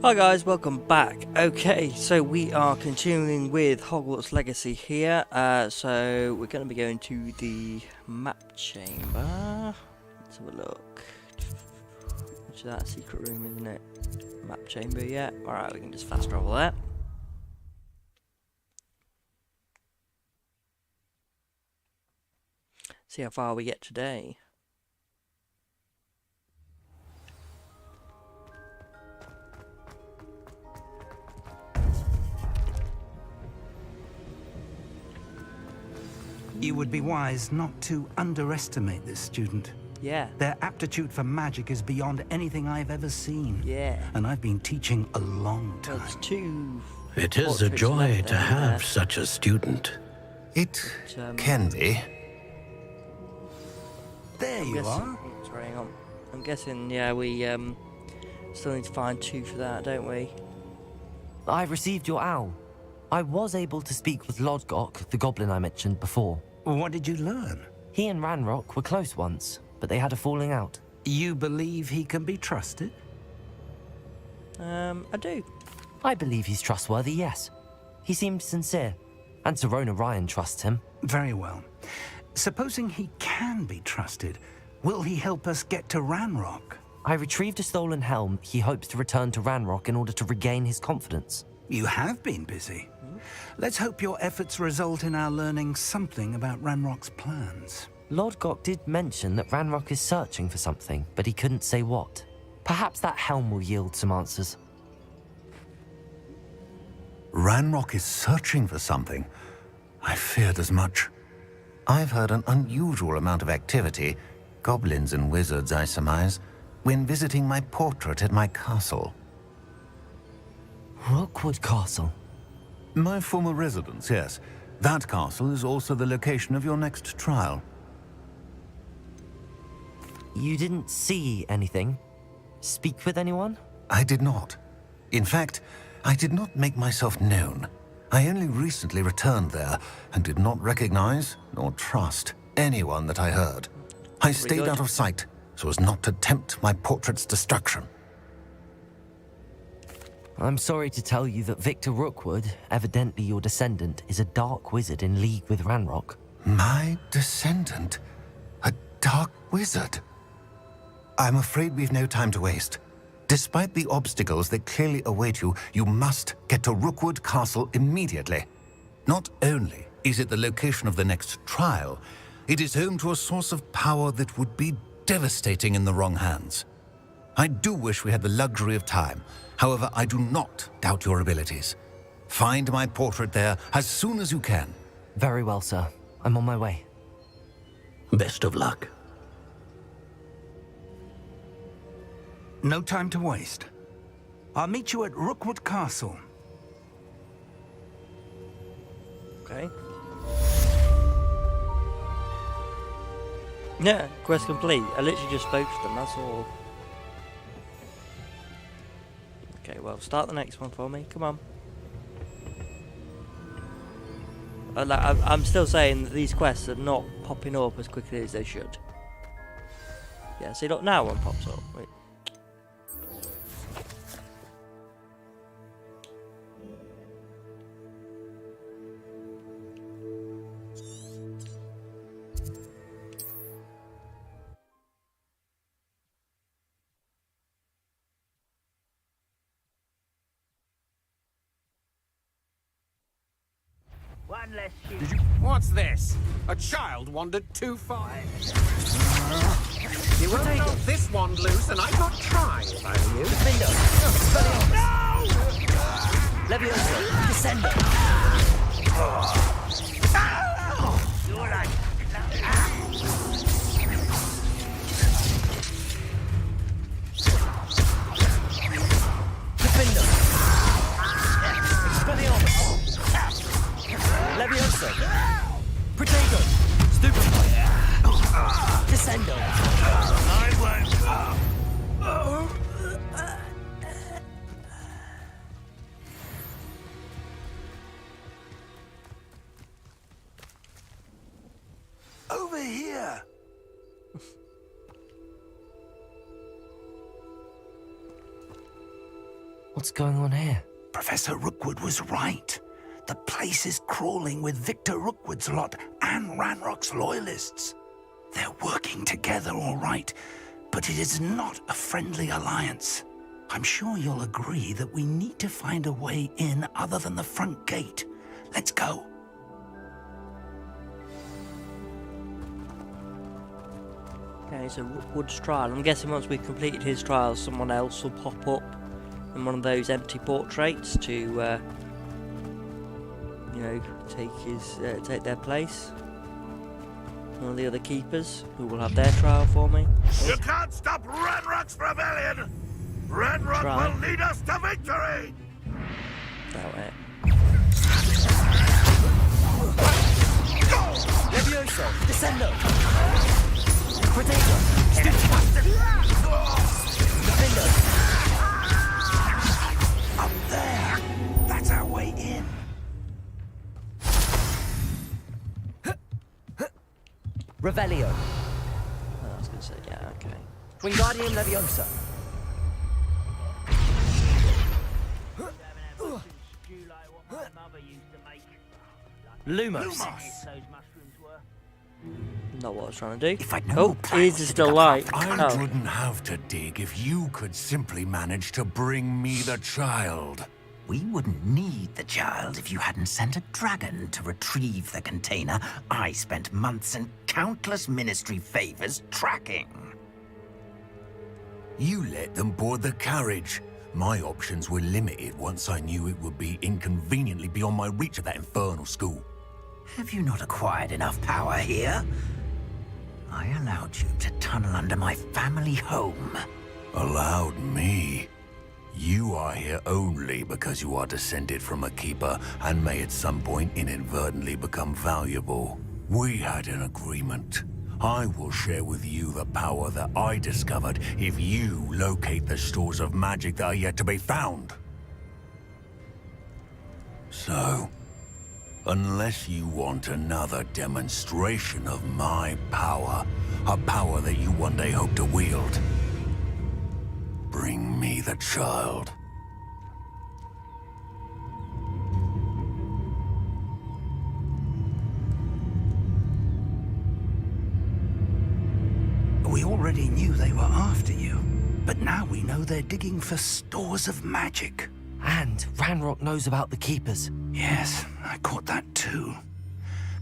Hi guys, welcome back. Okay, so we are continuing with Hogwarts Legacy here. So we're going to be going to the map chamber. Let's have a look. Which is that secret room, isn't it? Map chamber, yeah. Alright, we can just fast travel there. See how far we get today. You would be wise not to underestimate this student. Yeah. Their aptitude for magic is beyond anything I've ever seen. Yeah. And I've been teaching a long time. Well, it's two. It is a joy to have such a student. It can be. There you are. Sorry, hang on. I'm guessing, yeah, we still need to find two for that, don't we? I received your owl. I was able to speak with Lodgok, the goblin I mentioned before. What did you learn? He and Ranrok were close once, but they had a falling out. You believe he can be trusted? I do. I believe he's trustworthy, yes. He seemed sincere, and Serona Ryan trusts him. Very well. Supposing he can be trusted, will he help us get to Ranrok? I retrieved a stolen helm he hopes to return to Ranrok in order to regain his confidence. You have been busy. Let's hope your efforts result in our learning something about Ranrock's plans. Lodgok did mention that Ranrok is searching for something, but he couldn't say what. Perhaps that helm will yield some answers. Ranrok is searching for something. I feared as much. I've heard an unusual amount of activity, goblins and wizards, I surmise, when visiting my portrait at my castle. Rookwood Castle. My former residence, yes. That castle is also the location of your next trial. You didn't see anything? Speak with anyone? I did not. In fact, I did not make myself known. I only recently returned there and did not recognize nor trust anyone that I heard. I stayed out of sight so as not to tempt my portrait's destruction. I'm sorry to tell you that Victor Rookwood, evidently your descendant, is a dark wizard in league with Ranrok. My descendant? A dark wizard? I'm afraid we've no time to waste. Despite the obstacles that clearly await you, you must get to Rookwood Castle immediately. Not only is it the location of the next trial, it is home to a source of power that would be devastating in the wrong hands. I do wish we had the luxury of time. However, I do not doubt your abilities. Find my portrait there as soon as you can. Very well, sir. I'm on my way. Best of luck. No time to waste. I'll meet you at Rookwood Castle. Okay. Yeah, quest complete. I literally just spoke to them, that's all. Okay, well, start the next one for me. Come on. I'm still saying that these quests are not popping up as quickly as they should. Yeah, see, look, now one pops up. Wait. What's this? A child wandered too far. You won't know this wand loose, and I could try if I were you. No! Levioso, Descendo. Defendo. Expelliarmus. Levioso. Protego. Stupefy. Descendo. I won't. What's going on here? Professor Rookwood was right. The place is crawling with Victor Rookwood's lot and Ranrock's loyalists. They're working together all right, but it is not a friendly alliance. I'm sure you'll agree that we need to find a way in other than the front gate. Let's go. Okay, so Rookwood's trial. I'm guessing once we've completed his trial, someone else will pop up in one of those empty portraits to, you know, take their place. One of the other keepers who will have their trial for me. You can't stop Ranrock's rebellion! Ranrock will lead us to victory! That way. Levioso! Descendo! Protego! Defendo! Up there! That's our way in. Revelio! Oh, I was going to say, yeah, okay. Wingardium Leviosa! Lumos! Not what I was trying to do. If I'd known Oh, your plan ears was is to still pick up light. half I Oh. wouldn't have to dig if you could simply manage to bring me the child. We wouldn't need the child if you hadn't sent a dragon to retrieve the container I spent months and countless ministry favors tracking. You let them board the carriage. My options were limited once I knew it would be inconveniently beyond my reach of that infernal school. Have you not acquired enough power here? I allowed you to tunnel under my family home. Allowed me? You are here only because you are descended from a keeper and may at some point inadvertently become valuable. We had an agreement. I will share with you the power that I discovered if you locate the stores of magic that are yet to be found. So, unless you want another demonstration of my power, a power that you one day hope to wield, bring me the child. We already knew they were after you, but now we know they're digging for stores of magic. And Ranrok knows about the Keepers. Yes, I caught that too.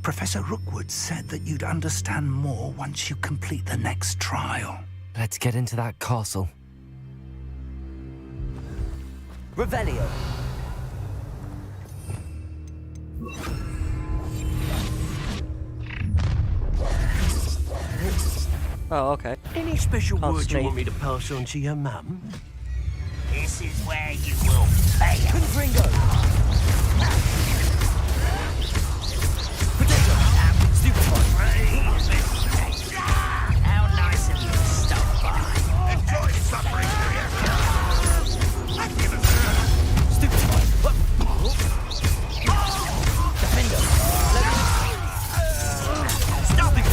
Professor Rookwood said that you'd understand more once you complete the next trial. Let's get into that castle. Revelio! Oh, okay. Any special Can't words you sneak. want me to pass on to your mum? This is where you will pay. Confringo! Potato! Stupefy! How nice of you to stop by. Enjoy suffering, do you? Stupefy! Defendo! Stop it!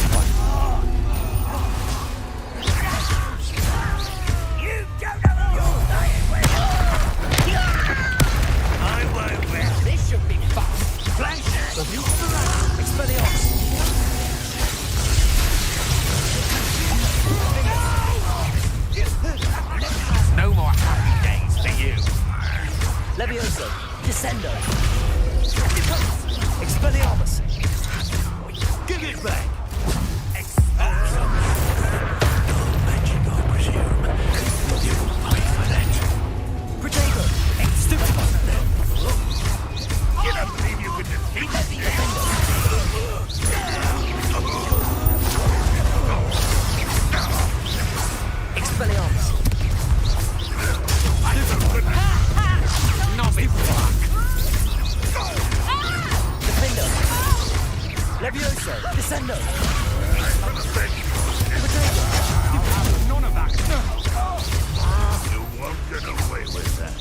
You don't know you're dying with. I won't win. This should be fun. Flash! Expelliarmus! No more happy days for you. Levioso! Descendo! Expelliarmus! Give it back! Magic, I presume. You will pay for that. Protego! Stupefy! You don't believe you could defeat me? Expelliarmus! Not be black. Defendo! Levioso! Descendo! Protego! None of that. You won't get away with that.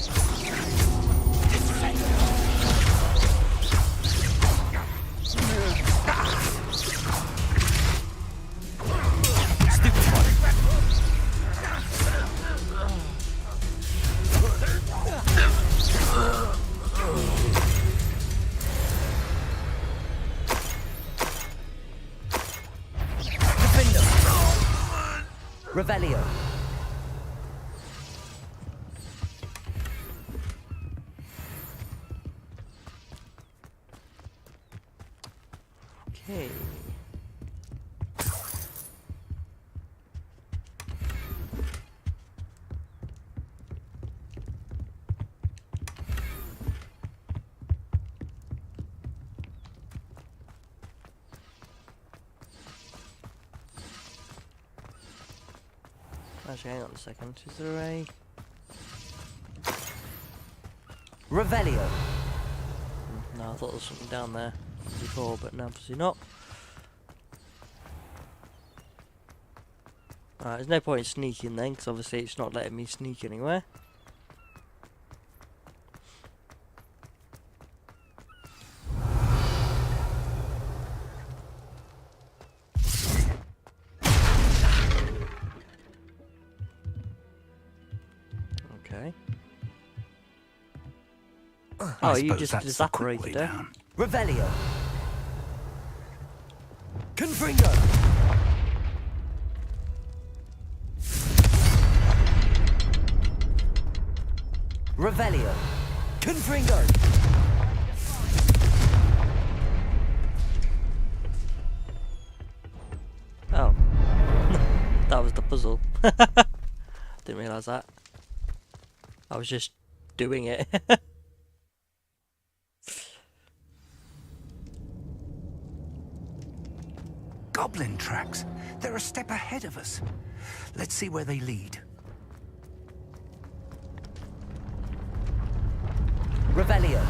Revelio. Okay. Actually, hang on a second. Is there a... Revelio. No, I thought there was something down there before, but no, obviously not. Alright, there's no point in sneaking then, because obviously it's not letting me sneak anywhere. Okay. Oh, you suppose just that's the quick way evaporated there. down. Revelio. Confringo. Revelio. Confringo. Oh. That was the puzzle. Didn't realise that. I was just doing it. Goblin tracks. They're a step ahead of us. Let's see where they lead. Revelio.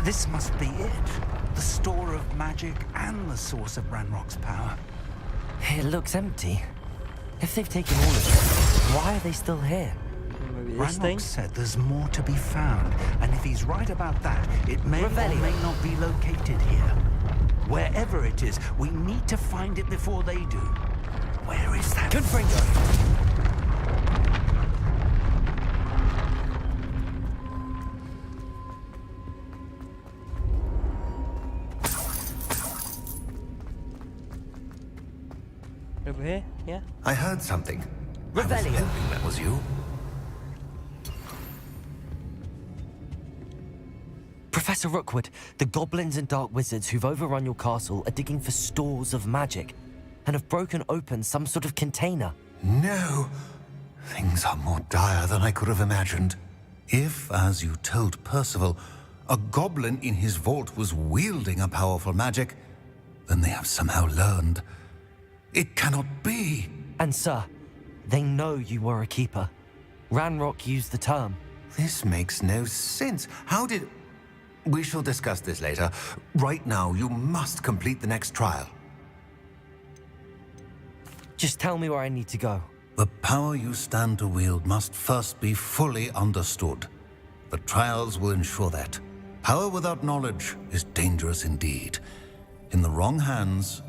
This must be it. The store of magic and the source of Ranrok's power. It looks empty. If they've taken all of it, why are they still here? Maybe this thing? Ranrok said there's more to be found, and if he's right about that, it may or Revelio. may not be located here. Wherever it is, we need to find it before they do. Where is that? Confringo. Over here? Yeah? I heard something. I was Revelio. hoping that was you. Professor Rookwood, the goblins and dark wizards who've overrun your castle are digging for stores of magic and have broken open some sort of container. No. Things are more dire than I could have imagined. If, as you told Percival, a goblin in his vault was wielding a powerful magic, then they have somehow learned. It cannot be. And sir, they know you were a keeper. Ranrok used the term. This makes no sense. How did... We shall discuss this later. Right now, you must complete the next trial. Just tell me where I need to go. The power you stand to wield must first be fully understood. The trials will ensure that. Power without knowledge is dangerous indeed. In the wrong hands,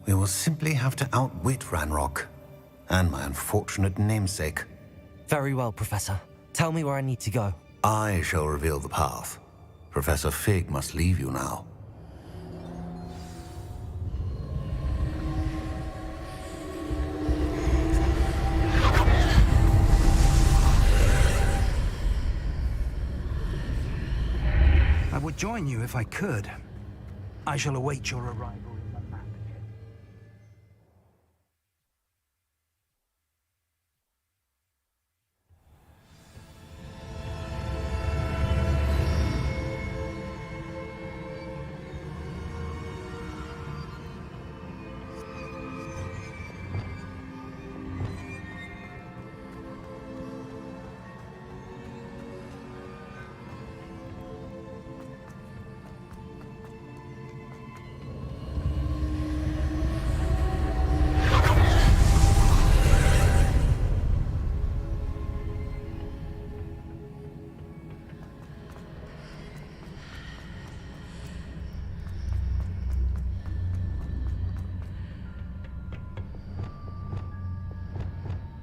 we will simply have to outwit Ranrok and my unfortunate namesake. Very well, Professor. Tell me where I need to go. I shall reveal the path. Professor Fig must leave you now. I would join you if I could. I shall await your arrival in the map.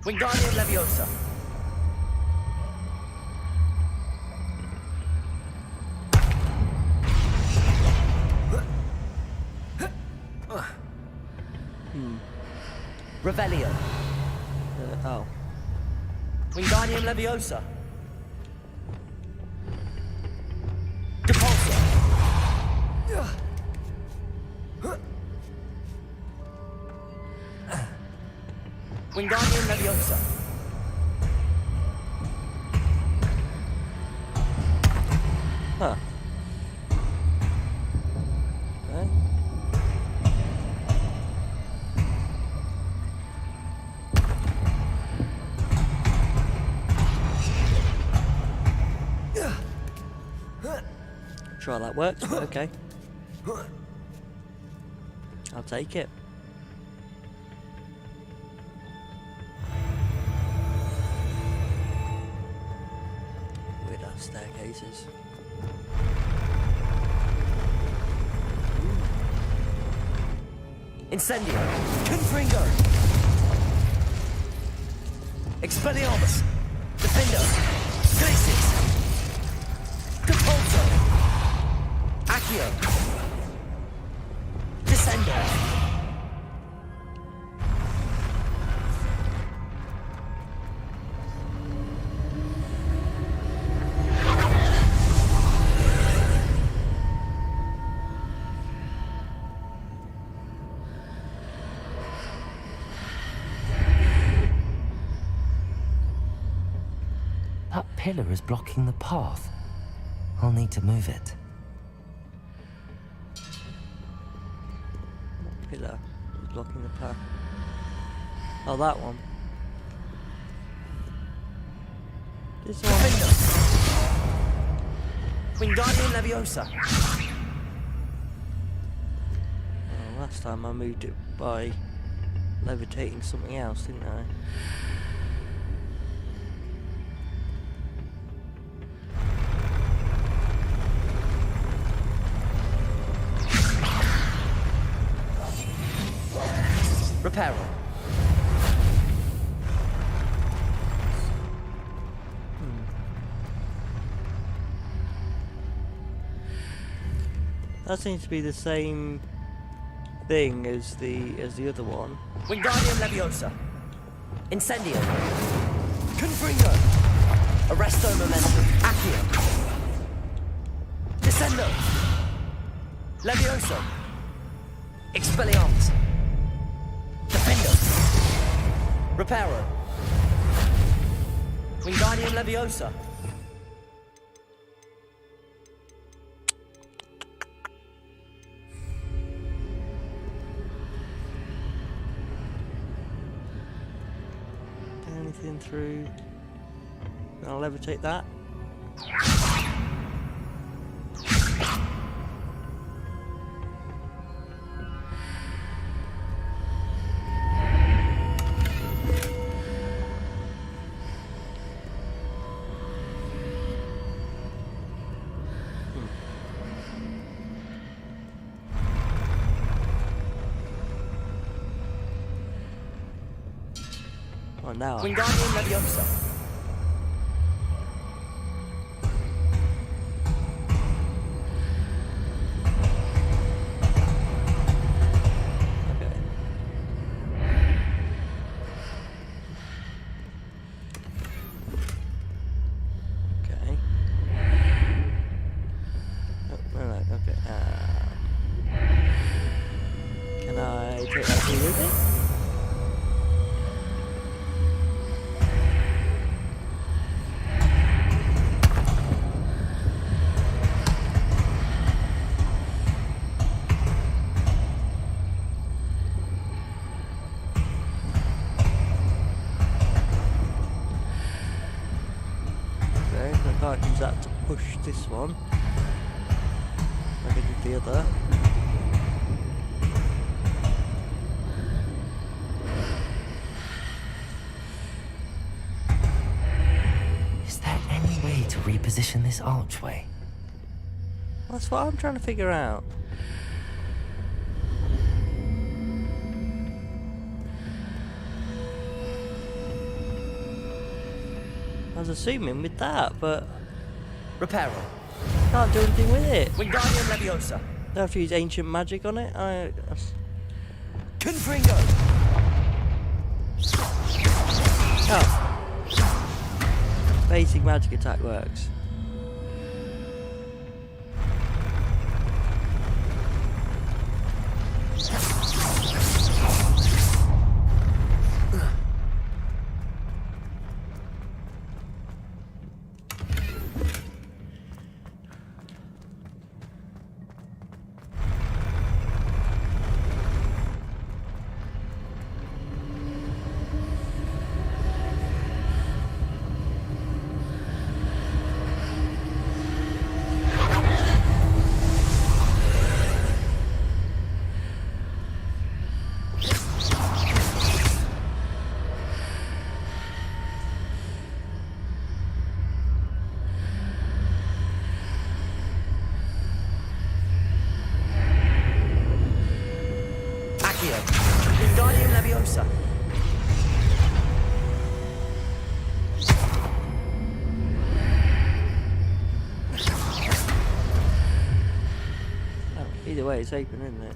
Wingardium Leviosa. Revelio. Oh. Wingardium Leviosa. Depulso. Wingardium Leviosa. Huh. Okay. Sure that works, but okay. I'll take it. Weird ass staircases. Incendio. Confringo. Expelliarmus. Defendo. Glacis. Depulso. Accio. Descendo. That pillar is blocking the path. I'll need to move it. Pillar is blocking the path. Oh, that one. This one. Wingardium Leviosa. Oh, last time I moved it by levitating something else, didn't I? Reparo. That seems to be the same thing as the other one. Wingardium Leviosa. Incendio. Confringo. Arresto Momentum. Accio. Descendo. Levioso. Expelliarmus. Defendo. Reparo. Wingardium Leviosa. Anything through? I'll levitate that. Oh, now. Wingardium Leviosa. Okay. Okay. Oh, no, okay. Can I take that through with it? I can't use that to push this one like I did the other. Is there any way to reposition this archway? That's what I'm trying to figure out. I was assuming with that, but Reparo. can't do anything with it. Wingardium Leviosa. I have to use ancient magic on it. Confringo. Oh. Basic magic attack works. Wingardium Leviosa. Oh, either way, it's open, isn't it?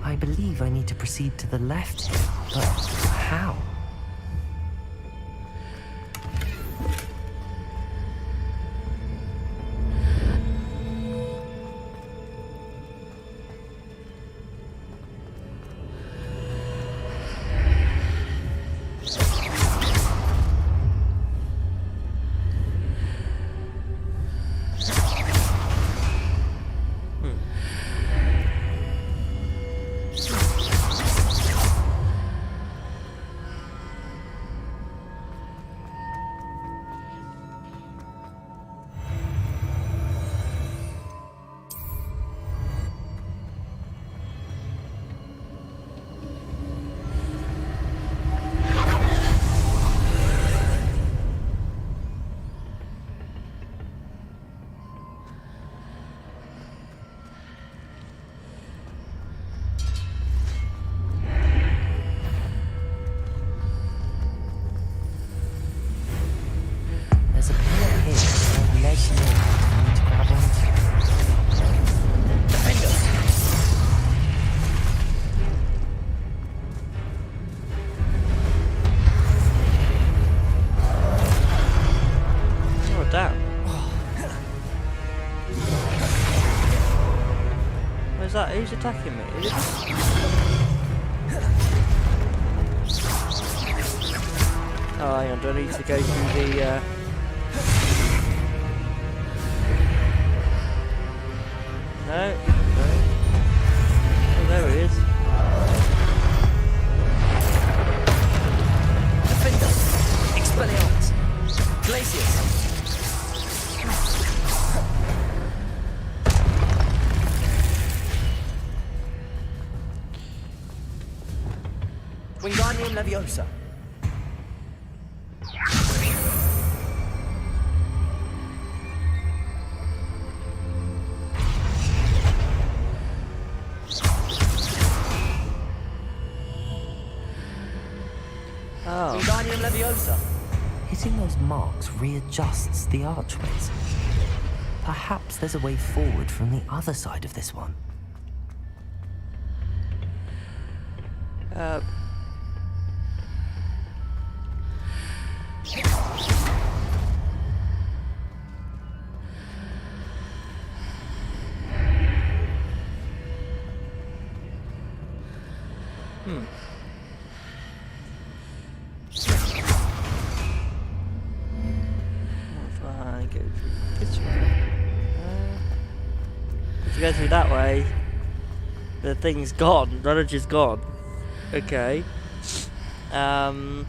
I believe I need to proceed to the left here, but how? There's a pillar here, a ledge near it I need to grab onto. Defender! Oh, damn. Where's that? Who's attacking me? Is it? Oh, hang on, do I need to go through the, No. Oh, there it is. Defender! Expelliarmus! Glacius! Wingardium Leviosa! Oh. Wingardium Leviosa. Hitting those marks readjusts the archways. Perhaps there's a way forward from the other side of this one. If I go through this way, if you go through that way, the thing's gone. The knowledge is gone. Okay. I mean,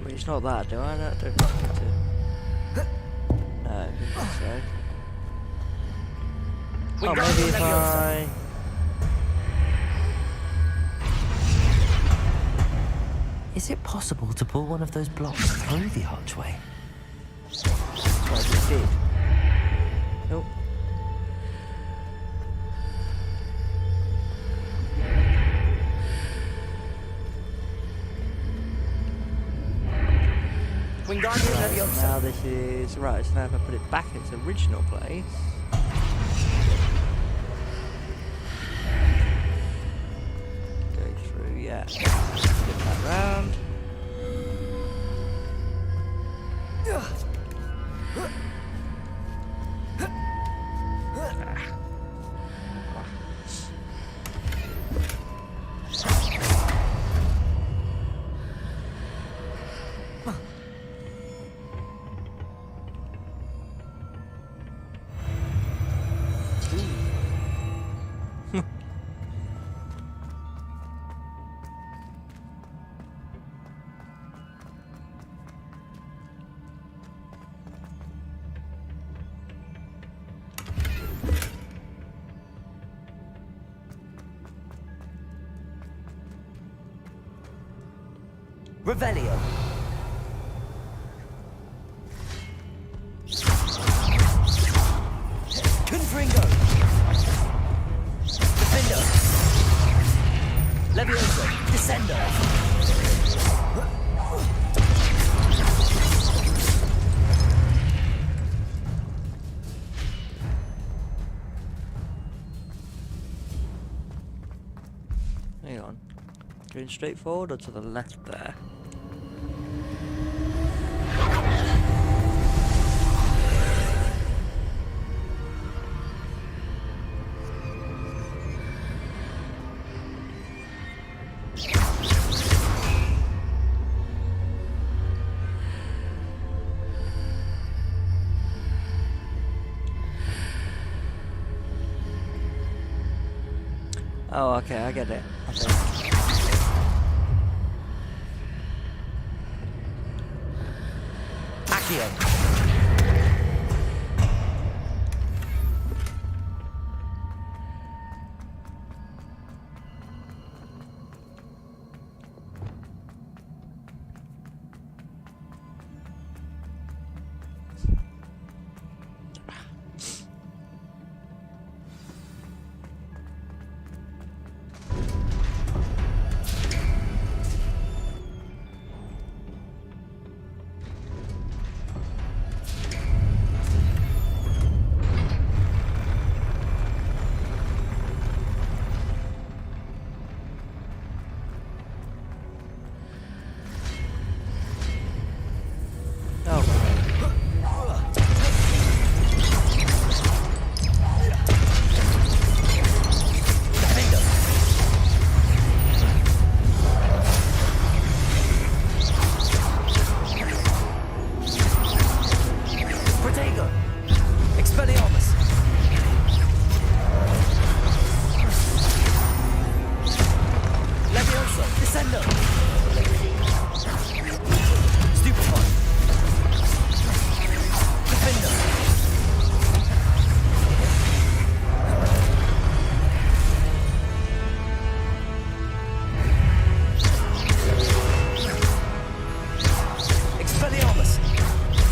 it's not that, do I? I don't think to. No, I think so. Oh, maybe if I. Is it possible to pull one of those blocks through the archway? That's what I just did. Nope. Wingardium Leviosa. Now this is right. So now if I put it back in its original place. Go through, yeah. Flip that round. Revelio. Confringo. Defender. Levioso. Descender. Hang on. Going straight forward or to the left there? Oh, okay, I get it. I think. Accio.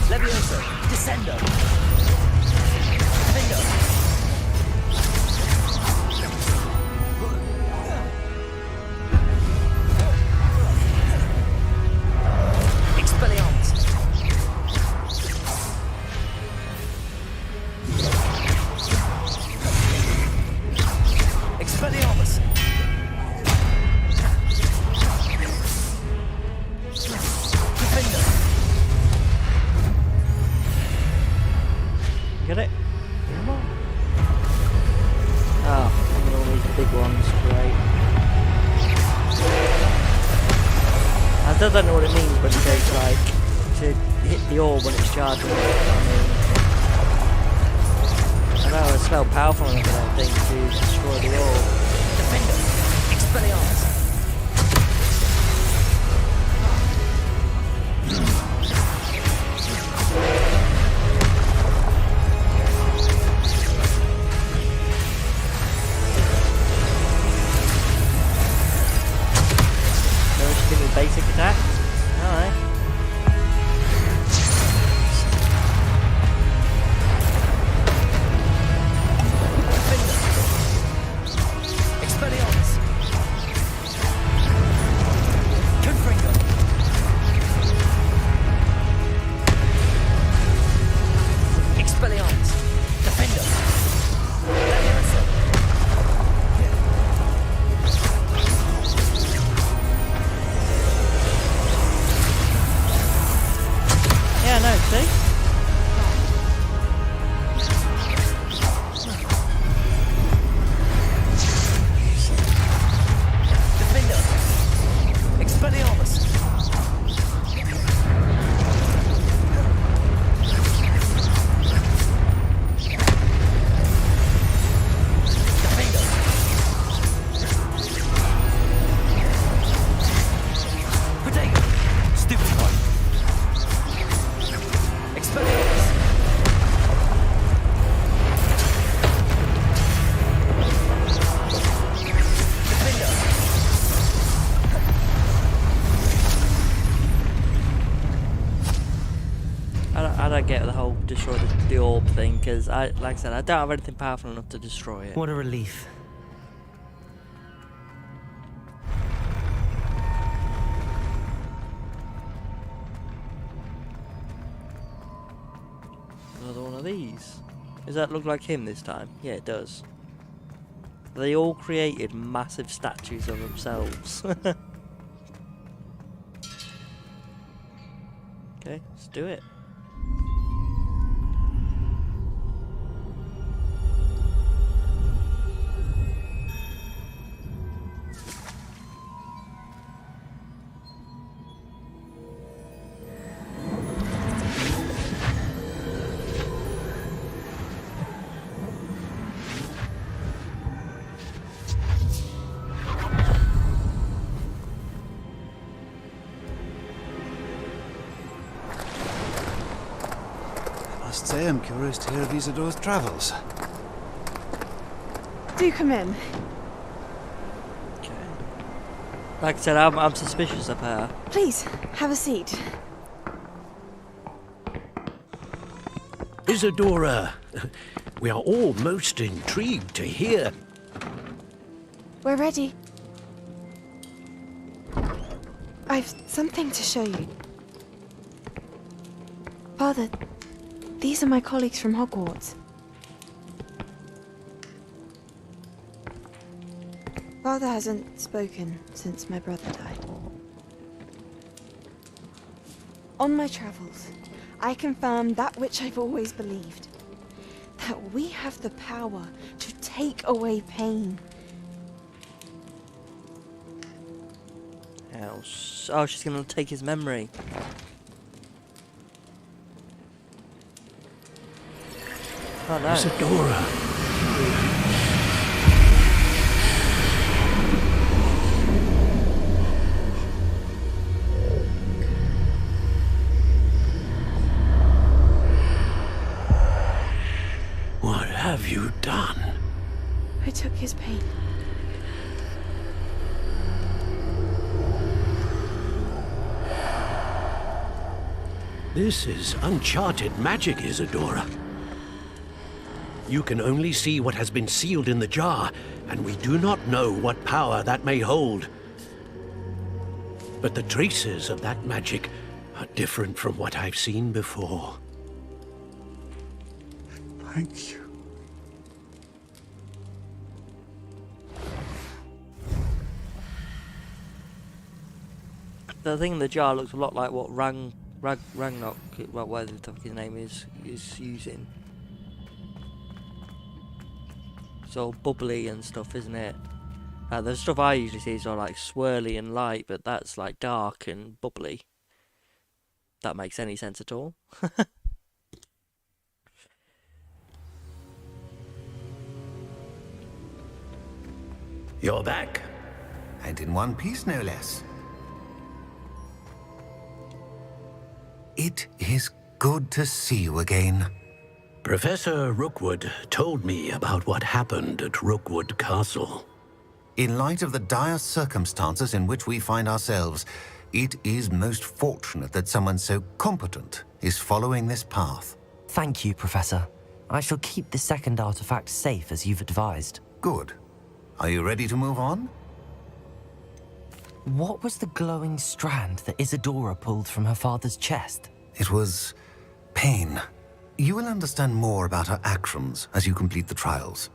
Levioso, Descender. Get it? Oh, look at all these big ones, great. I still don't know what it means when it goes like to hit the orb when it's charging. I know it's spelled powerful enough, I don't think, to destroy the orb. Defender, Expelliarmus. Basic attack. Alright. Expelliarmus. Confringo. Expelliarmus. Defender. Leviosa. Yeah, no, see? Defender. Expelliarmus. Defender. Potato. Stupid one. Expelliarmus. Defender. I don't get the whole destroy the orb thing, because like I said, I don't have anything powerful enough to destroy it. What a relief. Another one of these. Does that look like him this time? Yeah, it does. They all created massive statues of themselves. Okay, let's do it. I must say I'm curious to hear of Isadore's travels. Do come in. Okay. Like I said, I'm suspicious of her. Please, have a seat. Isadora, we are all most intrigued to hear. We're ready. I've something to show you. Father, these are my colleagues from Hogwarts. Father hasn't spoken since my brother died. On my travels, I confirmed that which I've always believed. That we have the power to take away pain. Else. Oh, she's gonna take his memory. Oh no. Isadora. What have you done? I took his pain. This is uncharted magic, Isadora. You can only see what has been sealed in the jar, and we do not know what power that may hold. But the traces of that magic are different from what I've seen before. Thank you. The thing in the jar looks a lot like what Ranrok, well, whatever the fuck his name is using. It's all bubbly and stuff, isn't it? The stuff I usually see is all like swirly and light, but that's like dark and bubbly. That makes any sense at all. You're back. And in one piece, no less. It is good to see you again. Professor Rookwood told me about what happened at Rookwood Castle. In light of the dire circumstances in which we find ourselves, it is most fortunate that someone so competent is following this path. Thank you, Professor. I shall keep the second artifact safe as you've advised. Good. Are you ready to move on? What was the glowing strand that Isadora pulled from her father's chest? It was pain. You will understand more about her actions as you complete the trials.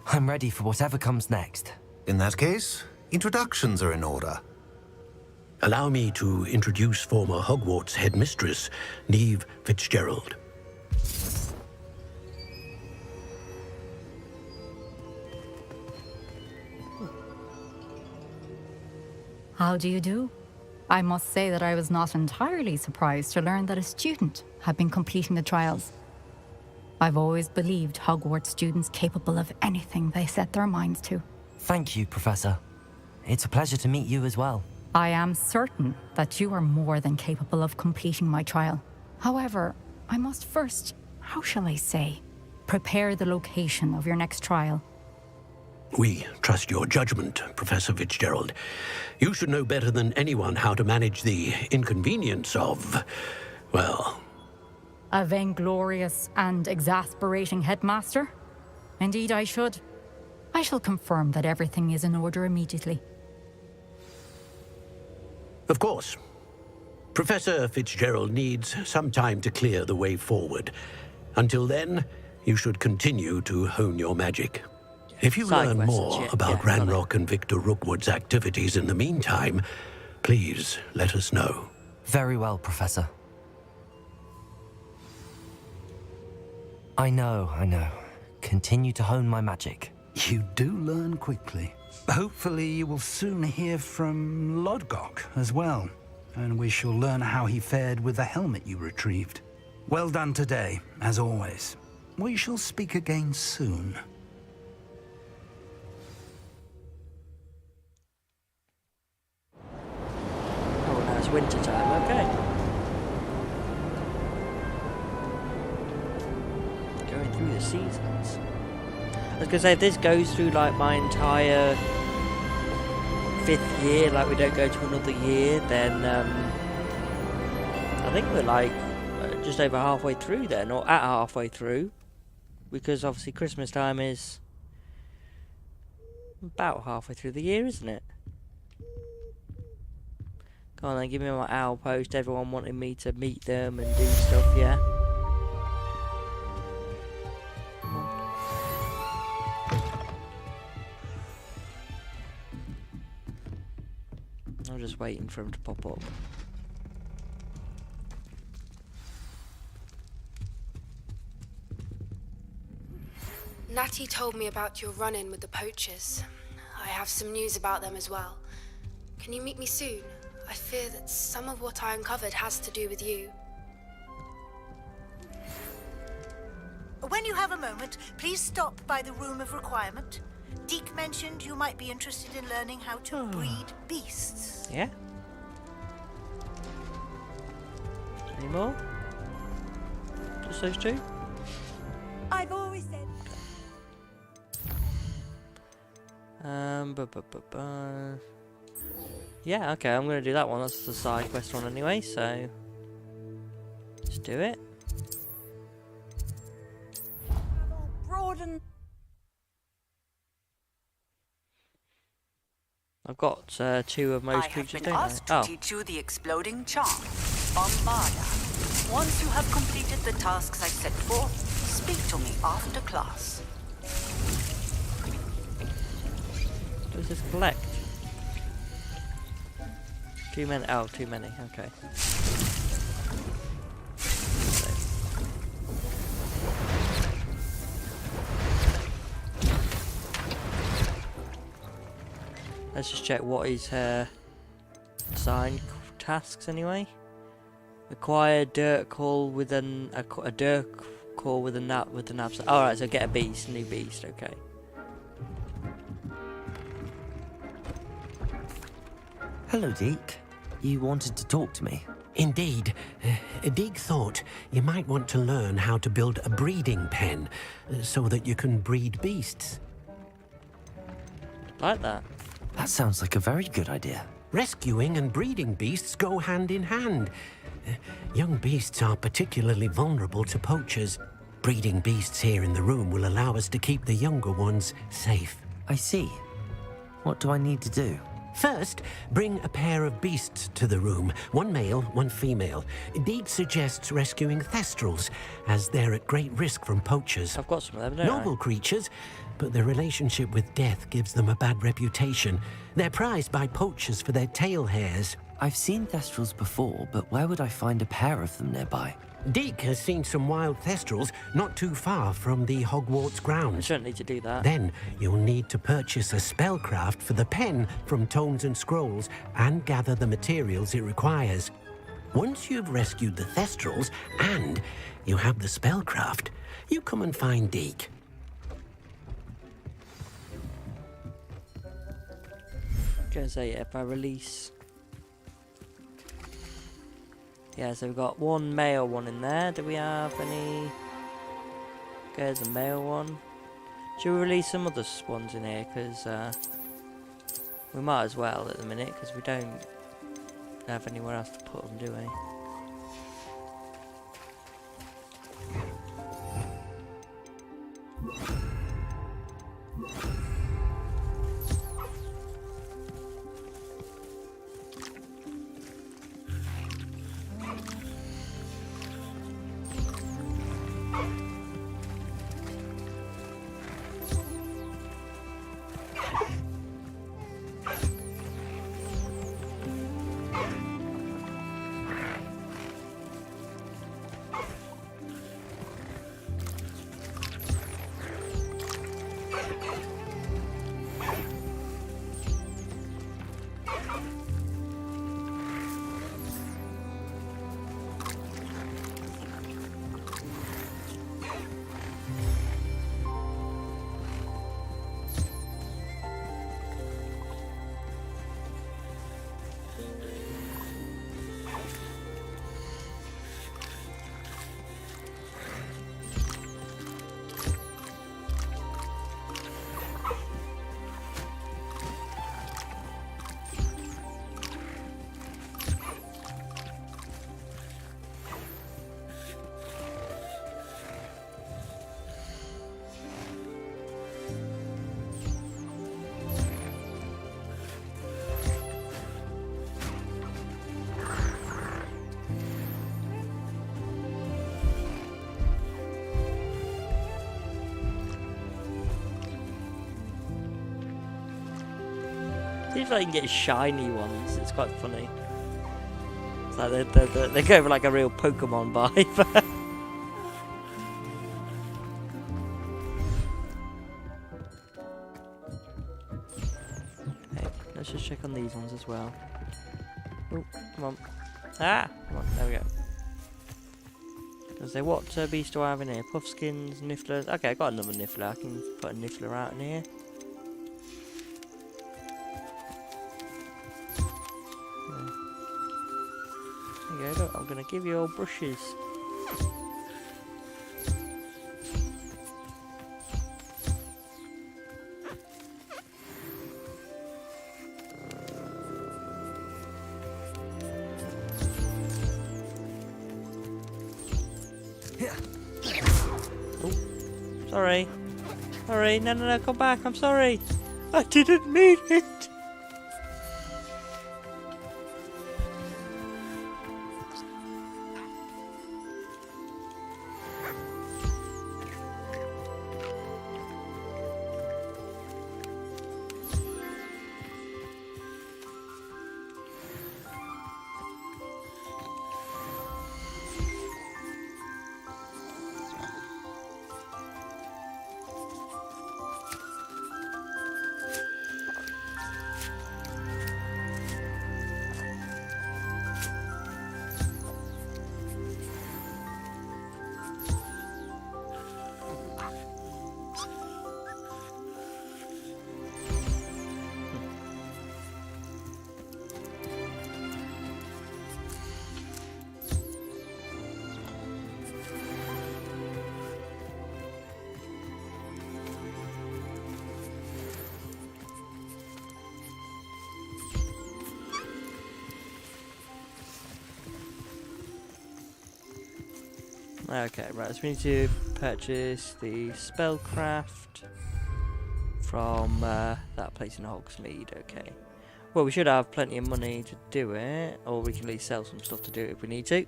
I'm ready for whatever comes next. In that case, introductions are in order. Allow me to introduce former Hogwarts headmistress, Neve Fitzgerald. How do you do? I must say that I was not entirely surprised to learn that a student had been completing the trials. I've always believed Hogwarts students capable of anything they set their minds to. Thank you, Professor. It's a pleasure to meet you as well. I am certain that you are more than capable of completing my trial. However, I must first, how shall I say, prepare the location of your next trial. We trust your judgment, Professor Fitzgerald. You should know better than anyone how to manage the inconvenience of, well... A vainglorious and exasperating headmaster? Indeed I should. I shall confirm that everything is in order immediately. Of course. Professor Fitzgerald needs some time to clear the way forward. Until then, you should continue to hone your magic. If you learn more about Ranrok and Victor Rookwood's activities in the meantime, please let us know. Very well, Professor. I know. Continue to hone my magic. You do learn quickly. Hopefully you will soon hear from Lodgok as well, and we shall learn how he fared with the helmet you retrieved. Well done today, as always. We shall speak again soon. Oh, now it's winter time, okay. Going through the seasons. I was going to say, if this goes through like my entire 5th year, like we don't go to another year, then I think we're like just over halfway through then, or at halfway through, because obviously Christmas time is about halfway through the year, isn't it? Come on then, give me my owl post, everyone wanting me to meet them and do stuff, yeah? I'm just waiting for him to pop up. Natty told me about your run-in with the poachers. I have some news about them as well. Can you meet me soon? I fear that some of what I uncovered has to do with you. When you have a moment, please stop by the Room of Requirement. Deke mentioned you might be interested in learning how to breed beasts. Yeah? Any more? Just those two? I've always said... Yeah, okay, I'm gonna do that one. That's the side quest one anyway, so let's do it. didn't... I've got 2 of most creatures, don't I? asked to teach you the exploding charm, Bombarda. Once you have completed the tasks I set forth, speak to me after class. What does this collect? Too many. Oh, too many. Okay. Let's just check what is her assigned tasks anyway. Acquire dirt core with a dirt core with a nap with an absent. All right, so get a beast, new beast. Okay. Hello, Deke. You wanted to talk to me? Indeed. Deek thought you might want to learn how to build a breeding pen so that you can breed beasts. Like that. That sounds like a very good idea. Rescuing and breeding beasts go hand in hand. Young beasts are particularly vulnerable to poachers. Breeding beasts here in the room will allow us to keep the younger ones safe. I see. What do I need to do? First, bring a pair of beasts to the room. One male, one female. Deed suggests rescuing thestrals, as they're at great risk from poachers. I've got some of them, don't Noble creatures, but their relationship with death gives them a bad reputation. They're prized by poachers for their tail hairs. I've seen thestrals before, but where would I find a pair of them nearby? Deke has seen some wild thestrals not too far from the Hogwarts grounds. I don't need to do that. Then you'll need to purchase a spellcraft for the pen from Tomes and Scrolls and gather the materials it requires. Once you've rescued the thestrals and you have the spellcraft, you come and find Deke. Gonna say if I release. Yeah, so we've got one male one in there. Do we have any? Okay, there's a male one. Should we release some other ones in here? Because we might as well at the minute, because we don't have anywhere else to put them, do we? See if I can get shiny ones. It's quite funny. It's like they go for like a real Pokemon vibe. Okay, let's just check on these ones as well. Oh, come on. Ah! Come on, there we go. Say, what beast do I have in here? Puffskins, Nifflers. Okay, I got another Niffler. I can put a Niffler out in here. There you go, look, I'm going to give you all brushes. Oh, sorry. Sorry, no, come back. I'm sorry. I didn't mean it. Okay, right, so we need to purchase the spellcraft from that place in Hogsmeade, okay. Well, we should have plenty of money to do it, or we can at least sell some stuff to do it if we need to.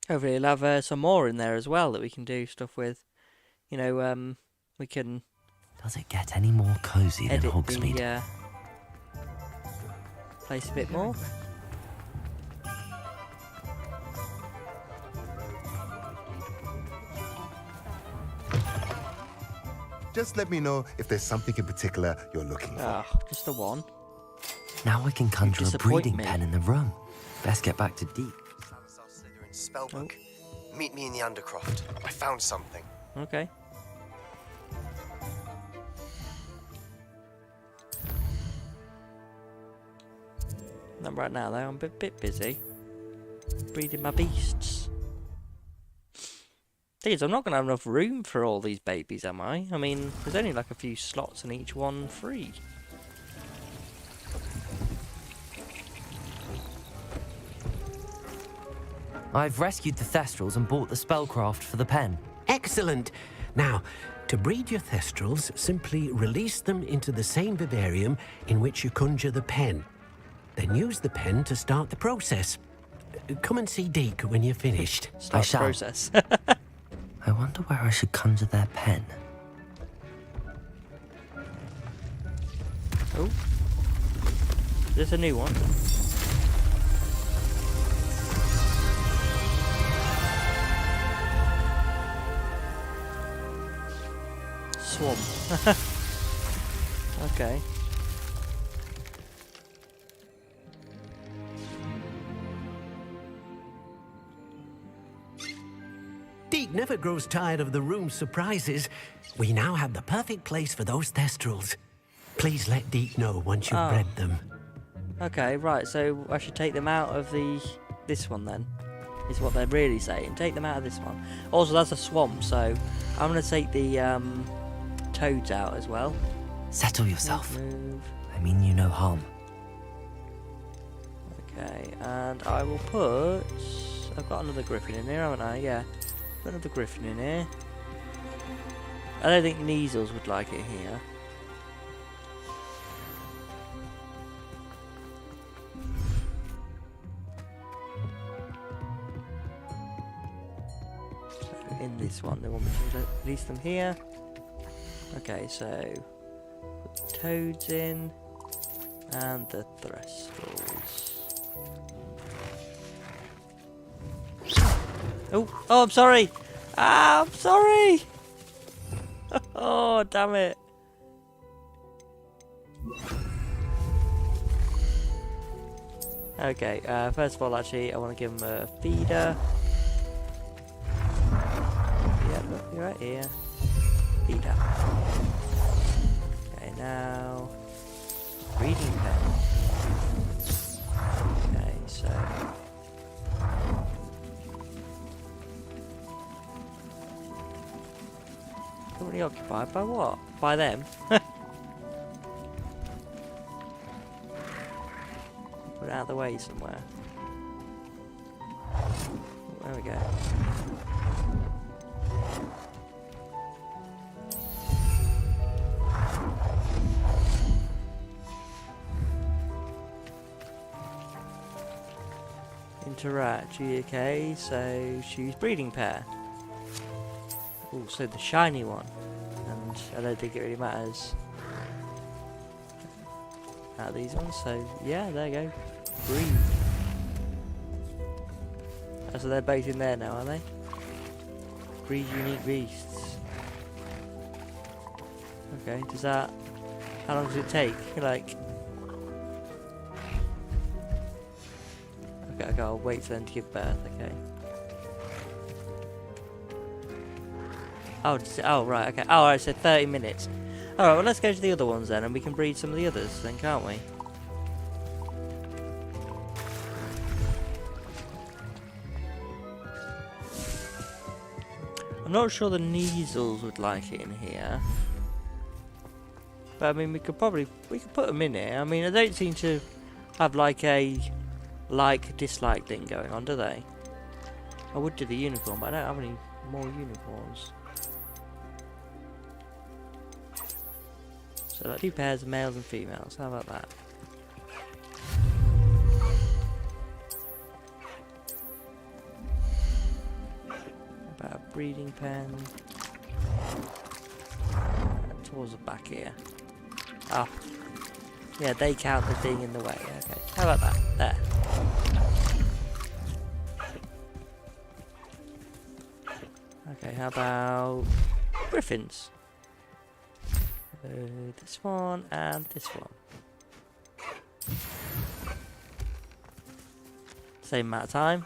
Hopefully we'll have some more in there as well that we can do stuff with. You know, we can... Does it get any more cozy than Hogsmeade? The, place a bit more. Just let me know if there's something in particular you're looking for. Ah, just the one. Now we can conjure a breeding pen in the room. Best get back to Deek. Spellbook. Meet me in the Undercroft. I found something. Okay. Not right now though, I'm a bit busy breeding my beasts. Thing is, I'm not going to have enough room for all these babies, am I? I mean, there's only like a few slots in each one free. I've rescued the Thestrals and bought the spellcraft for the pen. Excellent. Now, to breed your Thestrals, simply release them into the same vivarium in which you conjure the pen. Then use the pen to start the process. Come and see Deek when you're finished. I shall. Process. I wonder where I should conjure their pen. Oh. There's a new one. Swamp. Okay. Deek never grows tired of the room's surprises. We now have the perfect place for those Thestrals. Please let Deek know once you've bred them. Okay, right, so I should take them out of this one then, is what they're really saying. Take them out of this one. Also, that's a swamp, so I'm going to take the toads out as well. Settle yourself. Move. I mean you no harm. Okay, and I will put... I've got another griffin in here, haven't I? Yeah. Put another griffin in here. I don't think Neasels would like it here. So in this one, they want me to release them here. Okay, so put the toads in and the Thestrals. Oh, I'm sorry. Ah, I'm sorry. Oh, damn it. Okay, first of all, actually, I want to give them a feeder. Yeah, look, you're right here. Feeder. Okay, now... breeding pen. Okay, so... currently occupied by what? By them? Put it out of the way somewhere. There we go. Interact. Okay, so choose breeding pair. Oh, so the shiny one. And I don't think it really matters. Out of these ones, so yeah, there you go. Breed. Oh, so they're both in there now, are they? Breed unique beasts. Okay, does that... How long does it take? Like... Okay, I'll wait for them to give birth, okay. Oh, right, okay. Oh, alright, so 30 minutes. Alright, well let's go to the other ones then, and we can breed some of the others then, can't we? I'm not sure the Neasels would like it in here. But I mean, we could put them in here. I mean, I don't seem to have like a like-dislike thing going on, do they? I would do the unicorn, but I don't have any more unicorns. So like 2 pairs of males and females, how about that? About a breeding pen. Towards the back here. Oh. Yeah, they count as being in the way. Okay, how about that? There. Okay, how about griffins? This one and this one. Same amount of time.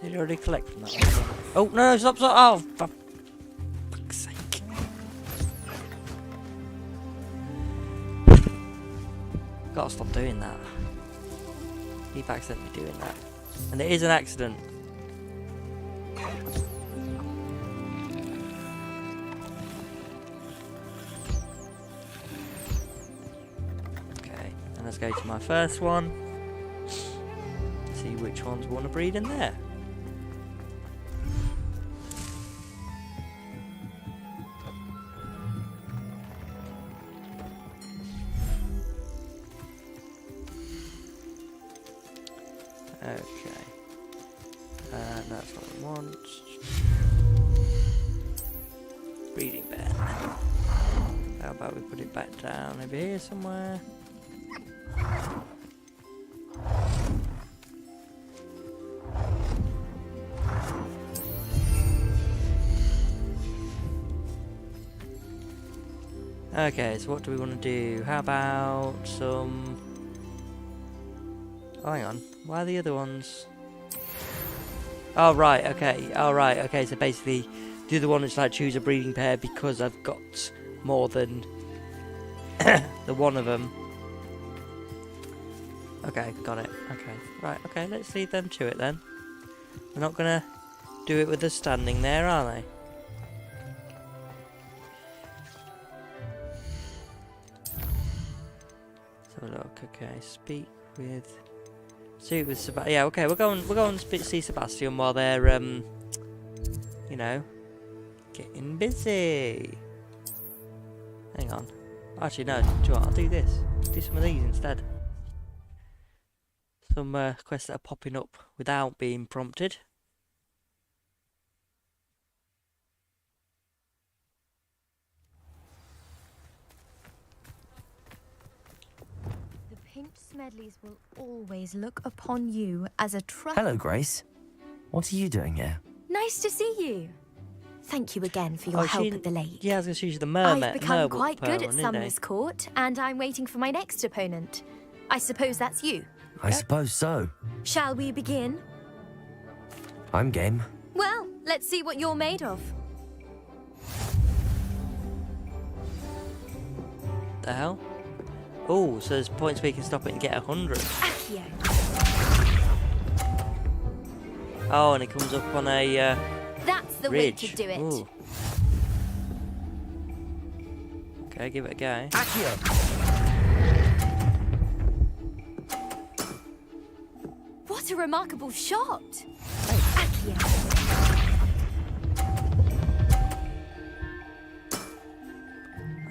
Did you already collect from that one? Oh, no, stop, stop! Oh, for fuck's sake. Gotta stop doing that. Keep accidentally doing that. And it is an accident. Okay, and let's go to my first one. See which ones want to breed in there. Okay, that's what we want. Breeding bed. How about we put it back down over here somewhere? Okay, so what do we want to do? How about some... Oh, hang on. Why are the other ones... Oh, right, okay. Oh, right, okay. So basically, the other one is like choose a breeding pair because I've got more than the one of them. Okay, got it. Okay, right, okay. Let's leave them to it then. We're not going to do it with us standing there, are they? So look, okay. Speak with Sebastian. Yeah, okay, we'll go and see Sebastian while they're you know, getting busy. Hang on. Actually, no. Do you know what? I'll do this. Do some of these instead. Some quests that are popping up without being prompted. The Pink Smedleys will always look upon you as a trust. Hello, Grace. What are you doing here? Nice to see you. Thank you again for your help at the lake. Yeah, I was going to use the mermaid. I've become quite good at Sumner's Court, and I'm waiting for my next opponent. I suppose that's you. I suppose so. Shall we begin? I'm game. Well, let's see what you're made of. The hell? Oh, so there's points where you can stop it and get 100. Accio. Oh, and it comes up on a That's the ridge. way to do it. Ooh. Okay, give it a go. What a remarkable shot! Accio.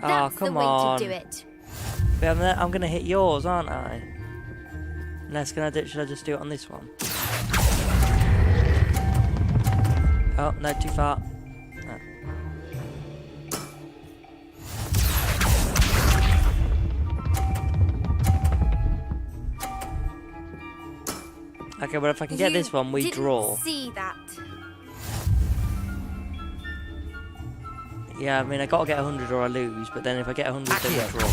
Oh, That's come the way on. to do it. But I'm gonna hit yours, aren't I? Unless, should I just do it on this one? Oh, no, too far. No. Okay, but if I can get this one, we draw. See that? Yeah, I mean, I gotta get 100 or I lose, but then if I get 100, then we draw.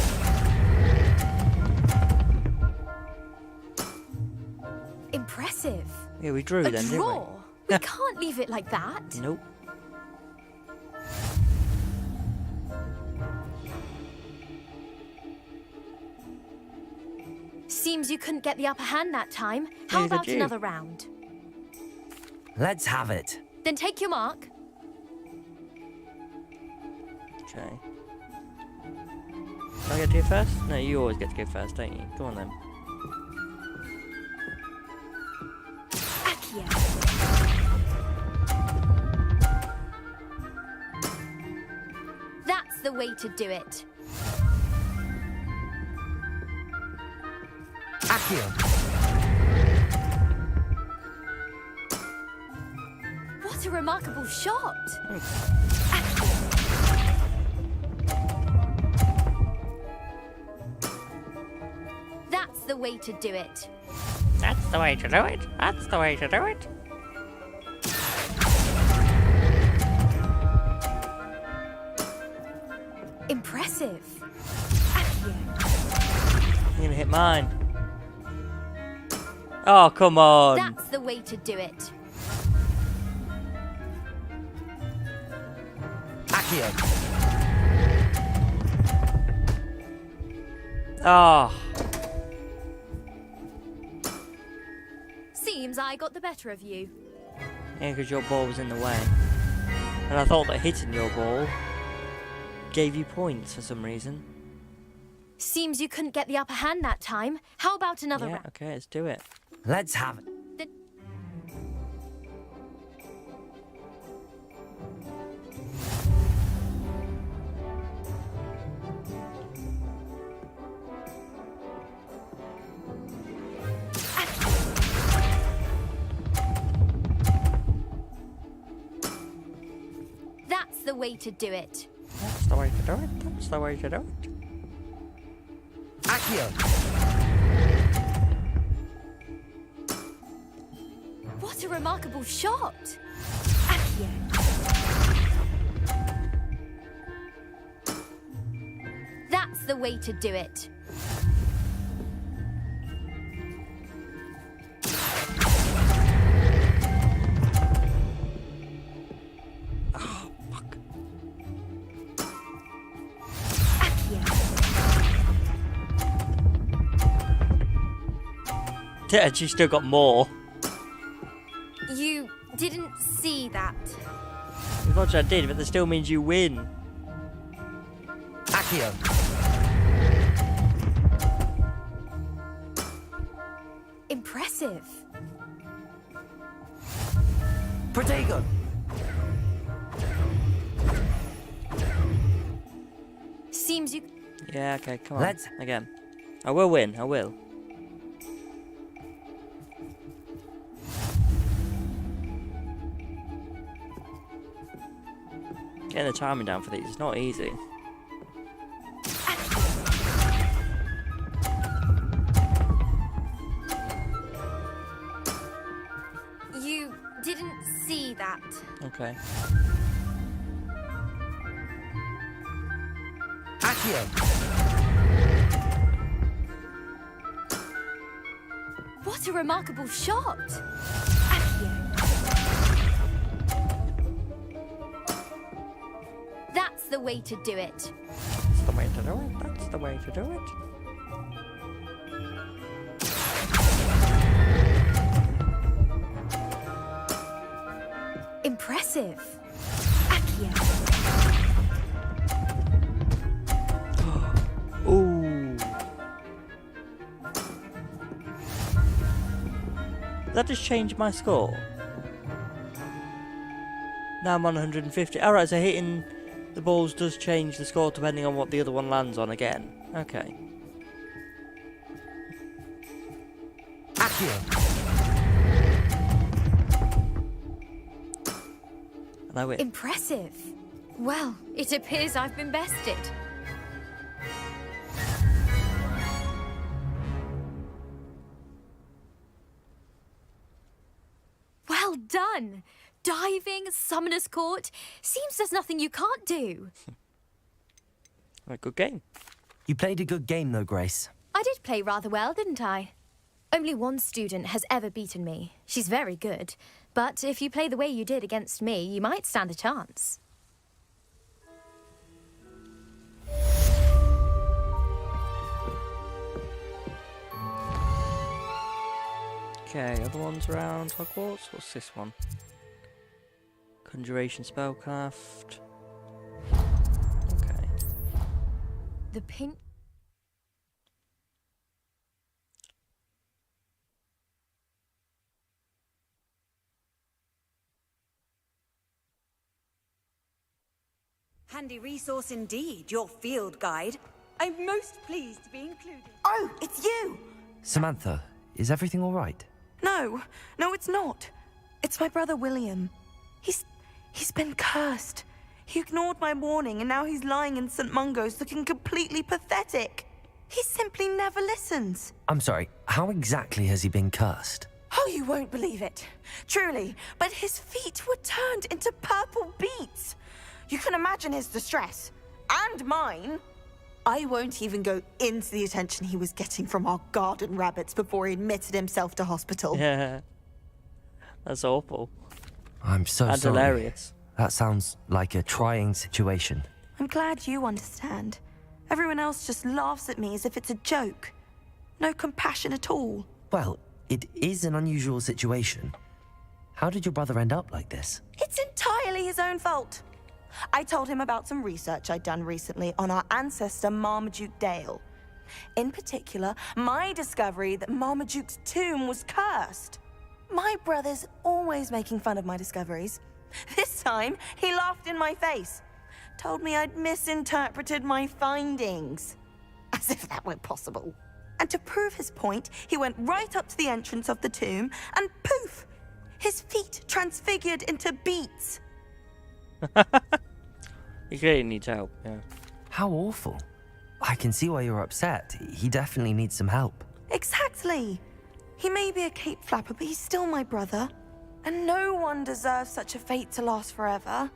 Impressive. Yeah, we drew A then, draw? didn't We can't leave it like that. we? Nope. Seems you couldn't get the upper hand that time. How Neither about did you. another round? Let's have it. Then take your mark. Okay. Can I get to go first? No, you always get to go first, don't you? Go on then. Accio. That's the way to do it. Accio. What a remarkable shot! That's the way to do it. That's the way to do it. That's the way to do it. Impressive. You're gonna hit mine. Oh, come on. That's the way to do it. Accio. Oh. Seems I got the better of you. Yeah, because your ball was in the way. And I thought that hitting your ball gave you points for some reason. Seems you couldn't get the upper hand that time. How about another Yeah, round? okay, let's do it. Let's have it. That's the way to do it. That's the way to do it. That's the way to do it. Accio. What a remarkable shot! Accio. That's the way to do it. Oh, fuck. Yeah, she's still got more. You didn't see that. Roger, I did, but that still means you win. Accio. Impressive. Protego. Seems you... Yeah, okay, come on. Let's- Again. I will win, I will. Getting the timing down for these is not easy. You didn't see that. Okay. Accio. What a remarkable shot! That's the way to do it. That's the way to do it. That's the way to do it. Impressive. Accio. Ooh. That just changed my score. Now I'm on 150. Alright, so hitting the balls does change the score depending on what the other one lands on again. Okay. Accio. And I win. Impressive. Well, it appears I've been bested. Well done! Diving, summoner's court. Seems there's nothing you can't do. A good game. You played a good game though, Grace. I did play rather well, didn't I? Only one student has ever beaten me. She's very good. But if you play the way you did against me, you might stand a chance. Okay, other ones around Hogwarts? What's this one? Conjuration spellcraft. Okay. The pink... Handy resource indeed, your field guide. I'm most pleased to be included. Oh, it's you! Samantha, is everything all right? No, it's not. It's my brother William. He's been cursed. He ignored my warning and now he's lying in St. Mungo's looking completely pathetic. He simply never listens. I'm sorry, how exactly has he been cursed? Oh, you won't believe it. Truly, but his feet were turned into purple beets. You can imagine his distress. And mine. I won't even go into the attention he was getting from our garden rabbits before he admitted himself to hospital. Yeah. That's awful. I'm so and sorry. Hilarious. That sounds like a trying situation. I'm glad you understand. Everyone else just laughs at me as if it's a joke. No compassion at all. Well, it is an unusual situation. How did your brother end up like this? It's entirely his own fault. I told him about some research I'd done recently on our ancestor Marmaduke Dale. In particular, my discovery that Marmaduke's tomb was cursed. My brother's always making fun of my discoveries. This time, he laughed in my face. Told me I'd misinterpreted my findings. As if that were possible. And to prove his point, he went right up to the entrance of the tomb and poof! His feet transfigured into beets. He clearly needs help, yeah. How awful. I can see why you're upset. He definitely needs some help. Exactly. He may be a cape flapper, but he's still my brother. And no one deserves such a fate to last forever,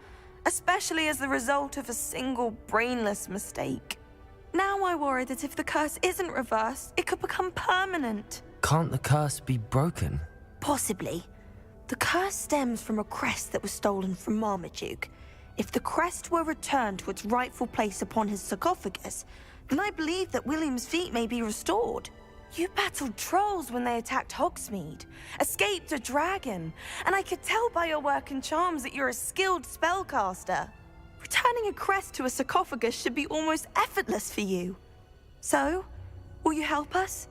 especially as the result of a single brainless mistake. Now I worry that if the curse isn't reversed, it could become permanent. Can't the curse be broken? Possibly. The curse stems from a crest that was stolen from Marmaduke. If the crest were returned to its rightful place upon his sarcophagus, then I believe that William's feet may be restored. You battled trolls when they attacked Hogsmeade, escaped a dragon, and I could tell by your work and charms that you're a skilled spellcaster. Returning a crest to a sarcophagus should be almost effortless for you. So, will you help us?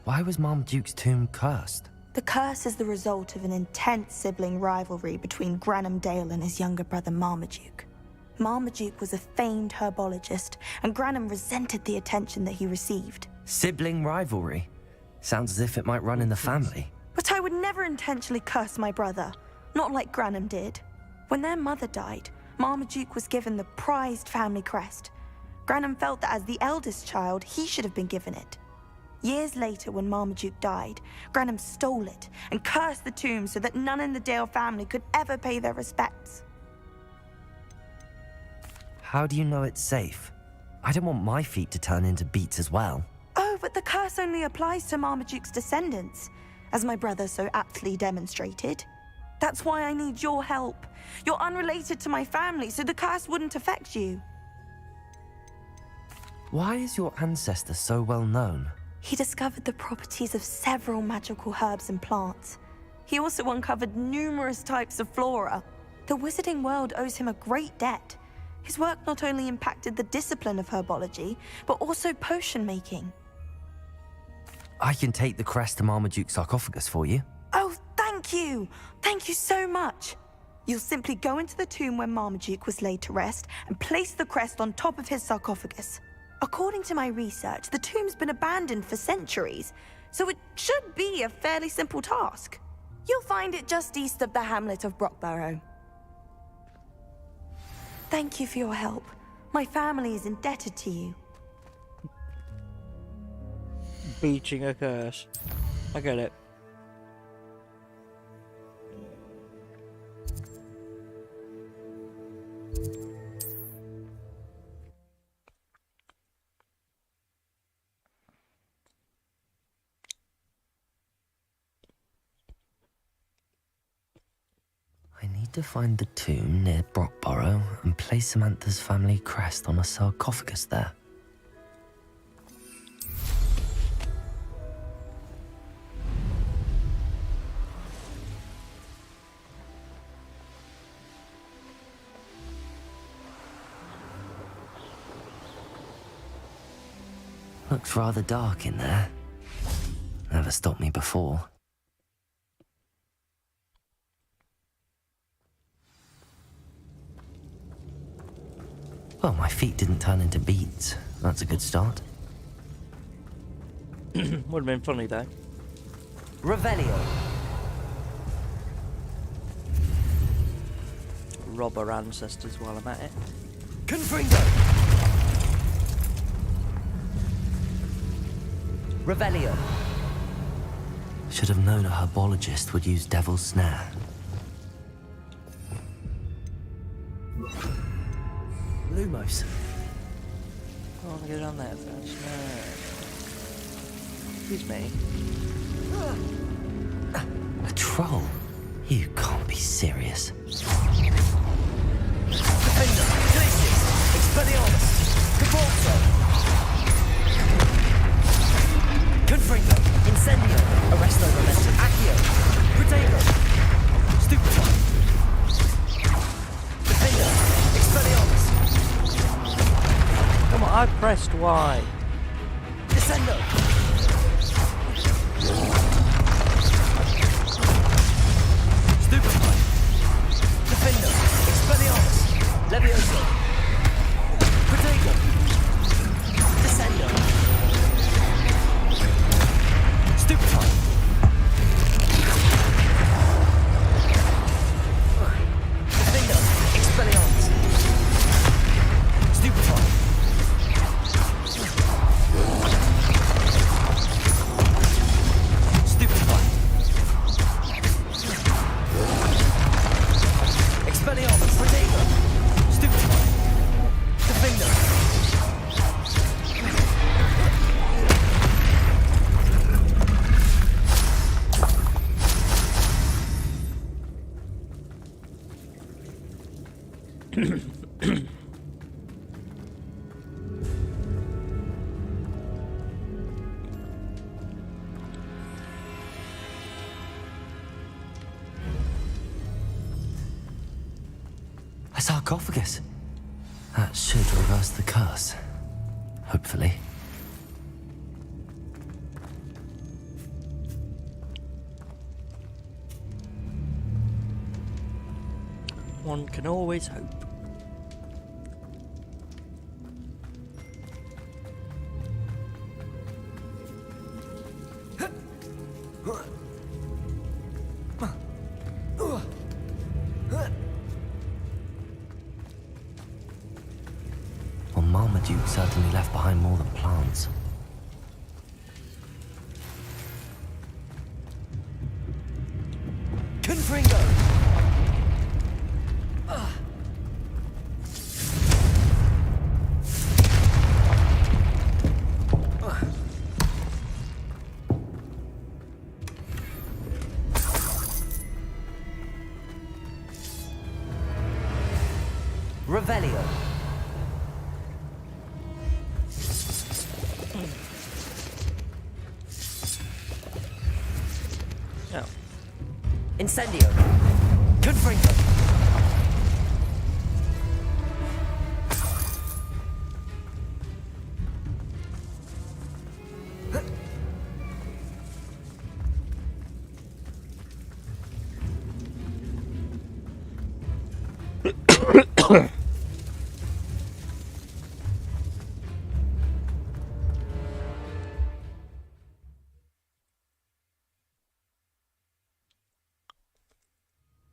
Why was Marmaduke's tomb cursed? The curse is the result of an intense sibling rivalry between Granham Dale and his younger brother Marmaduke. Marmaduke was a famed herbologist, and Granham resented the attention that he received. Sibling rivalry? Sounds as if it might run in the family. But I would never intentionally curse my brother, not like Granham did. When their mother died, Marmaduke was given the prized family crest. Granham felt that as the eldest child, he should have been given it. Years later, when Marmaduke died, Granham stole it and cursed the tomb so that none in the Dale family could ever pay their respects. How do you know it's safe? I don't want my feet to turn into beets as well. Oh, but the curse only applies to Marmaduke's descendants, as my brother so aptly demonstrated. That's why I need your help. You're unrelated to my family, so the curse wouldn't affect you. Why is your ancestor so well known? He discovered the properties of several magical herbs and plants. He also uncovered numerous types of flora. The wizarding world owes him a great debt. His work not only impacted the discipline of herbology, but also potion making. I can take the crest to Marmaduke's sarcophagus for you. Oh, thank you! Thank you so much! You'll simply go into the tomb where Marmaduke was laid to rest and place the crest on top of his sarcophagus. According to my research, the tomb's been abandoned for centuries, so it should be a fairly simple task. You'll find it just east of the hamlet of Brockborough. Thank you for your help. My family is indebted to you. Beating a curse. I get it. I need to find the tomb near Brockborough and place Samantha's family crest on a sarcophagus there. Looks rather dark in there. Never stopped me before. Well, my feet didn't turn into beads. That's a good start. Would have been funny though. Revelio. Rob our ancestors while I'm at it. Confringo. Revelio. Should have known a herbologist would use Devil's Snare. Lumos. I want to go down there first. No. Excuse me. A troll? You can't be serious. Defender, Glacius, Expelliarmus, Cabalto, Confringo, Incendio, Arresto Momentum, Accio, Protego, Stupefy, Defender, Expelliarmus. Come on, I pressed Y. Descendo. Stupefy. Defender. Expelliarmus. Levioso. Protego. Descendo. Stupefy. Defender. Expelliarmus. Stupefy. Stupefy. Expelliarmus. Protego. Stupefy. Defender. A sarcophagus. That should reverse the curse. Hopefully. One can always hope. Well, Marmaduke certainly left behind more than plants. Confringo. Revelio. Incendio! Confringo!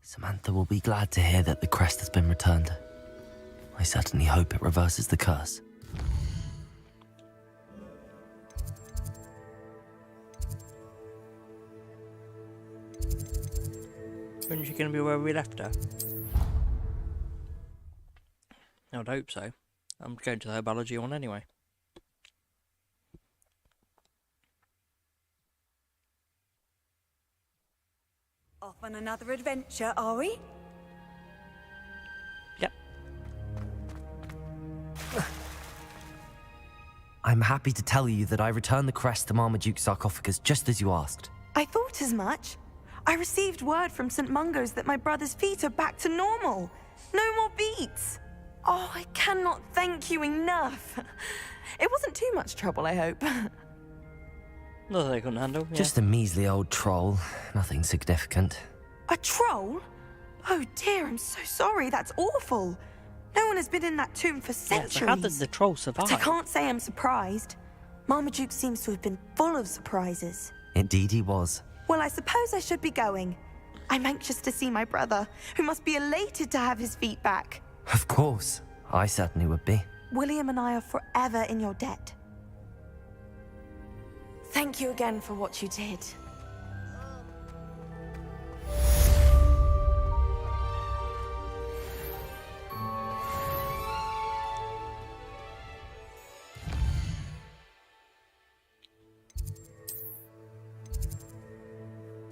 Samantha will be glad to hear that the crest has been returned. I certainly hope it reverses the curse. Isn't she going to be where we left her? I'd hope so. I'm going to the herbology one anyway. Off on another adventure, are we? Yep. I'm happy to tell you that I returned the crest to Marmaduke's sarcophagus just as you asked. I thought as much. I received word from St. Mungo's that my brother's feet are back to normal. No more beats. Oh, I cannot thank you enough. It wasn't too much trouble, I hope. Nothing I couldn't handle. Yeah. Just a measly old troll. Nothing significant. A troll? Oh dear, I'm so sorry. That's awful. No one has been in that tomb for centuries. Yeah, so how did the troll survive? But I can't say I'm surprised. Marmaduke seems to have been full of surprises. Indeed he was. Well, I suppose I should be going. I'm anxious to see my brother, who must be elated to have his feet back. Of course. I certainly would be. William and I are forever in your debt. Thank you again for what you did.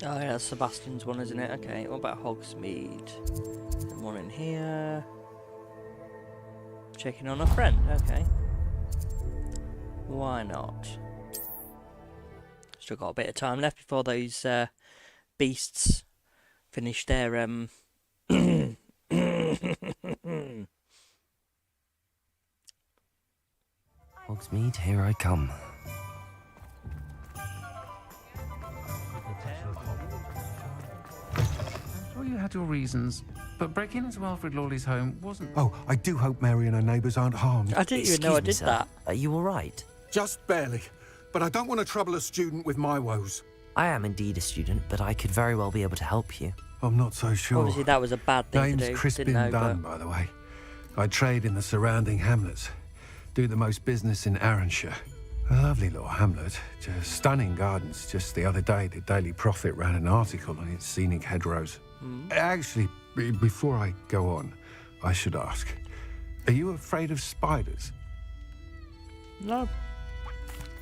Oh yeah, that's Sebastian's one, isn't it? Okay, what about Hogsmeade? One in here. Checking on a friend, okay. Why not? Still got a bit of time left before those beasts finish their Hogsmeade, here I come. Sure you had your reasons, but breaking into Alfred Lawley's home wasn't... Oh, I do hope Mary and her neighbours aren't harmed. I didn't even know I did that. Are you all right? Just barely. But I don't want to trouble a student with my woes. I am indeed a student, but I could very well be able to help you. I'm not so sure. Obviously that was a bad thing to do. Name's Crispin Didn't know, Dunn, but... by the way. I trade in the surrounding hamlets. Do the most business in Arranshire. A lovely little hamlet. Just stunning gardens. Just the other day, the Daily Prophet ran an article on its scenic hedgerows. Actually, before I go on, I should ask, are you afraid of spiders? No.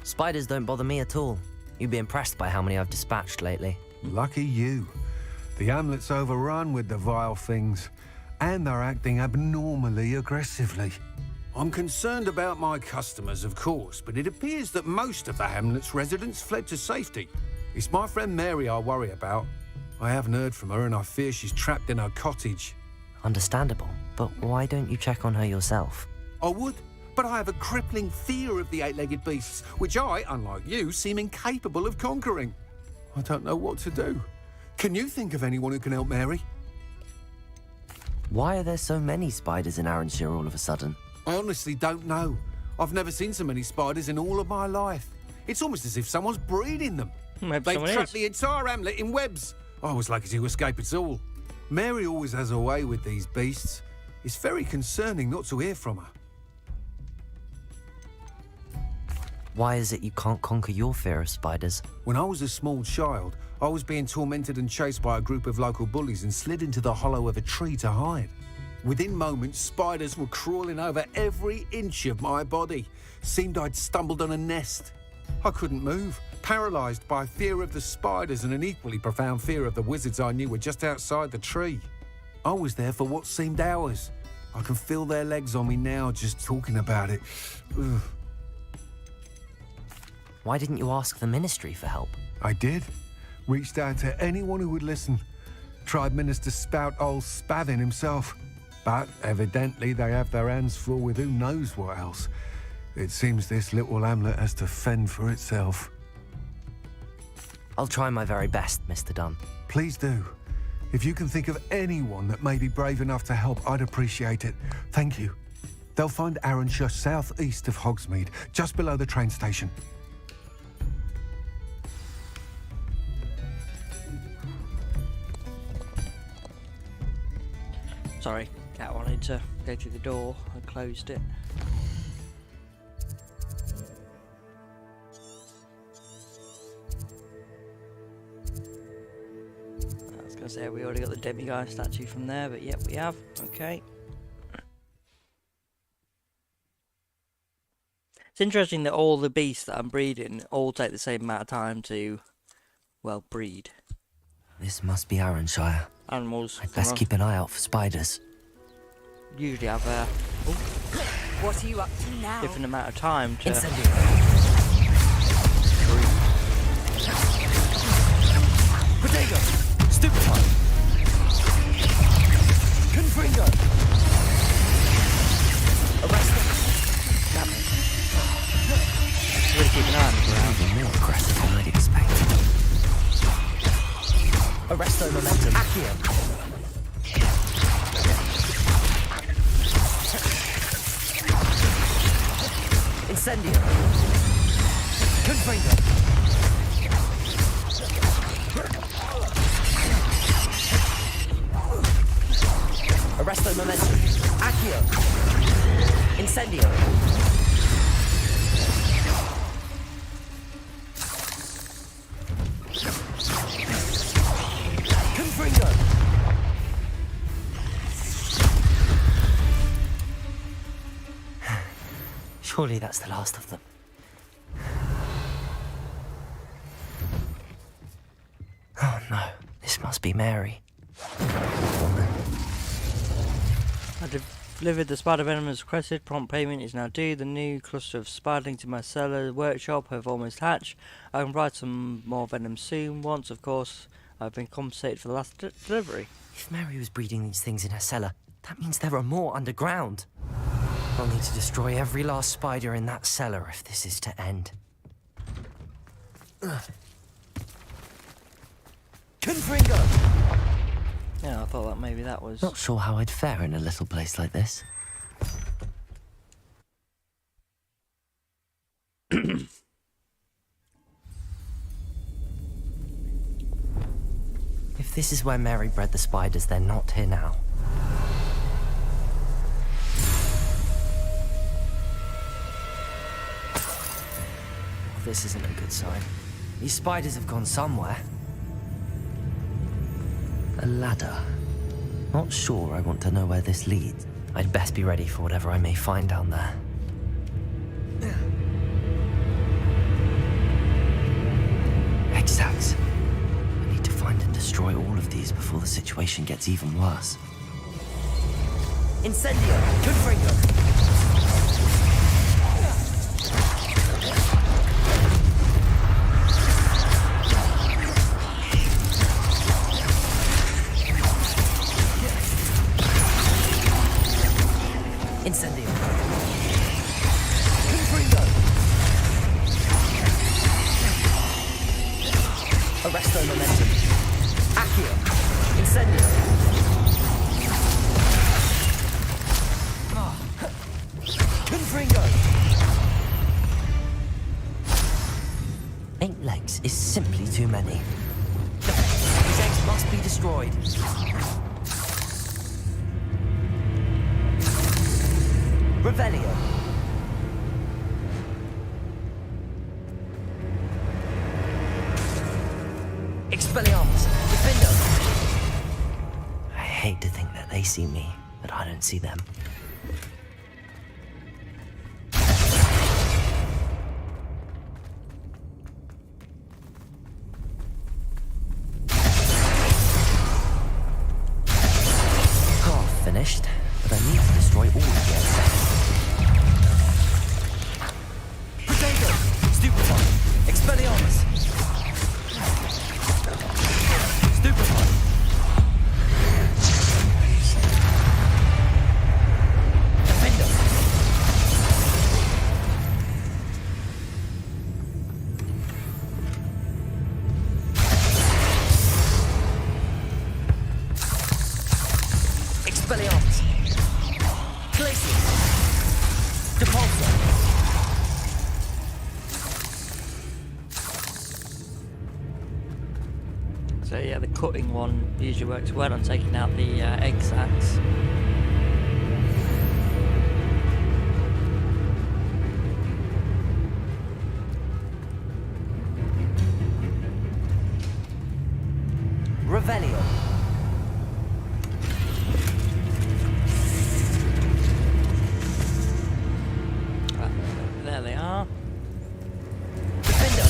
Spiders don't bother me at all. You'd be impressed by how many I've dispatched lately. Lucky you. The hamlet's overrun with the vile things, and they're acting abnormally aggressively. I'm concerned about my customers, of course, but it appears that most of the hamlet's residents fled to safety. It's my friend Mary I worry about. I haven't heard from her, and I fear she's trapped in her cottage. Understandable, but why don't you check on her yourself? I would, but I have a crippling fear of the eight-legged beasts, which I, unlike you, seem incapable of conquering. I don't know what to do. Can you think of anyone who can help Mary? Why are there so many spiders in Arranshire all of a sudden? I honestly don't know. I've never seen so many spiders in all of my life. It's almost as if someone's breeding them. They've trapped the entire hamlet in webs. I was lucky to escape it all. Mary always has a way with these beasts. It's very concerning not to hear from her. Why is it you can't conquer your fear of spiders? When I was a small child, I was being tormented and chased by a group of local bullies and slid into the hollow of a tree to hide. Within moments, spiders were crawling over every inch of my body. Seemed I'd stumbled on a nest. I couldn't move, paralysed by fear of the spiders and an equally profound fear of the wizards I knew were just outside the tree. I was there for what seemed hours. I can feel their legs on me now just talking about it. Ugh. Why didn't you ask the ministry for help? I did. Reached out to anyone who would listen. Tried Minister Spout old Spavin himself. But evidently they have their hands full with who knows what else. It seems this little hamlet has to fend for itself. I'll try my very best, Mr. Dunn. Please do. If you can think of anyone that may be brave enough to help, I'd appreciate it. Thank you. They'll find Arrowshire southeast of Hogsmeade, just below the train station. Sorry, Cat wanted to go through the door. I closed it. I was going to say we already got the demiguy statue from there, but yep, we have. Okay. It's interesting that all the beasts that I'm breeding all take the same amount of time to, well, breed. This must be Arrowshire. Animals. I'd best keep an eye out for spiders. Usually have a What are you up to now? different amount of time to Incendio. Potato! Stupefy! Confringo! Arrest them! Damn it. Really keep an eye on the ground. Even more aggressive than I'd expect. Arresto momentum. Accio! Incendio! Confringo! Arresto momentum. Accio! Incendio! Confringo! Surely that's the last of them. Oh no, this must be Mary. I delivered the spider venom as requested. Prompt payment is now due. The new cluster of spiderlings in my cellar workshop have almost hatched. I can provide some more venom soon. Once, of course, I've been compensated for the last delivery. If Mary was breeding these things in her cellar, that means there are more underground. I'll need to destroy every last spider in that cellar if this is to end. Confringo! Yeah, I thought that maybe that was... Not sure how I'd fare in a little place like this. If this is where Mary bred the spiders, they're not here now. Well, this isn't a good sign. These spiders have gone somewhere. A ladder. Not sure I want to know where this leads. I'd best be ready for whatever I may find down there. Exact. I need to find and destroy all of these before the situation gets even worse. Incendio! Confringo! Incendio! Confringo! Arresto momentum. Accio! Incendio! Confringo! 8 legs is simply too many. These eggs must be destroyed. Revelio. Expelliarmus. Defendo. I hate to think that they see me, but I don't see them. Half finished, but I need to destroy all of the eggs. Potato! Stupefy! Expelliarmus! Stupefy! Expelliarmus. Glacius. Depulso. So yeah, the cutting one usually works well on taking out the egg sacs. Revelio. There they are. Defender.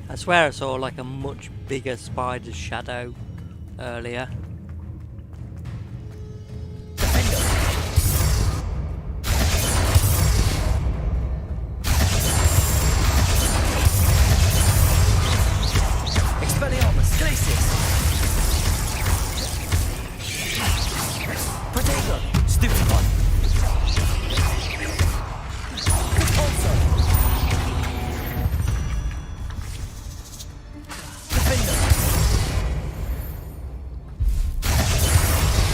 I swear I saw like a much bigger spider's shadow earlier. Expelliarmus. Glacius. Protego. Stupefy. Depulso. Defender.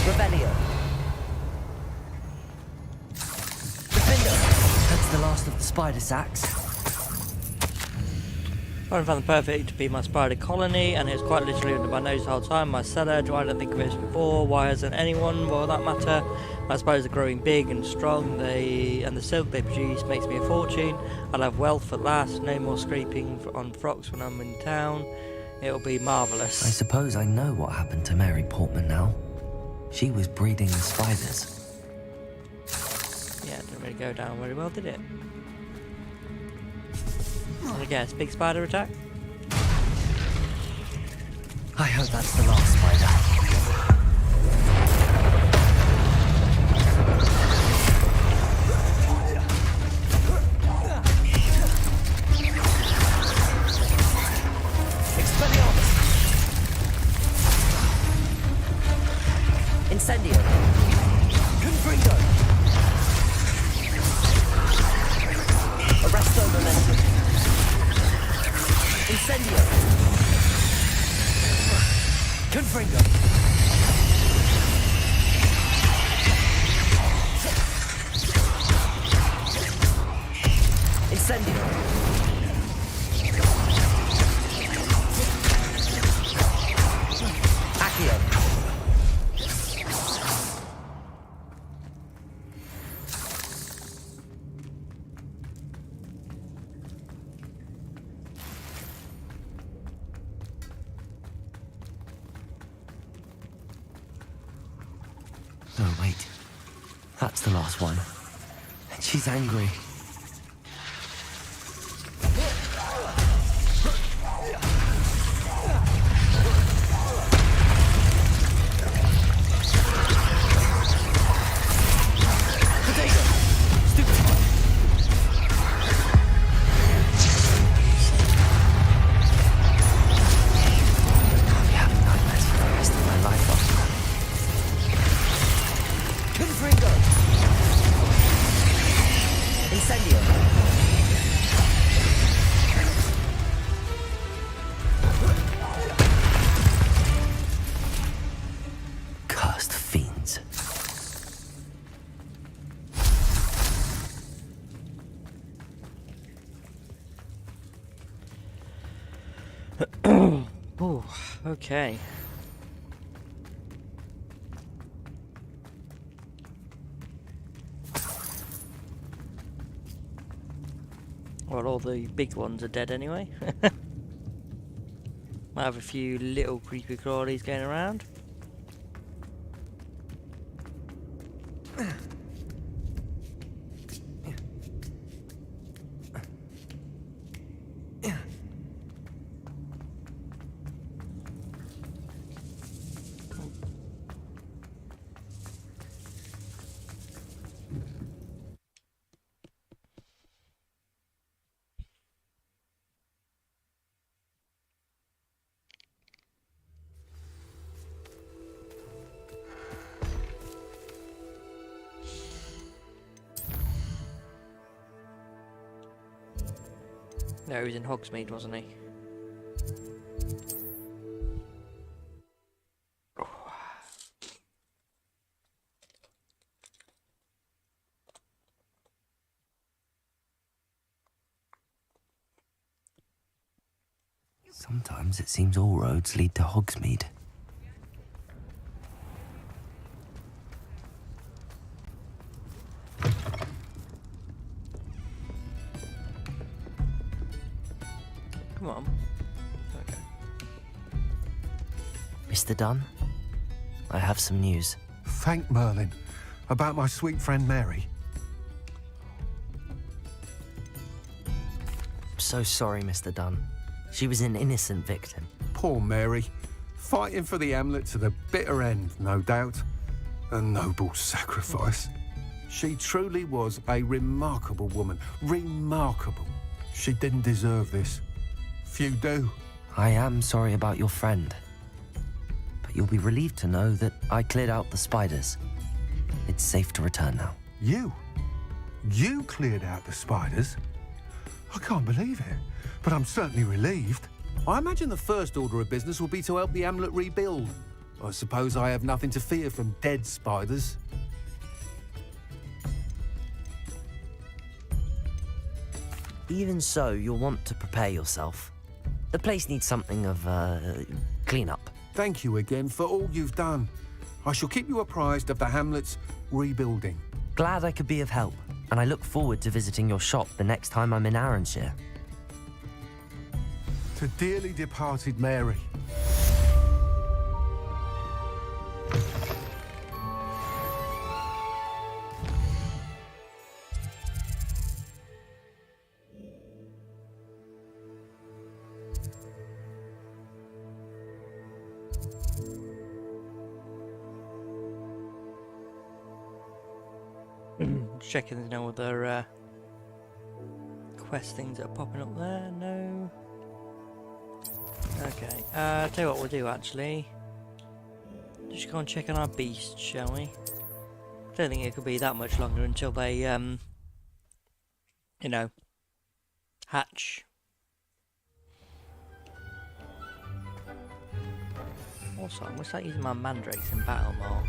Revelio. Defender. That's the last of the spider sacks. I found the perfect to be my spider colony, and it's quite literally under my nose the whole time. My cellar, do I didn't think of this before? Why hasn't anyone? For that matter, my spiders are growing big and strong. And the silk they produce makes me a fortune. I'll have wealth at last. No more scraping on frocks when I'm in town. It'll be marvellous. I suppose I know what happened to Mary Portman now. She was breeding the spiders. Yeah, it didn't really go down very well, did it? Want to guess, big spider attack? I hope that's the last spider. Expelliarmus. Incendio. Confringo. Arresto momentum. Incendio. Confringo. Incendio. Accio. Oh, wait. That's the last one. And she's angry. Potato! Stupid one! I'll be having nightmares for the rest of my life after that. Confringo! Incendio! Cursed fiends. Oh, okay. Well, all the big ones are dead anyway. Might have a few little creepy crawlies going around. No, he was in Hogsmeade, wasn't he? Sometimes it seems all roads lead to Hogsmeade. Come on. Okay. Mr. Dunn, I have some news. Thank Merlin. About my sweet friend Mary. I'm so sorry, Mr. Dunn. She was an innocent victim. Poor Mary. Fighting for the Hamlet to the bitter end, no doubt. A noble sacrifice. She truly was a remarkable woman. Remarkable. She didn't deserve this. Few do. I am sorry about your friend. But you'll be relieved to know that I cleared out the spiders. It's safe to return now. You? You cleared out the spiders? I can't believe it, but I'm certainly relieved. I imagine the first order of business will be to help the Hamlet rebuild. I suppose I have nothing to fear from dead spiders. Even so, you'll want to prepare yourself. The place needs something of clean-up. Thank you again for all you've done. I shall keep you apprised of the Hamlet's rebuilding. Glad I could be of help, and I look forward to visiting your shop the next time I'm in Arranshire. To dearly departed Mary. Checking there's no other quest things that are popping up there. No. Okay. Tell you what we'll do actually. Just go and check on our beast, shall we? Don't think it could be that much longer until they you know, hatch. Also, I'm gonna start using my mandrakes in battle more.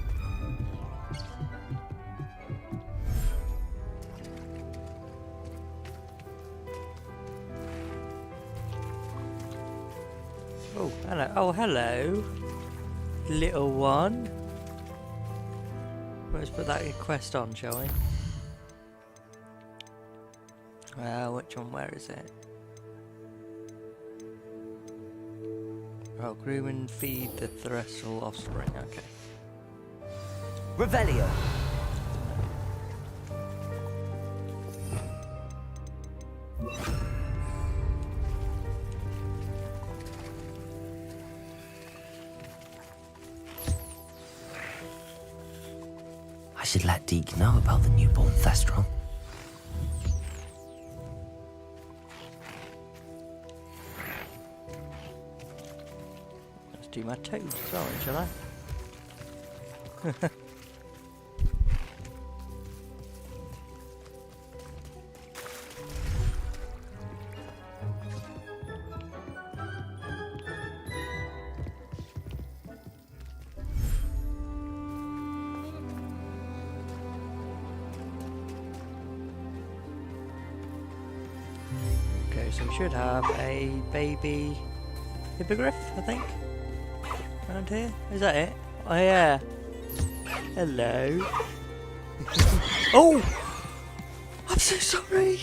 Oh, hello. Oh, hello. Little one. Let's put that quest on, shall we? Which one? Where is it? Oh, groom and feed the terrestrial offspring. Okay. Revelio. I should let Deke know about the newborn Thestral. Let's do my toes as well, shall I? Okay, so we should have a baby hippogriff, I think, around here. Is that it? Oh yeah. Hello. Oh! I'm so sorry.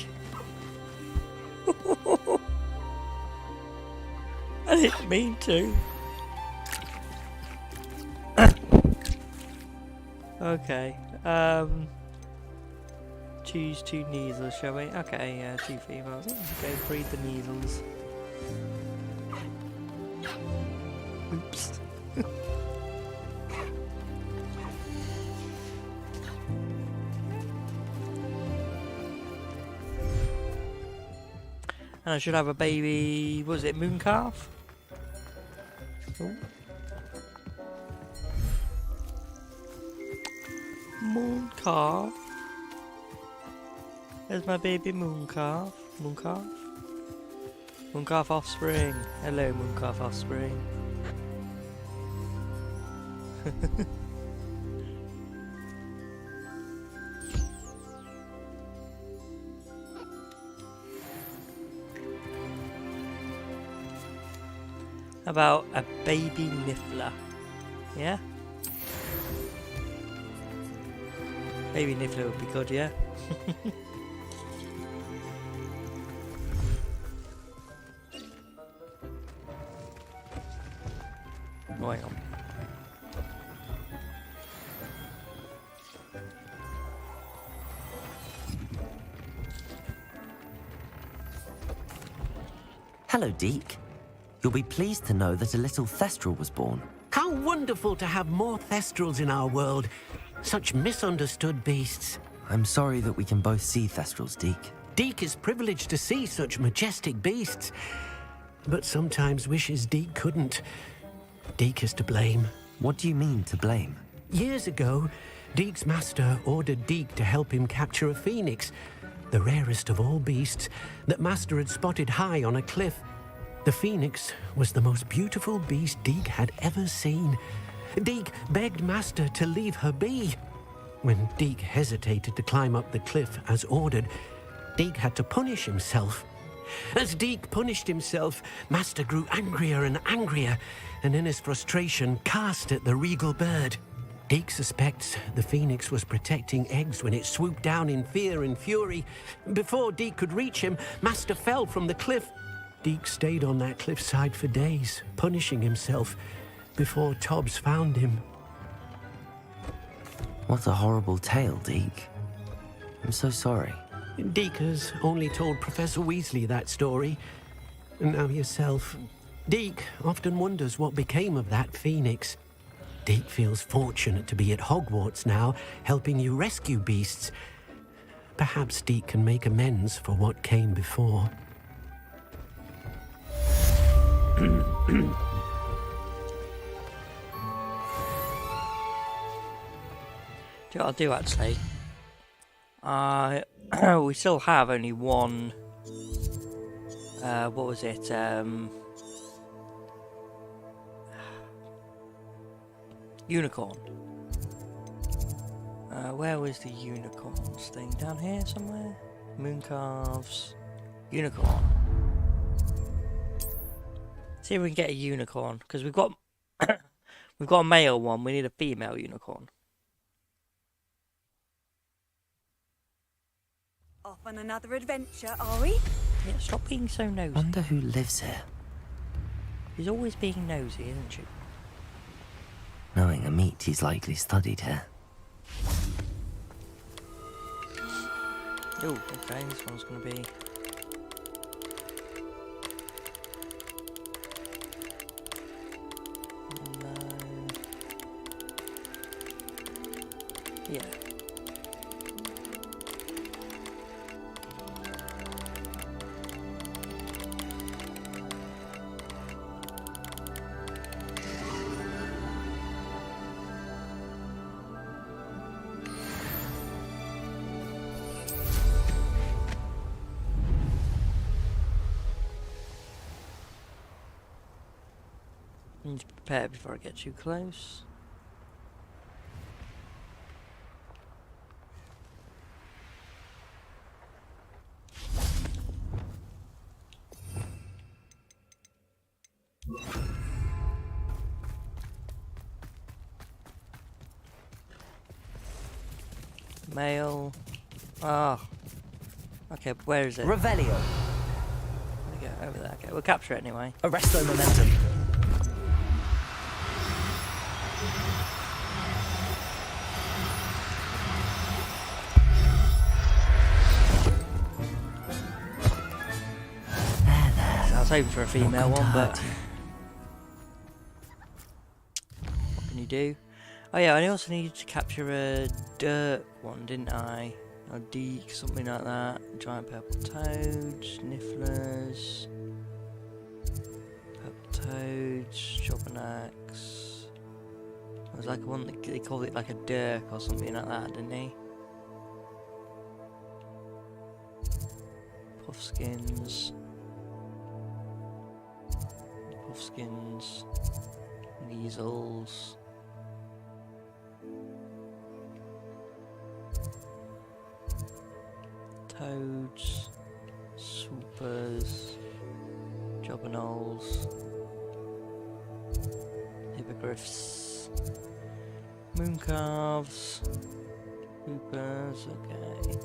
I didn't mean to. Okay. Choose 2 measles, shall we? Okay, 2 females. Okay, breed the measles. Oops. And I should have a baby, what was it, moon calf? Ooh. Moon calf. There's my baby moon calf. Moon calf. Mooncalf offspring. Hello, Mooncalf offspring. About a baby niffler. Yeah? Baby niffler would be good, yeah? Oh, hang on. Hello, Deke. You'll be pleased to know that a little Thestral was born. How wonderful to have more Thestrals in our world. Such misunderstood beasts. I'm sorry that we can both see Thestrals, Deke. Deke is privileged to see such majestic beasts, but sometimes wishes Deke couldn't. Deke is to blame. What do you mean, to blame? Years ago, Deke's master ordered Deke to help him capture a phoenix, the rarest of all beasts, that master had spotted high on a cliff. The phoenix was the most beautiful beast Deke had ever seen. Deke begged master to leave her be. When Deke hesitated to climb up the cliff as ordered, Deke had to punish himself. As Deke punished himself, master grew angrier and angrier, and in his frustration cast at the regal bird. Deke suspects the phoenix was protecting eggs when it swooped down in fear and fury. Before Deke could reach him, master fell from the cliff. Deke stayed on that cliffside for days, punishing himself, before Tobbs found him. What a horrible tale, Deke. I'm so sorry. Deke has only told Professor Weasley that story, and now yourself. Deke often wonders what became of that phoenix. Deke feels fortunate to be at Hogwarts now, helping you rescue beasts. Perhaps Deke can make amends for what came before. Do you know what I'll do actually? We still have only one. What was it? Unicorn. Where was the unicorns thing? Down here somewhere? Mooncalves. Unicorn. See if we can get a unicorn, because we've got we've got a male one. We need a female unicorn. Off on another adventure, are we? Yeah, stop being so nosy. Wonder who lives here. She's always being nosy, isn't she? Knowing Amit, he's likely studied here. Oh, okay, this one's gonna be. Yeah. Need to prepare before I get too close. Male. Ah. Okay, where is it? Revelio. There we go, over there. Okay, we'll capture it anyway. Arresto momentum. I was hoping for a female one, but what can you do? Oh yeah, I also needed to capture a dirt one, didn't I? Or Deke, something like that. Giant purple toads, nifflers, purple toads, Jobbernax. It was like one that they called it like a dirk or something like that, didn't they? Puffskins. Wolfskins, Weasels. Toads, Swoopers, Jobberknolls, Hippogriffs, Mooncalves, Hoopers, okay.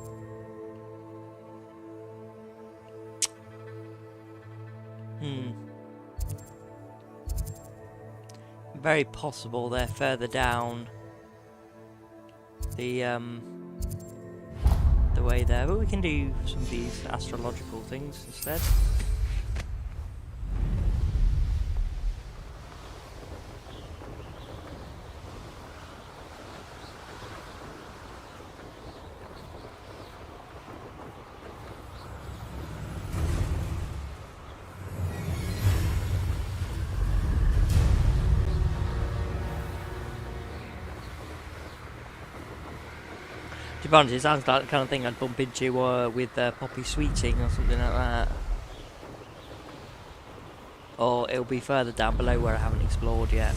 Very possible they're further down the way there, but we can do some of these astrological things instead. To be honest, it sounds like the kind of thing I'd bump into with Poppy Sweeting or something like that. Or it'll be further down below where I haven't explored yet.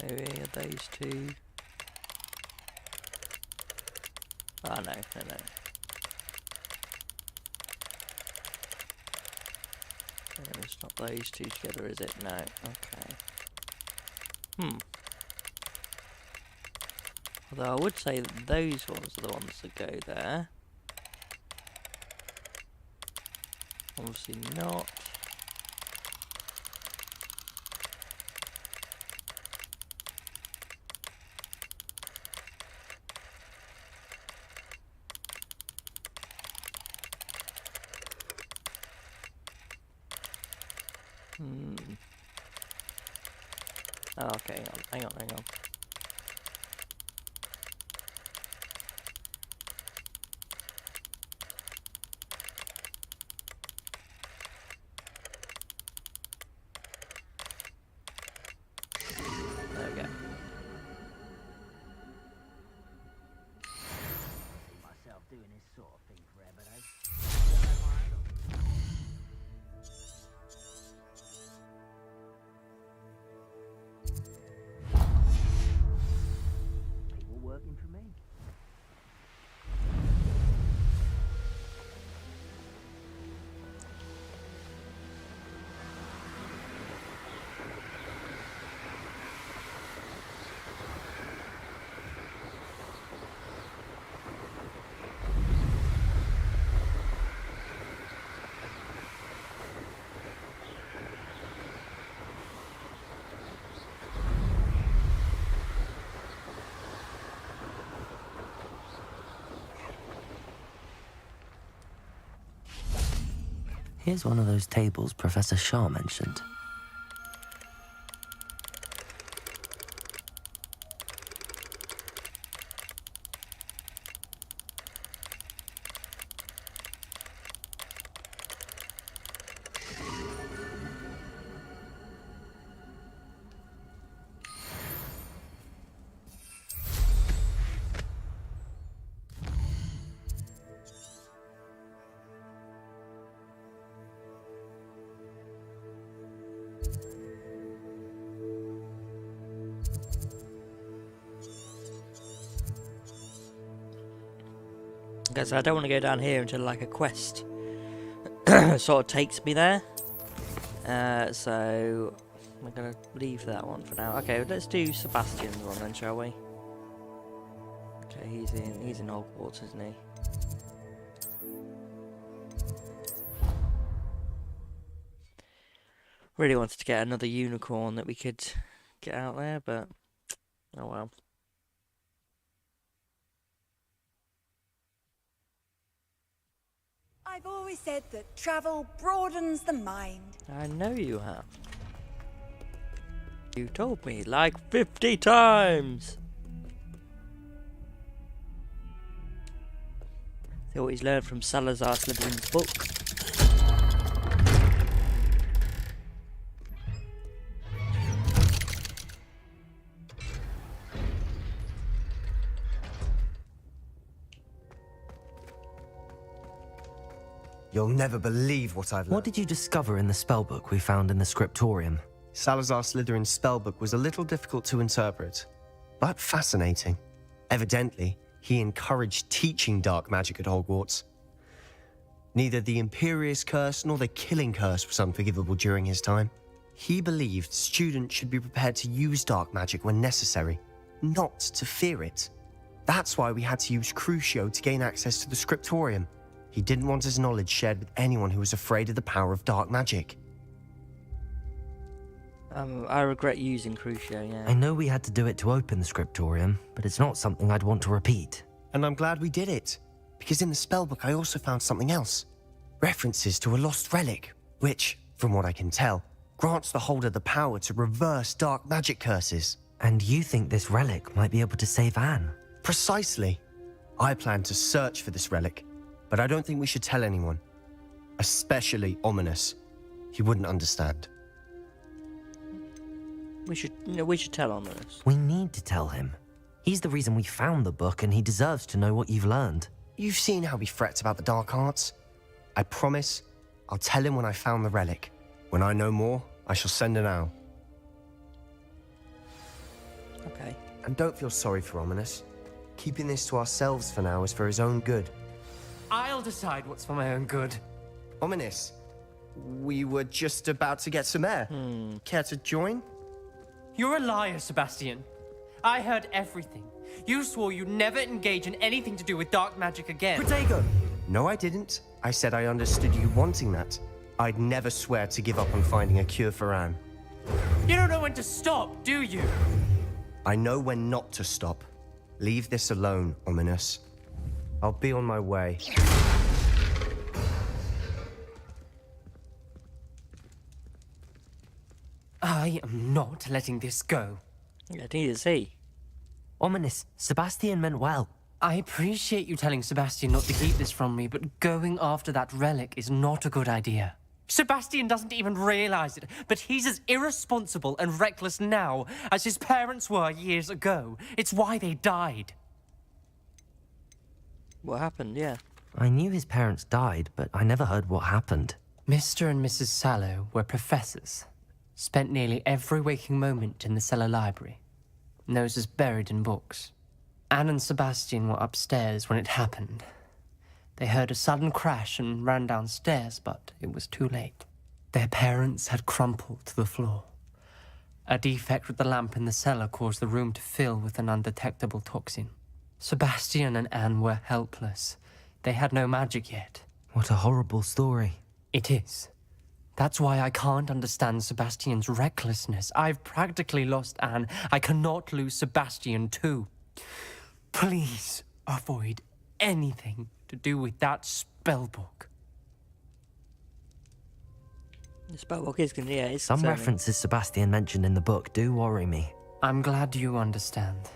Maybe those two. Oh no. It's not those two together, is it? No. Okay. Although I would say that those ones are the ones that go there. Obviously not. Oh, okay, hang on. There we go. Myself doing this sort of thing forever, though. Working for me. Here's one of those tables Professor Shah mentioned. Because I don't want to go down here until like a quest sort of takes me there. So I'm gonna leave that one for now. Okay, let's do Sebastian's one then, shall we? Okay, he's in Hogwarts, isn't he? Really wanted to get another unicorn that we could get out there, but oh well. I've always said that travel broadens the mind. I know you have. You told me like 50 times. See what he's learned from Salazar Slytherin's book. You'll never believe what I've learned. What did you discover in the spellbook we found in the scriptorium? Salazar Slytherin's spellbook was a little difficult to interpret, but fascinating. Evidently, he encouraged teaching dark magic at Hogwarts. Neither the Imperious Curse nor the Killing Curse was unforgivable during his time. He believed students should be prepared to use dark magic when necessary, not to fear it. That's why we had to use Crucio to gain access to the scriptorium. He didn't want his knowledge shared with anyone who was afraid of the power of dark magic. I regret using Crucio, yeah. I know we had to do it to open the scriptorium, but it's not something I'd want to repeat. And I'm glad we did it, because in the spellbook I also found something else. References to a lost relic, which, from what I can tell, grants the holder the power to reverse dark magic curses. And you think this relic might be able to save Anne? Precisely. I plan to search for this relic, but I don't think we should tell anyone. Especially Ominous. He wouldn't understand. We should tell Ominous. We need to tell him. He's the reason we found the book, and he deserves to know what you've learned. You've seen how he frets about the dark arts. I promise I'll tell him when I found the relic. When I know more, I shall send an owl. Okay. And don't feel sorry for Ominous. Keeping this to ourselves for now is for his own good. I'll decide what's for my own good. Ominous, we were just about to get some air. Care to join? You're a liar, Sebastian. I heard everything. You swore you'd never engage in anything to do with dark magic again. Protego! No, I didn't. I said I understood you wanting that. I'd never swear to give up on finding a cure for Anne. You don't know when to stop, do you? I know when not to stop. Leave this alone, Ominous. I'll be on my way. I am not letting this go. Yeah, neither is he. Ominous, Sebastian meant well. I appreciate you telling Sebastian not to keep this from me, but going after that relic is not a good idea. Sebastian doesn't even realize it, but he's as irresponsible and reckless now as his parents were years ago. It's why they died. What happened, yeah. I knew his parents died, but I never heard what happened. Mr. and Mrs. Sallow were professors. Spent nearly every waking moment in the cellar library. Noses buried in books. Anne and Sebastian were upstairs when it happened. They heard a sudden crash and ran downstairs, but it was too late. Their parents had crumpled to the floor. A defect with the lamp in the cellar caused the room to fill with an undetectable toxin. Sebastian and Anne were helpless. They had no magic yet. What a horrible story. It is. That's why I can't understand Sebastian's recklessness. I've practically lost Anne. I cannot lose Sebastian too. Please avoid anything to do with that spellbook. The spellbook is going to, yeah, it's Some concerning. references Sebastian mentioned in the book do worry me. I'm glad you understand.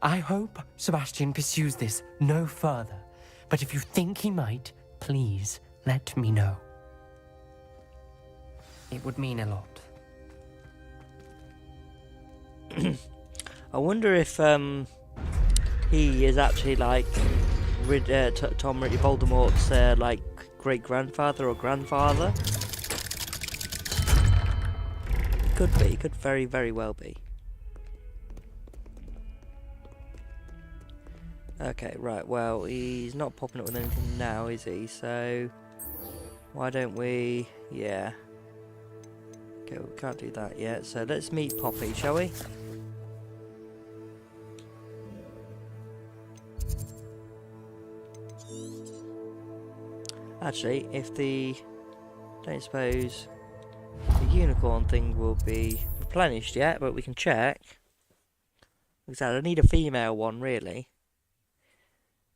I hope Sebastian pursues this no further. But if you think he might, please let me know. It would mean a lot. I wonder if he is actually like Tom Ridley Voldemort's like great grandfather or grandfather. Could be. Could very, very well be. Okay, right. Well, he's not popping up with anything now, is he? So why don't we? Yeah. Okay, we can't do that yet. So let's meet Poppy, shall we? Actually, if the... don't suppose the unicorn thing will be replenished yet, but we can check. Exactly, I need a female one, really.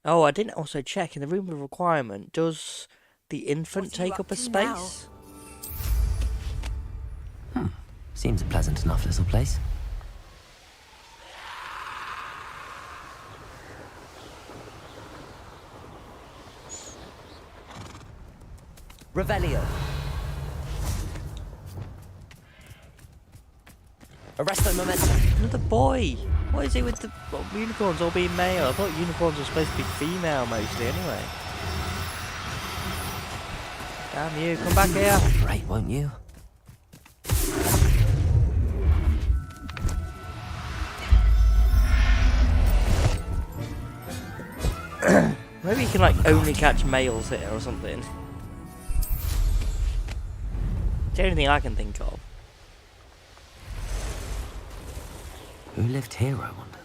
Oh, I didn't also check in the room of requirement. Does the infant take up a space? Seems a pleasant enough little place. Revelio. Arresto momentum. Another boy. What is it with the unicorns all being male? I thought unicorns were supposed to be female mostly anyway. Damn you, come back here. Right, won't you? Maybe you can like only catch males here or something. It's the only thing I can think of. Who lived here, I wonder?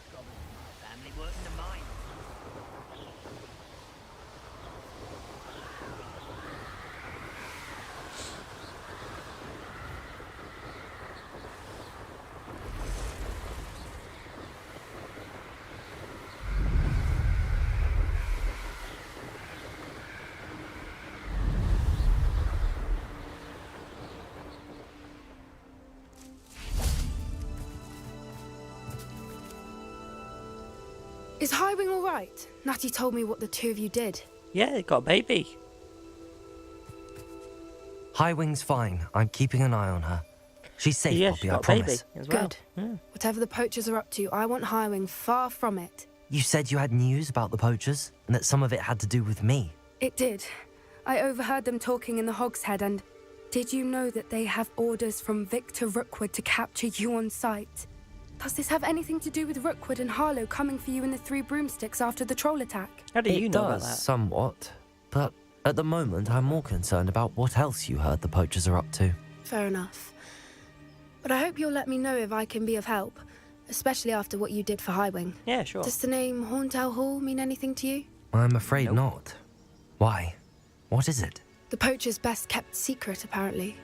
Is Highwing all right? Natty told me what the two of you did. Yeah, they got a baby. Highwing's fine. I'm keeping an eye on her. She's safe, Yeah, Poppy, she's I got a baby promise. as well. Good. Whatever the poachers are up to, I want Highwing far from it. You said you had news about the poachers, and that some of it had to do with me. It did. I overheard them talking in the Hogshead, and did you know that they have orders from Victor Rookwood to capture you on sight? Does this have anything to do with Rookwood and Harlow coming for you in the Three Broomsticks after the troll attack? How do you It know about does, that? somewhat. But at the moment, I'm more concerned about what else you heard the poachers are up to. Fair enough. But I hope you'll let me know if I can be of help, especially after what you did for Highwing. Yeah, sure. Does the name Horntail Hall mean anything to you? I'm afraid not. Why? What is it? The poacher's best kept secret, apparently.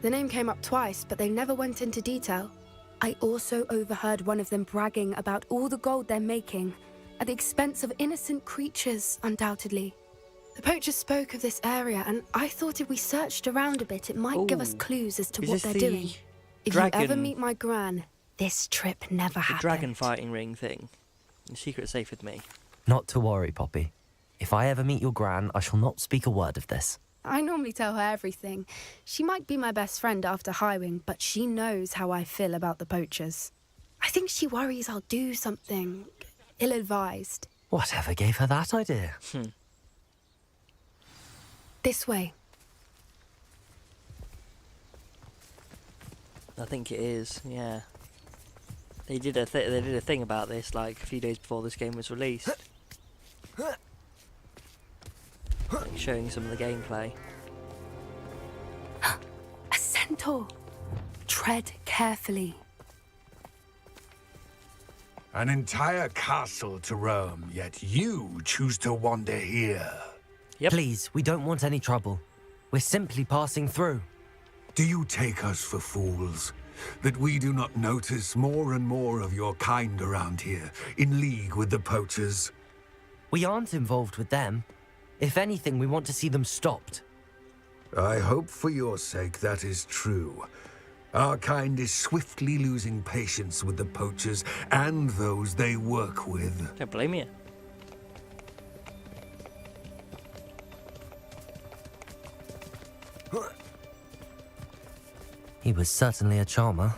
The name came up twice, but they never went into detail. I also overheard one of them bragging about all the gold they're making, at the expense of innocent creatures, undoubtedly. The poachers spoke of this area, and I thought if we searched around a bit, it might give us clues as to Is what this they're the doing. If you ever dragon- meet my gran, this trip never The happened. dragon fighting ring thing. The secret's safe with me. Not to worry, Poppy. If I ever meet your gran, I shall not speak a word of this. I normally tell her everything. She might be my best friend after Highwing, but she knows how I feel about the poachers. I think she worries I'll do something ill-advised. Whatever gave her that idea? This way. I think it is, yeah. They did a thing about this like a few days before this game was released. Like showing some of the gameplay. A centaur. Tread carefully. An entire castle to roam, yet you choose to wander here. Please, we don't want any trouble. We're simply passing through. Do you take us for fools? That we do not notice more and more of your kind around here, in league with the poachers? We aren't involved with them. If anything, we want to see them stopped. I hope for your sake that is true. Our kind is swiftly losing patience with the poachers and those they work with. Don't blame you. He was certainly a charmer.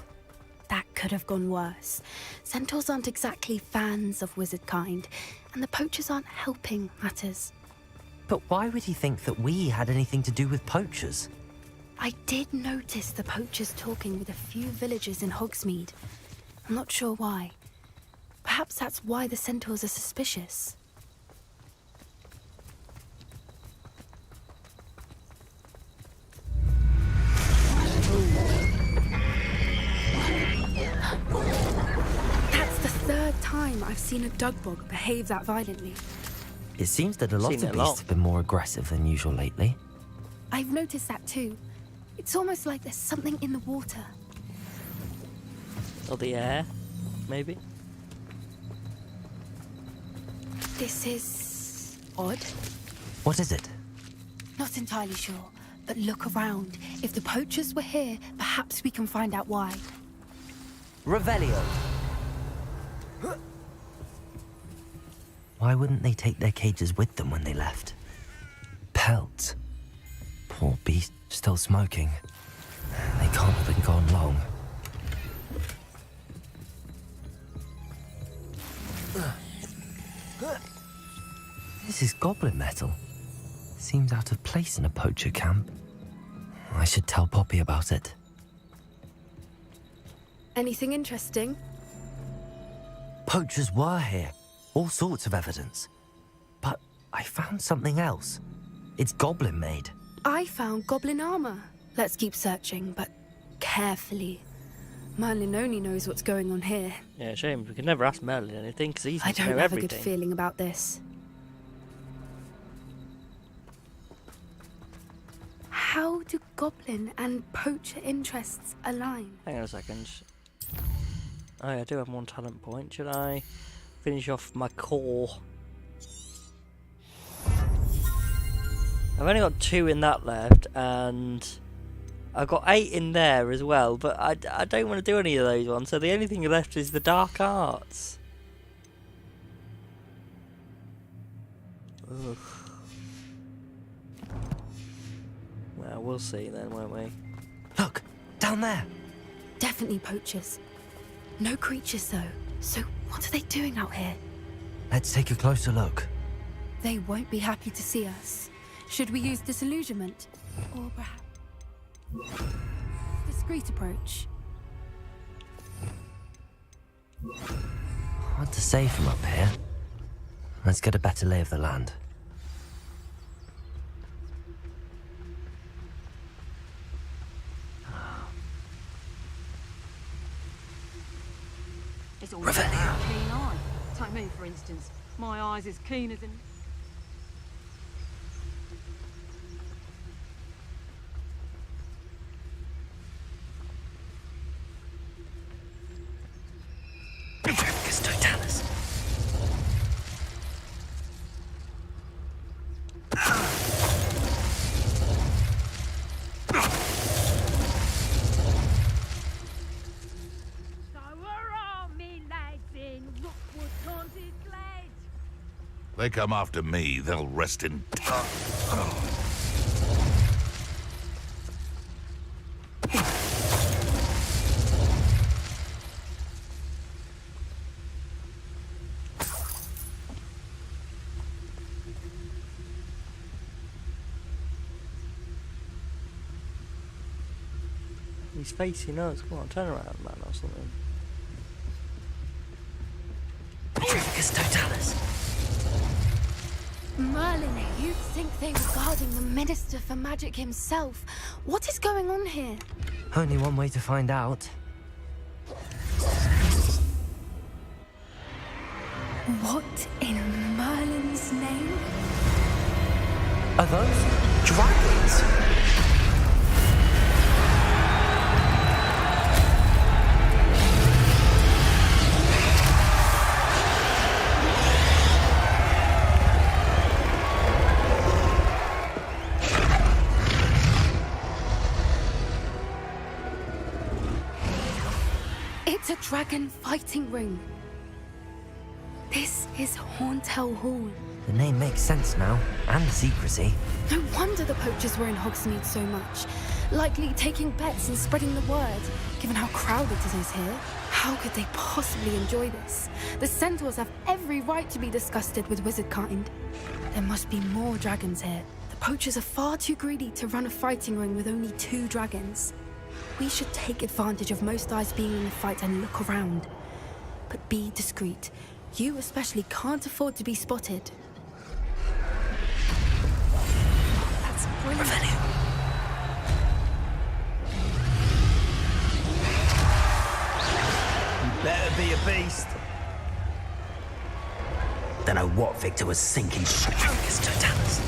That could have gone worse. Centaurs aren't exactly fans of wizardkind, and the poachers aren't helping matters. But why would he think that we had anything to do with poachers? I did notice the poachers talking with a few villagers in Hogsmeade. I'm not sure why. Perhaps that's why the centaurs are suspicious. That's the third time I've seen a dugbog behave that violently. It seems that a lot of beasts have been more aggressive than usual lately. I've noticed that too. It's almost like there's something in the water. Or the air, maybe? This is odd. What is it? Not entirely sure, but look around. If the poachers were here, perhaps we can find out why. Revelio. Why wouldn't they take their cages with them when they left? Pelts. Poor beast, still smoking. They can't have been gone long. This is goblin metal. Seems out of place in a poacher camp. I should tell Poppy about it. Anything interesting? Poachers were here. All sorts of evidence. But I found something else. It's goblin made. I found goblin armor. Let's keep searching, but carefully. Merlin only knows what's going on here. Yeah, shame. We can never ask Merlin anything because he's I know don't have everything. a good feeling about this. How do goblin and poacher interests align? Hang on a second. Oh, yeah, I do have one talent point. Should I finish off my core? I've only got 2 in that left, and I've got 8 in there as well, but I don't want to do any of those ones, so the only thing left is the dark arts. Ugh. Well, we'll see then, won't we? Look, down there. Definitely poachers. No creatures though, so what are they doing out here? Let's take a closer look. They won't be happy to see us. Should we use disillusionment? Or perhaps discreet approach? Hard to say from up here. Let's get a better lay of the land. It's all about a keen eye. Take me, for instance. My eye's as keen as an... Totalis. They come after me, they'll rest in... He's facing us. Come on, turn around, man, or something. Petrificus Totalis. Merlin, you'd think they were guarding the Minister for Magic himself. What is going on here? Only one way to find out. What in Merlin's name? Are those dragons? It's a dragon fighting ring. This is Hauntel Hall. The name makes sense now, and the secrecy. No wonder the poachers were in Hogsmeade so much. Likely taking bets and spreading the word, given how crowded it is here. How could they possibly enjoy this? The centaurs have every right to be disgusted with wizardkind. There must be more dragons here. The poachers are far too greedy to run a fighting ring with only 2 dragons. We should take advantage of most eyes being in the fight and look around. But be discreet. You especially can't afford to be spotted. That's brilliant. You better be a beast. Don't know what Victor was thinking. Petrificus Totalis.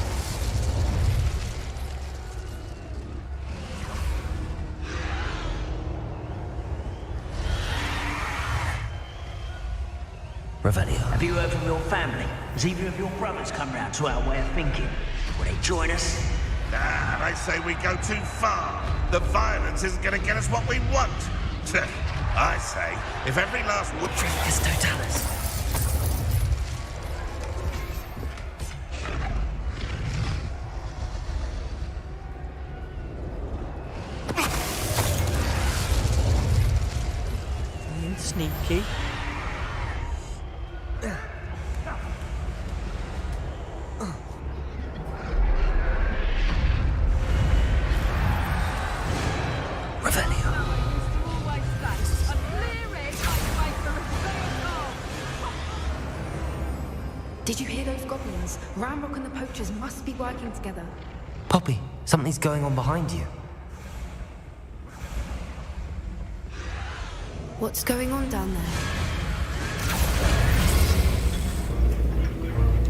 Revelio. Have you heard from your family? Has either of your brothers come round to our way of thinking? Will they join us? Nah, they say we go too far. The violence isn't going to get us what we want. I say, if every last Petrificus Totalis. Sneaky. Did you hear those goblins? Ranrok and the poachers must be working together. Poppy, something's going on behind you. What's going on down there?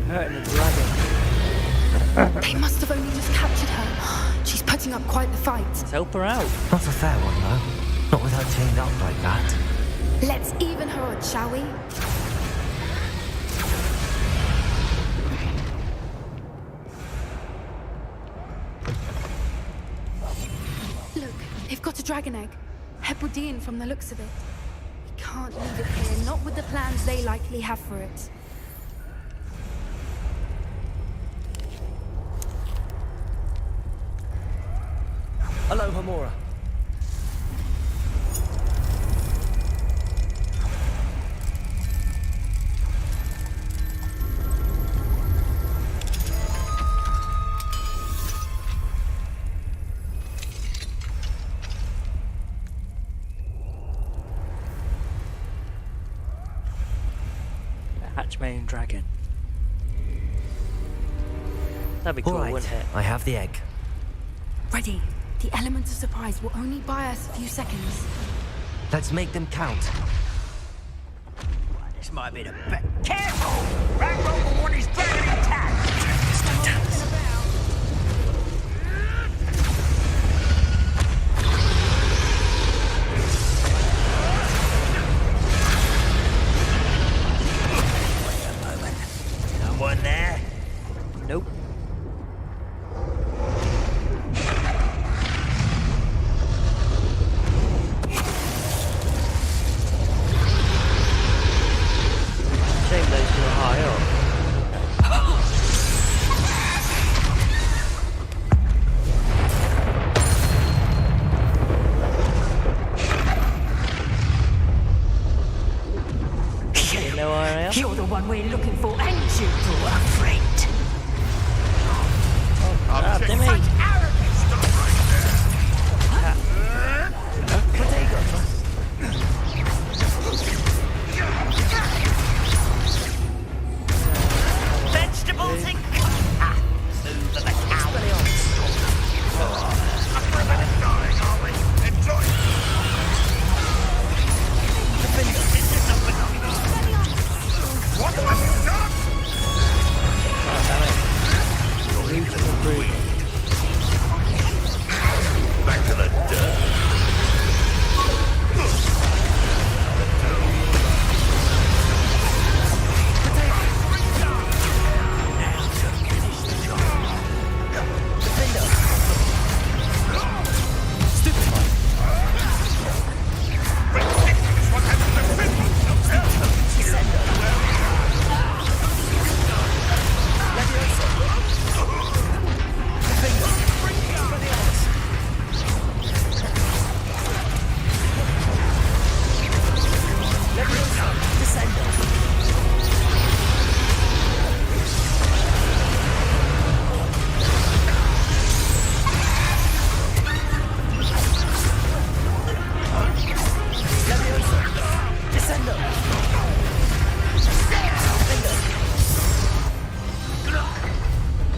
Hurting the dragon. They must have only just captured her. She's putting up quite the fight. Let's help her out. Not a fair one, though. Not with her chained up like that. Let's even her odds, shall we? Look, they've got a dragon egg. Hebridean from the looks of it. We can't leave it here, not with the plans they likely have for it. Hello, Hamora. Hatchbane dragon. That'd be cool, All right, wouldn't it? I have the egg. Ready. The element of surprise will only buy us a few seconds. Let's make them count. This might be the best. Careful! Ranrok will want his dragon intact! Wait a moment. Someone there? Nope. Shame those two are high up. You know where I am? You're the one we're looking for, and you are afraid. Ah, damn it. Vegetables and move the cow. After a bit of dying, are we? Enjoy. What have you done? Back to the dirt.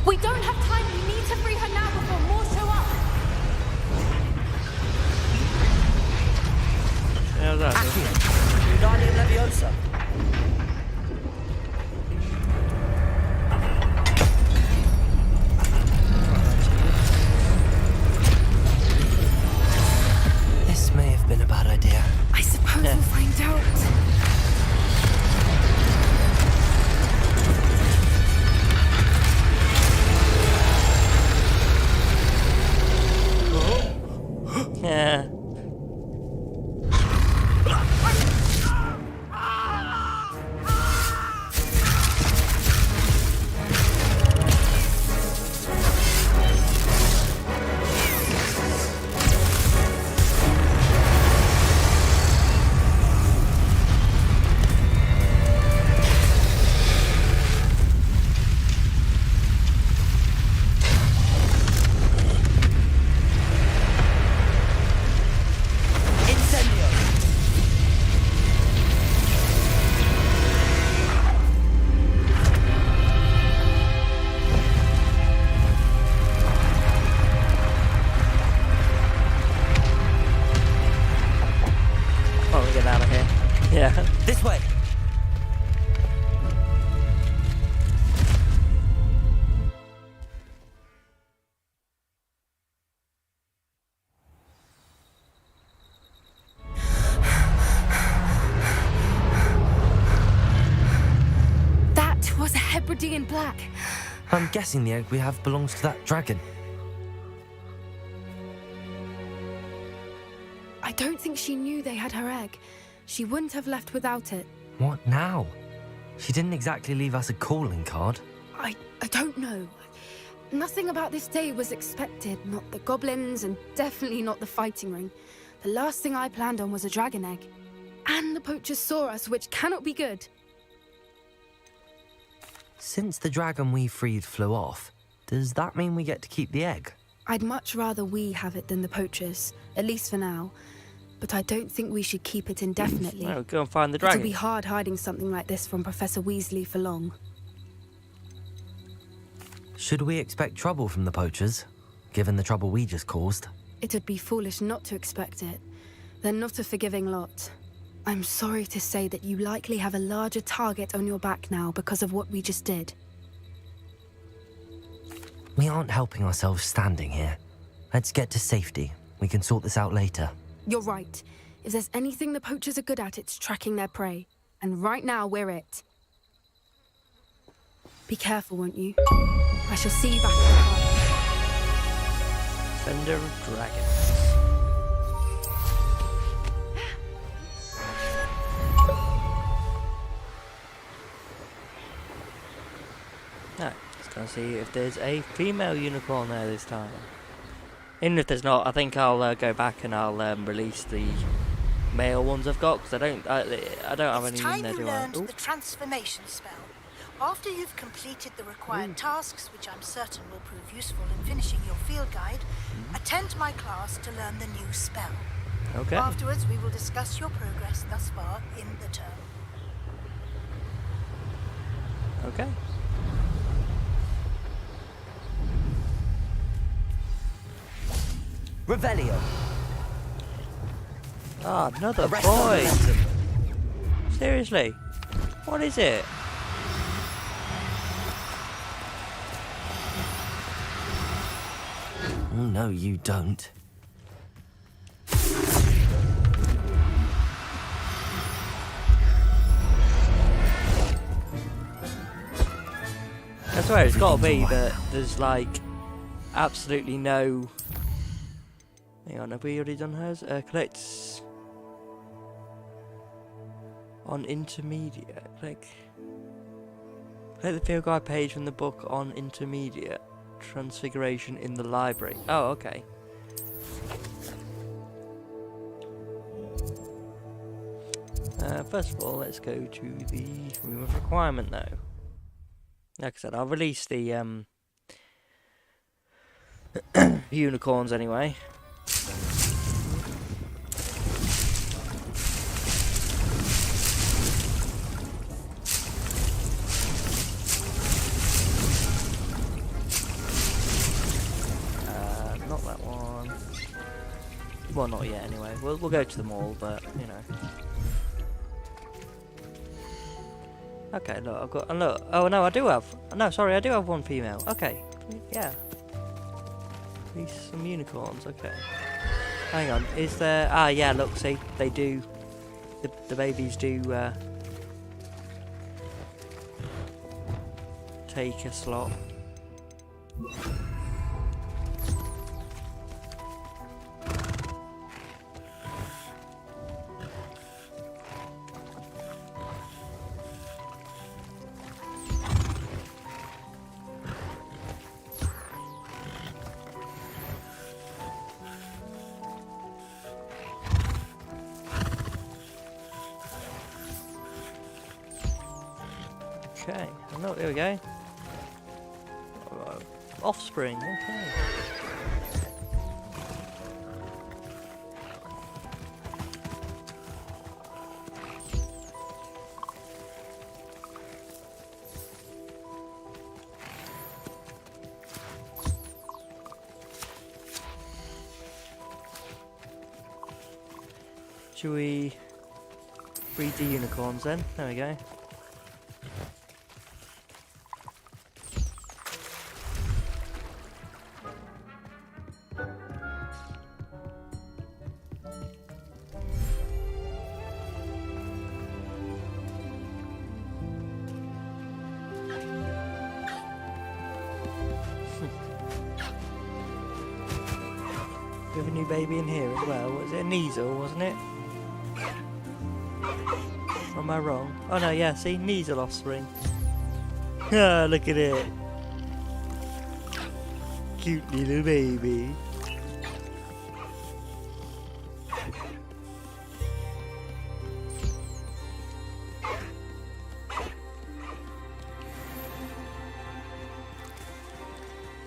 We don't have time. We need to free her now before more show up. How's that? Accio. Leviosa. This may have been a bad idea. I suppose we'll find out. Yeah. way! That was a Hebridean black. I'm guessing the egg we have belongs to that dragon. I don't think she knew they had her egg. She wouldn't have left without it. What now? She didn't exactly leave us a calling card. I don't know. Nothing about this day was expected. Not the goblins, and definitely not the fighting ring. The last thing I planned on was a dragon egg. And the poachers saw us, which cannot be good. Since the dragon we freed flew off, does that mean we get to keep the egg? I'd much rather we have it than the poachers, at least for now. But I don't think we should keep it indefinitely. No, go and find the dragon. It'll be hard hiding something like this from Professor Weasley for long. Should we expect trouble from the poachers, given the trouble we just caused? It would be foolish not to expect it. They're not a forgiving lot. I'm sorry to say that you likely have a larger target on your back now because of what we just did. We aren't helping ourselves standing here. Let's get to safety. We can sort this out later. You're right. If there's anything the poachers are good at, it's tracking their prey. And right now, we're it. Be careful, won't you? I shall see you back at the car. Defender of Dragons. Right, let's go see if there's a female unicorn there this time. Even if there's not, I think I'll go back and I'll release the male ones I've got, because I don't have any in there, do I? Learned the transformation spell. After you've completed the required tasks, which I'm certain will prove useful in finishing your field guide, attend my class to learn the new spell. Okay. Afterwards, we will discuss your progress thus far in the term. Okay. Revelio. Ah, another boy. Seriously? What is it? Oh, no, you don't. I swear it's got to be that there's like absolutely no. Hang on, have we already done hers? Collects on intermediate. Click the field guide page from the book on intermediate. Transfiguration in the library. Oh, okay. First of all, let's go to the room of requirement, though. Like I said, I'll release the unicorns anyway. Not that one. Well, not yet anyway. We'll go to them all, but you know. Okay, look, I've got. Look. Oh no, I do have. No, sorry, I do have one female. Okay, yeah. These some unicorns. Okay. Hang on. Is there? Ah, yeah. Look, see, they do. The babies do take a slot. Okay, look, there we go. Offspring, okay. Should we Breed the unicorns then. There we go. We have a new baby in here as well. Was it a Kneasel, wasn't it? Or am I wrong? Oh no, yeah, see? Kneasel offspring. Ah, look at it. Cute little baby.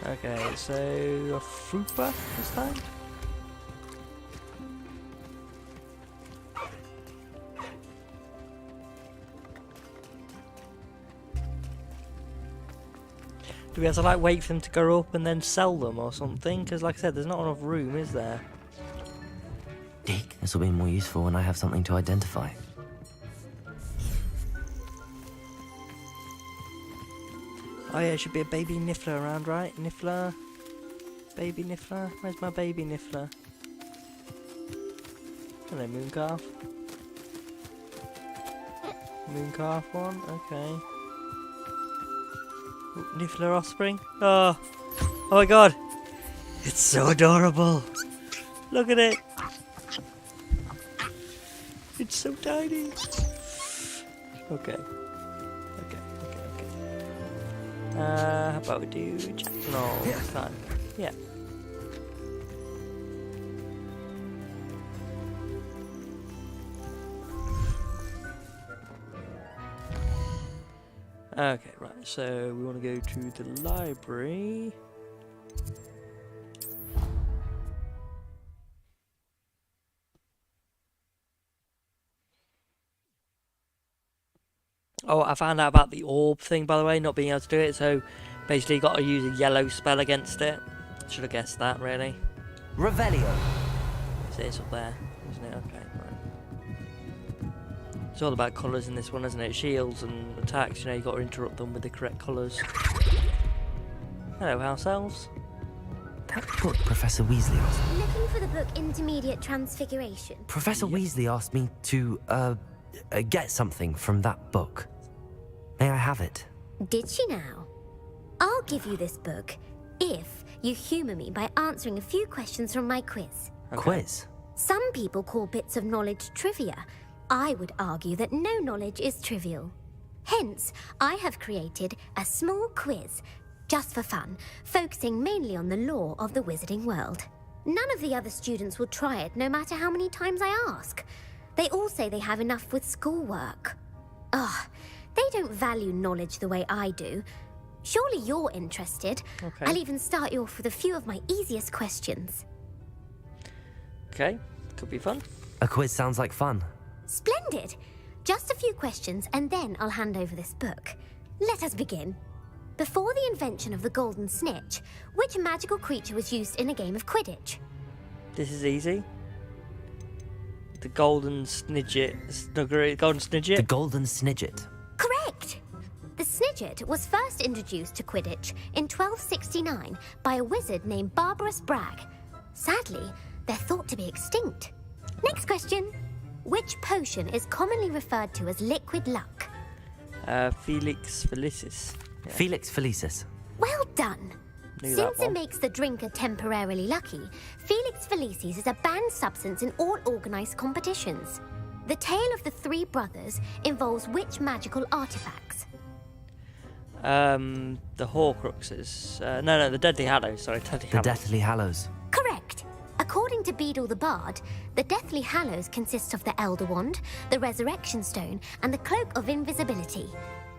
Okay, so a Frupa this time? Do we have to like wait for them to grow up and then sell them or something? Because like I said, there's not enough room, is there? This will be more useful when I have something to identify. Oh yeah, there should be a baby Niffler around, right? Niffler? Baby Niffler? Where's my baby Niffler? Hello, Mooncalf. Mooncalf one, okay. Ooh, Niffler offspring. Oh! Oh my god! It's so adorable! Look at it! It's so tiny! Okay. How about we do no this time? Yeah. Okay, right, so we want to go to the library. Oh, I found out about the orb thing, by the way, not being able to do it, so basically you got to use a yellow spell against it. Should have guessed that, really. Revelio. So it's up there, isn't it? Okay, right. It's all about colours in this one, isn't it? Shields and attacks, you know, you got to interrupt them with the correct colours. Hello, house elves. That book Professor Weasley asked me. Looking for the book Intermediate Transfiguration. Professor Weasley asked me to, get something from that book. May I have it? Did she now? I'll give you this book if you humour me by answering a few questions from my quiz. Okay. Quiz? Some people call bits of knowledge trivia. I would argue that no knowledge is trivial. Hence, I have created a small quiz, just for fun, focusing mainly on the lore of the wizarding world. None of the other students will try it, no matter how many times I ask. They all say they have enough with schoolwork. Ugh, they don't value knowledge the way I do. Surely you're interested. Okay. I'll even start you off with a few of my easiest questions. Okay, could be fun. A quiz sounds like fun. Splendid! Just a few questions and then I'll hand over this book. Let us begin. Before the invention of the golden snitch, which magical creature was used in a game of Quidditch? This is easy. The golden snidget. Golden snidget? The golden snidget. Correct! The snidget was first introduced to Quidditch in 1269 by a wizard named Barbarous Bragg. Sadly, they're thought to be extinct. Next question. Which potion is commonly referred to as liquid luck? Felix Felicis. Yeah. Felix Felicis. Well done. Knew Since that it one. makes the drinker temporarily lucky, Felix Felicis is a banned substance in all organised competitions. The tale of the three brothers involves which magical artifacts? The Horcruxes. No, the Deadly Hallows. Sorry, Deadly The Hallows. Deathly Hallows. Correct. According to Beadle the Bard, the Deathly Hallows consists of the Elder Wand, the Resurrection Stone, and the Cloak of Invisibility.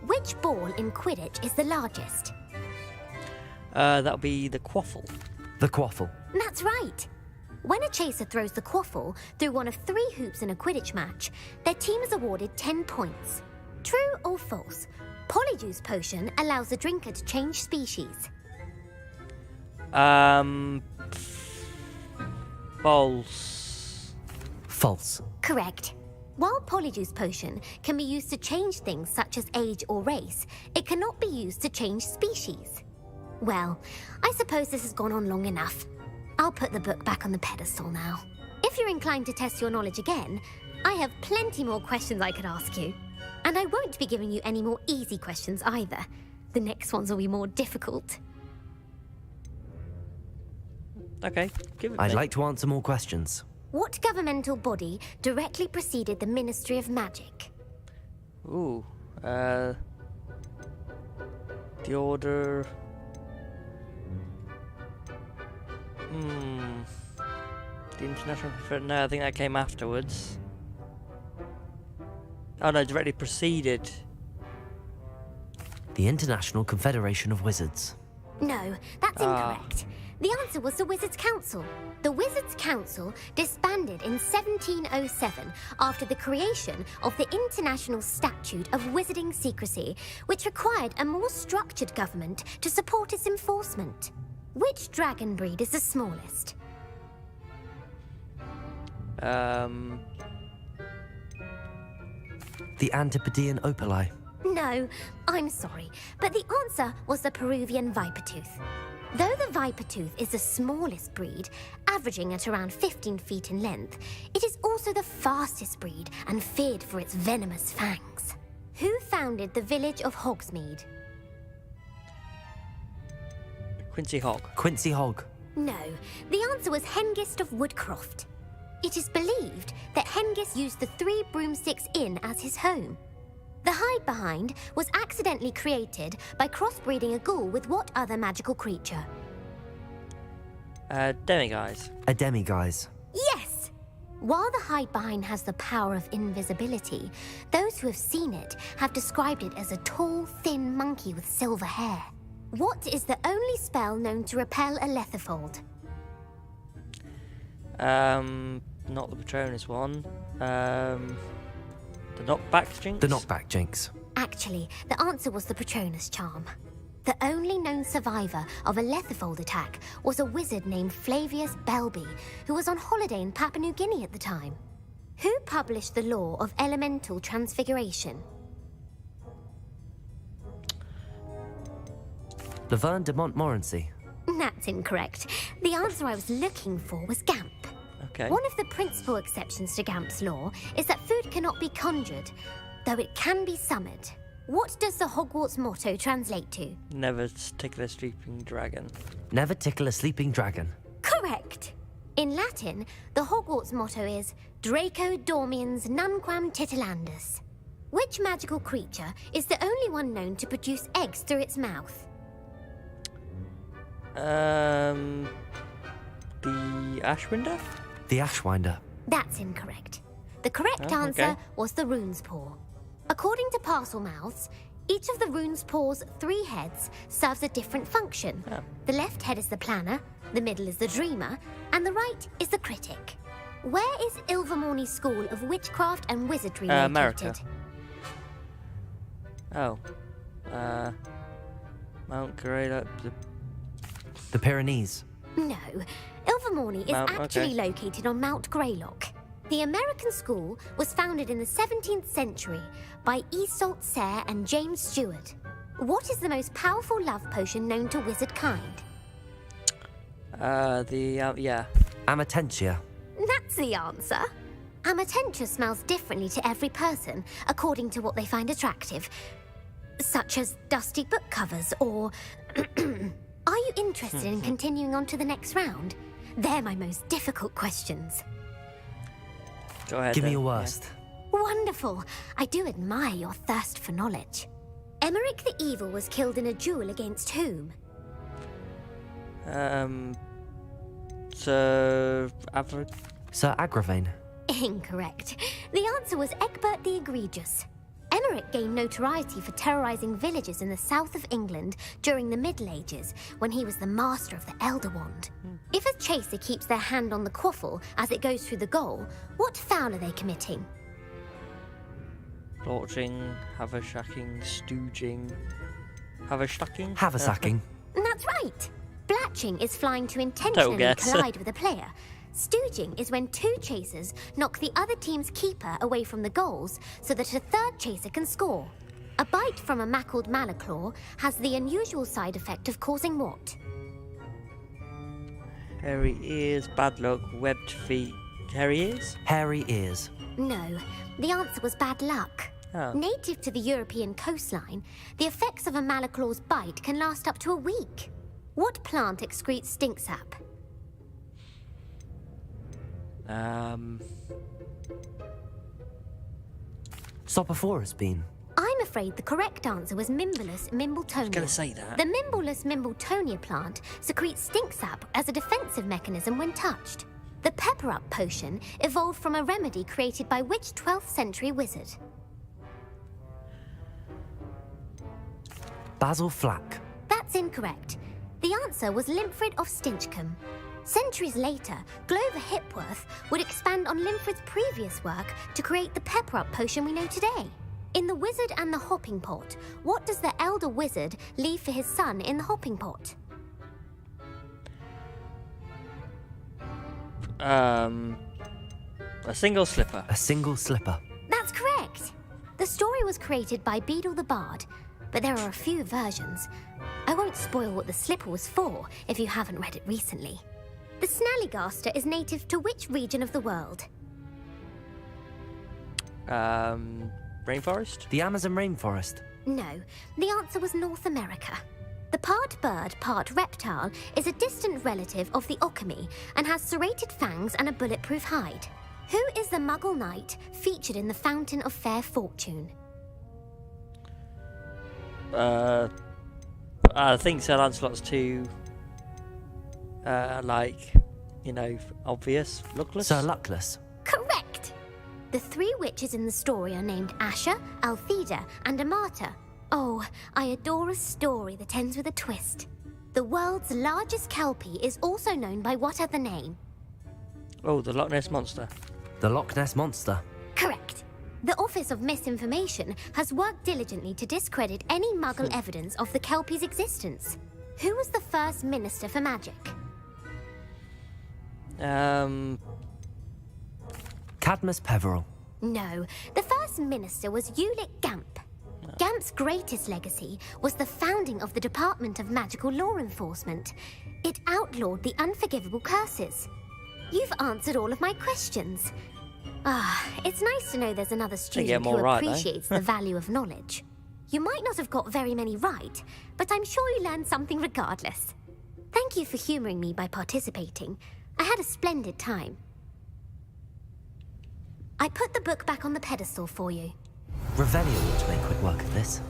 Which ball in Quidditch is the largest? That'll be the Quaffle. The Quaffle. That's right. When a chaser throws the Quaffle through one of 3 hoops in a Quidditch match, their team is awarded 10 points. True or false? Polyjuice Potion allows the drinker to change species. False. False. Correct. While Polyjuice Potion can be used to change things such as age or race, it cannot be used to change species. Well, I suppose this has gone on long enough. I'll put the book back on the pedestal now. If you're inclined to test your knowledge again, I have plenty more questions I could ask you. And I won't be giving you any more easy questions either. The next ones will be more difficult. Okay, give it I'd me. like to answer more questions. What governmental body directly preceded the Ministry of Magic? Ooh, the Order... The International... No, I think that came afterwards. Oh no, directly preceded. The International Confederation of Wizards. No, that's incorrect. The answer was the Wizards' Council. The Wizards' Council disbanded in 1707 after the creation of the International Statute of Wizarding Secrecy, which required a more structured government to support its enforcement. Which dragon breed is the smallest? The Antipodean Opali. No, I'm sorry, but the answer was the Peruvian Vipertooth. Though the Vipertooth is the smallest breed, averaging at around 15 feet in length, it is also the fastest breed and feared for its venomous fangs. Who founded the village of Hogsmeade? Quincy Hogg. Quincy Hogg. No, the answer was Hengist of Woodcroft. It is believed that Hengist used the Three Broomsticks Inn as his home. The hide-behind was accidentally created by crossbreeding a ghoul with what other magical creature? Demiguise. A demiguise. Yes! While the hide-behind has the power of invisibility, those who have seen it have described it as a tall, thin monkey with silver hair. What is the only spell known to repel a letherfold? Not the Patronus one. The knockback jinx? The knockback jinx. Actually, the answer was the Patronus charm. The only known survivor of a letherfold attack was a wizard named Flavius Belby, who was on holiday in Papua New Guinea at the time. Who published the law of elemental transfiguration? Laverne de Montmorency. That's incorrect. The answer I was looking for was Gamp. Okay. One of the principal exceptions to Gamp's law is that food cannot be conjured, though it can be summoned. What does the Hogwarts motto translate to? Never tickle a sleeping dragon. Never tickle a sleeping dragon. Correct! In Latin, the Hogwarts motto is Draco Dormiens Nunquam Titilandus. Which magical creature is the only one known to produce eggs through its mouth? The Ashwinder? The Ashwinder. That's incorrect. The correct answer was the Rune's Paw. According to Parselmouths, each of the Rune's Paw's 3 heads serves a different function. Oh. The left head is the planner, the middle is the dreamer, and the right is the critic. Where is Ilvermorny School of Witchcraft and Wizardry located? America. Oh. Mount Greylock. The Pyrenees. No, Ilvermorny is actually located on Mount Greylock. The American school was founded in the 17th century by Iseult Sayre and James Stewart. What is the most powerful love potion known to wizardkind? Amatentia. That's the answer. Amatentia smells differently to every person, according to what they find attractive, such as dusty book covers or... Are you interested in continuing on to the next round? They're my most difficult questions. Go ahead. Give me your worst. Wonderful. I do admire your thirst for knowledge. Emmerich the Evil was killed in a duel against whom? Sir Agravain. Incorrect. The answer was Egbert the Egregious. Emmerich gained notoriety for terrorizing villages in the south of England during the Middle Ages, when he was the master of the Elder Wand. If a chaser keeps their hand on the quaffle as it goes through the goal, what foul are they committing? Blotching, havershacking, stooging, havershacking? Haversacking. That's right. Blatching is flying to intentionally collide with a player. Stooging is when two chasers knock the other team's keeper away from the goals so that a third chaser can score. A bite from a mackled malaclaw has the unusual side effect of causing what? Hairy ears, bad luck, webbed feet. Hairy ears? Hairy ears. No, the answer was bad luck. Oh. Native to the European coastline, the effects of a malaclaw's bite can last up to a week. What plant excretes stink sap? Sopophorus bean. I'm afraid the correct answer was Mimbulus mimbletonia. I was going to say that. The Mimbulus mimbletonia plant secretes stink sap as a defensive mechanism when touched. The Pepper Up potion evolved from a remedy created by which 12th century wizard? Basil flack. That's incorrect. The answer was Limfrid of Stinchcombe. Centuries later, Glover Hipworth would expand on Limfrid's previous work to create the Pepper Up potion we know today. In The Wizard and the Hopping Pot, what does the elder wizard leave for his son in the hopping pot? A single slipper. A single slipper. That's correct. The story was created by Beadle the Bard, but there are a few versions. I won't spoil what the slipper was for if you haven't read it recently. The Snallygaster is native to which region of the world? Rainforest? The Amazon rainforest. No, the answer was North America. The part bird, part reptile is a distant relative of the Occamy and has serrated fangs and a bulletproof hide. Who is the Muggle knight featured in the Fountain of Fair Fortune? I think Sir Lancelot's too, obvious. Luckless? Sir Luckless. Correct! The three witches in the story are named Asha, Altheda, and Amata. Oh, I adore a story that ends with a twist. The world's largest kelpie is also known by what other name? Oh, the Loch Ness Monster. The Loch Ness Monster. Correct. The Office of Misinformation has worked diligently to discredit any Muggle evidence of the kelpie's existence. Who was the first Minister for Magic? Cadmus Peveril. No, the first minister was Ulick Gamp. Gamp's greatest legacy was the founding of the Department of Magical Law Enforcement. It outlawed the unforgivable curses. You've answered all of my questions. It's nice to know there's another student who appreciates the value of knowledge. You might not have got very many right, but I'm sure you learned something regardless. Thank you for humouring me by participating. I had a splendid time. I put the book back on the pedestal for you. Revelio ought to make quick work of this.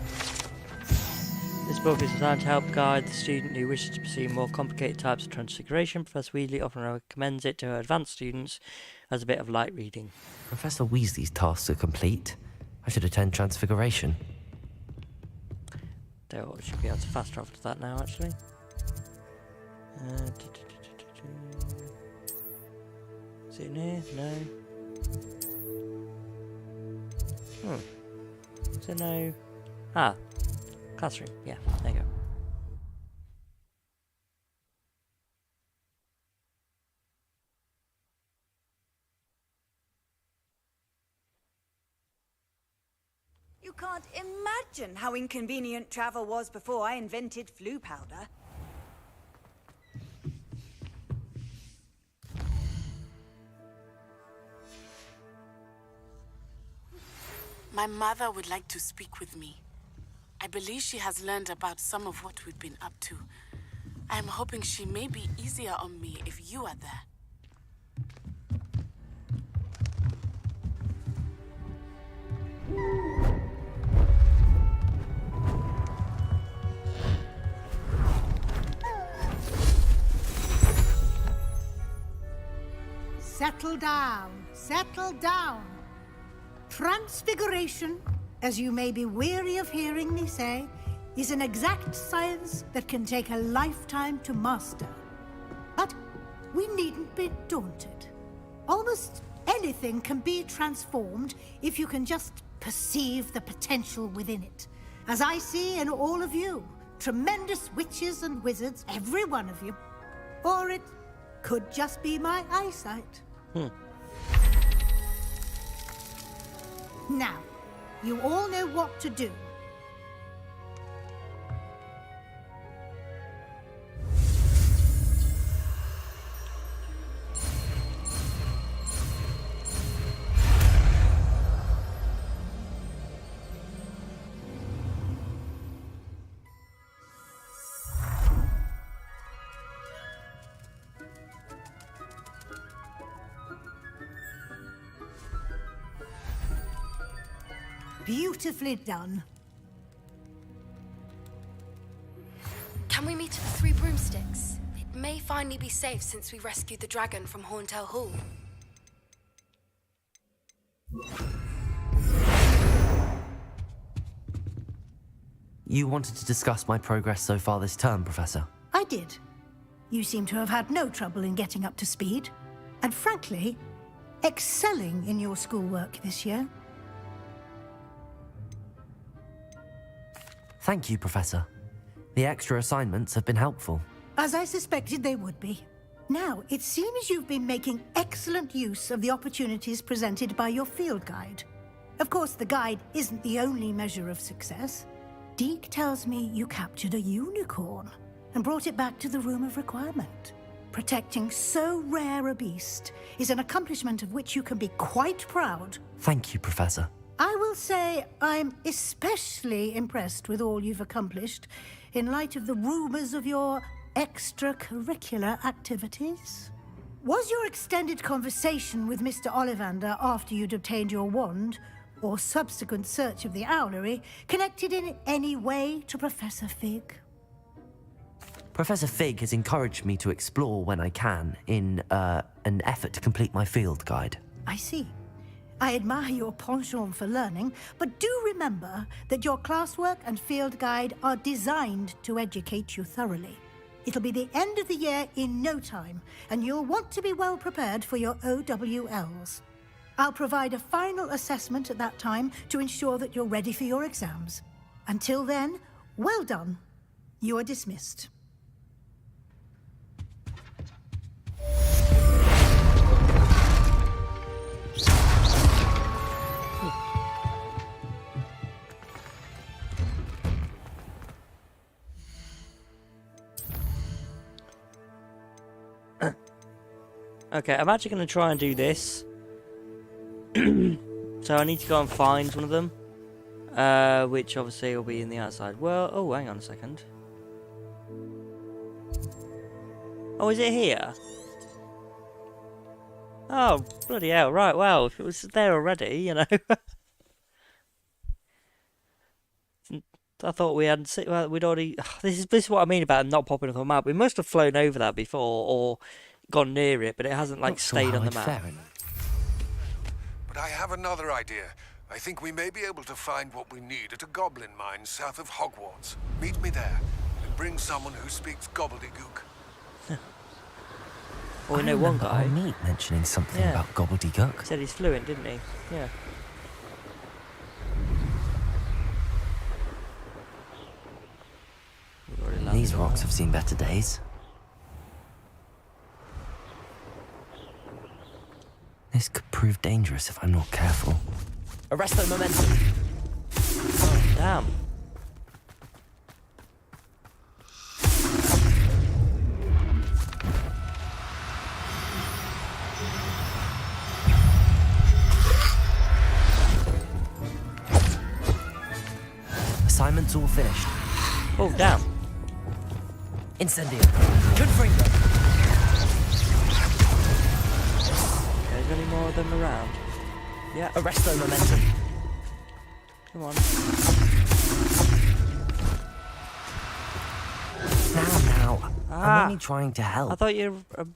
This book is designed to help guide the student who wishes to pursue more complicated types of transfiguration. Professor Weasley often recommends it to her advanced students as a bit of light reading. Professor Weasley's tasks are complete. I should attend transfiguration. They should be able to fast travel to that now, actually. Is it in here? No. Is there no... classroom. Yeah, there you go. You can't imagine how inconvenient travel was before I invented flu powder. My mother would like to speak with me. I believe she has learned about some of what we've been up to. I am hoping she may be easier on me if you are there. Settle down, settle down. Transfiguration, as you may be weary of hearing me say, is an exact science that can take a lifetime to master. But we needn't be daunted. Almost anything can be transformed if you can just perceive the potential within it. As I see in all of you, tremendous witches and wizards, every one of you. Or it Could just be my eyesight. Now, you all know what to do. Beautifully done. Can we meet at the Three Broomsticks? It may finally be safe since we rescued the dragon from Horntail Hall. You wanted to discuss my progress so far this term, Professor? I did. You seem to have had no trouble in getting up to speed. And frankly, excelling in your schoolwork this year. Thank you, Professor. The extra assignments have been helpful. As I suspected they would be. Now, it seems you've been making excellent use of the opportunities presented by your field guide. Of course, the guide isn't the only measure of success. Deke tells me you captured a unicorn and brought it back to the Room of Requirement. Protecting so rare a beast is an accomplishment of which you can be quite proud. Thank you, Professor. I will say I'm especially impressed with all you've accomplished in light of the rumors of your extracurricular activities. Was your extended conversation with Mr. Ollivander after you'd obtained your wand, or subsequent search of the owlery, connected in any way to Professor Fig? Professor Fig has encouraged me to explore when I can in an effort to complete my field guide. I see. I admire your penchant for learning, but do remember that your classwork and field guide are designed to educate you thoroughly. It'll be the end of the year in no time, and you'll want to be well prepared for your OWLs. I'll provide a final assessment at that time to ensure that you're ready for your exams. Until then, well done. You are dismissed. Okay, I'm actually going to try and do this. So I need to go and find one of them. Which obviously will be in the outside. Well, oh, hang on a second. Oh, is it here? Oh, bloody hell, right, well, if it was there already, you know. I thought we hadn't seen, well, we'd already, this is what I mean about not popping up on the map. We must have flown over that before, or gone near it, but it hasn't, like, stayed on the map. But I have another idea. I think we may be able to find what we need at a goblin mine south of Hogwarts. Meet me there, and bring someone who speaks gobbledygook. Well, we know one guy. Meat mentioning something about gobbledygook. He said he's fluent, didn't he? Yeah. These rocks have seen better days. This could prove dangerous if I'm not careful. Arresto momentum! Oh, damn. Assignment's all finished. Oh, damn. Incendio. Confringo. There's any more of them around? Yeah. Arresto momentum. Come on. Now. I'm only trying to help. I thought you were...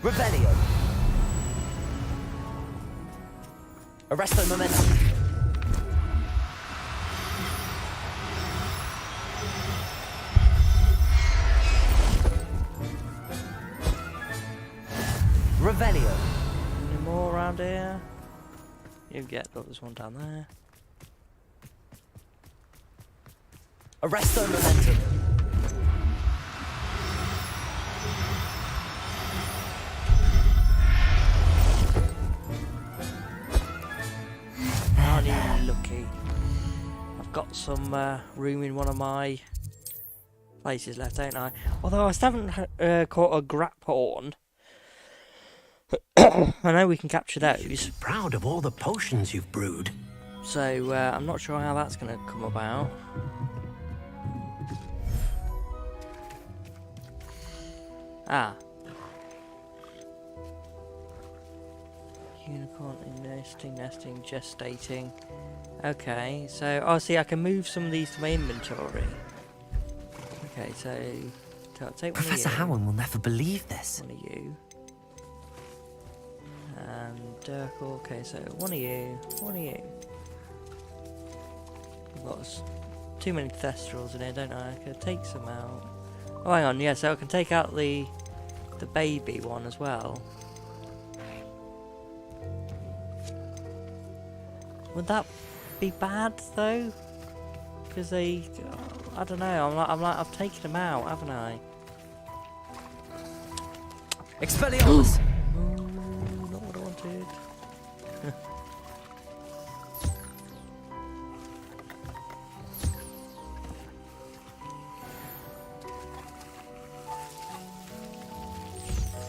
Revelio. Arresto momentum. Revelio. you get? Oh, there's one down there. Arresto momentum. Aren't you lucky? I've got some room in one of my places left, don't I? Although I still haven't caught a graphorn. I know we can capture those. Proud of all the potions you've brewed. So I'm not sure how that's going to come about. Ah. Unicorn in nesting, gestating. Okay, so oh, see, I can move some of these to my inventory. Okay, so I'll take one Professor of you. Howard will never believe this. One of you. And Durkle. Okay, so one of you. One of you. I've got too many Thestrals in here, don't I? I could take some out. Oh, hang on. Yeah, so I can take out the baby one as well. Would that be bad though? Because they, I don't know. I've taken them out, haven't I? Expelliarmus! Ooh, not what I wanted.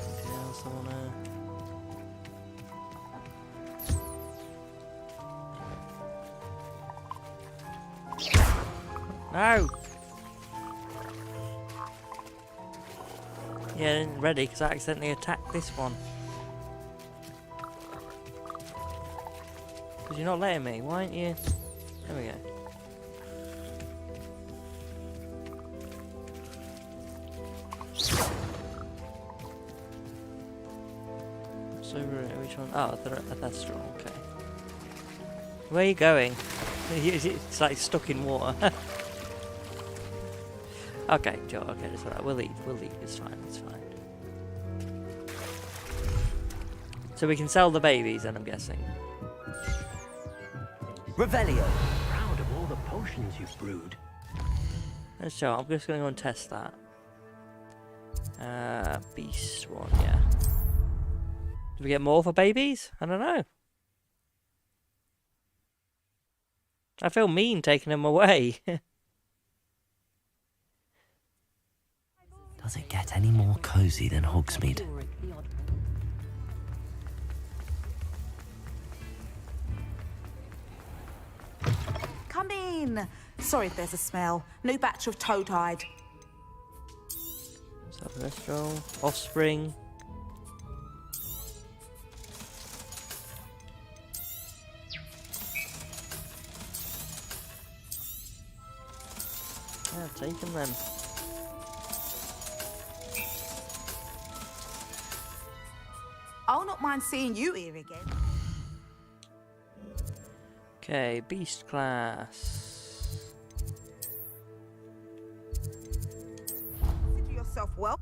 Anything else I wanna? No! Yeah, I didn't ready because I accidentally attacked this one. Because you're not letting me, why aren't you? There we go. So which one? Oh, that's strong, okay. Where are you going? It's like stuck in water. Okay, Joe, okay, that's alright. We'll leave, it's fine, it's fine. So we can sell the babies, then I'm guessing. Revelio. Proud of all the potions you've brewed. Let's show. I'm just going to go and test that. Beast one, yeah. Do we get more for babies? I don't know. I feel mean taking them away. Does it get any more cozy than Hogsmeade? Come in. Sorry if there's a smell. New batch of toad-hide. Celestial, offspring. Yeah, I've taken them. I'll not mind seeing you here again. Okay, beast class. Consider yourself well.